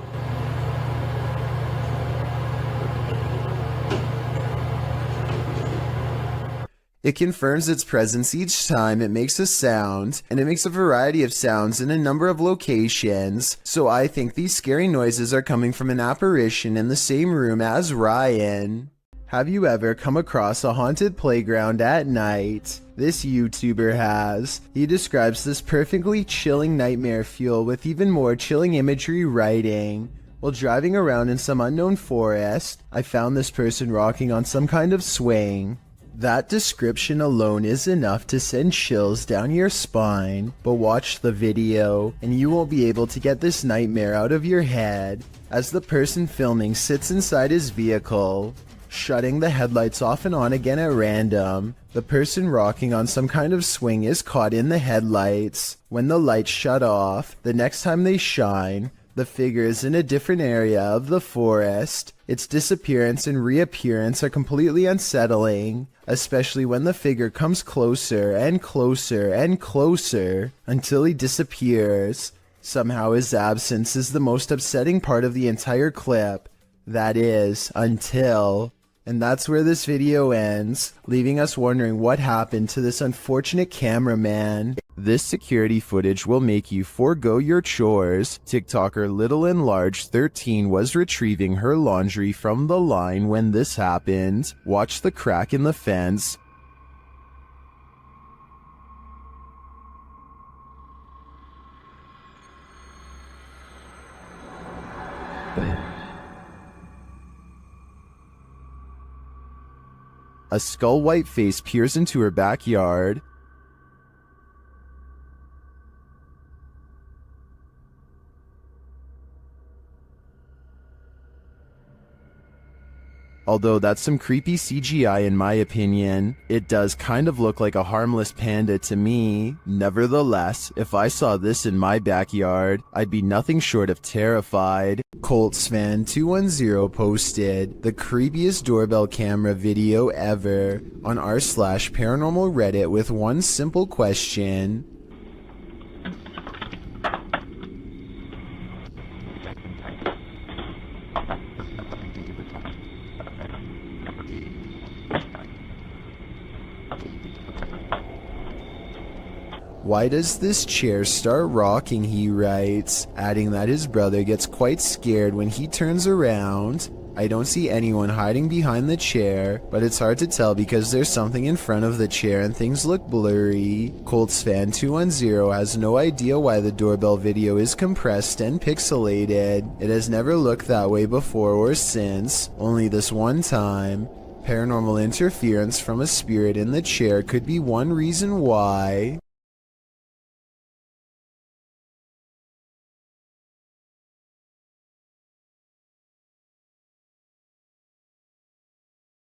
It confirms its presence each time it makes a sound, and it makes a variety of sounds in a number of locations, so I think these scary noises are coming from an apparition in the same room as Ryan. Have you ever come across a haunted playground at night? This YouTuber has. He describes this perfectly chilling nightmare fuel with even more chilling imagery writing. While driving around in some unknown forest, I found this person rocking on some kind of swing. That description alone is enough to send chills down your spine, but watch the video and you won't be able to get this nightmare out of your head as the person filming sits inside his vehicle, shutting the headlights off and on again at random. The person rocking on some kind of swing is caught in the headlights. When the lights shut off, the next time they shine, the figure is in a different area of the forest. Its disappearance and reappearance are completely unsettling, especially when the figure comes closer and closer and closer until he disappears. Somehow his absence is the most upsetting part of the entire clip. That is, until... And that's where this video ends, leaving us wondering what happened to this unfortunate cameraman. This security footage will make you forego your chores. TikToker Little and Large 13 was retrieving her laundry from the line when this happened. Watch the crack in the fence. A skull-white face peers into her backyard. Although that's some creepy CGI in my opinion, it does kind of look like a harmless panda to me. Nevertheless, if I saw this in my backyard, I'd be nothing short of terrified. Colts fan 210 posted the creepiest doorbell camera video ever on r/paranormal Reddit with one simple question. Why does this chair start rocking, he writes, adding that his brother gets quite scared when he turns around. I don't see anyone hiding behind the chair, but it's hard to tell because there's something in front of the chair and things look blurry. Colts fan 210 has no idea why the doorbell video is compressed and pixelated. It has never looked that way before or since, only this one time. Paranormal interference from a spirit in the chair could be one reason why.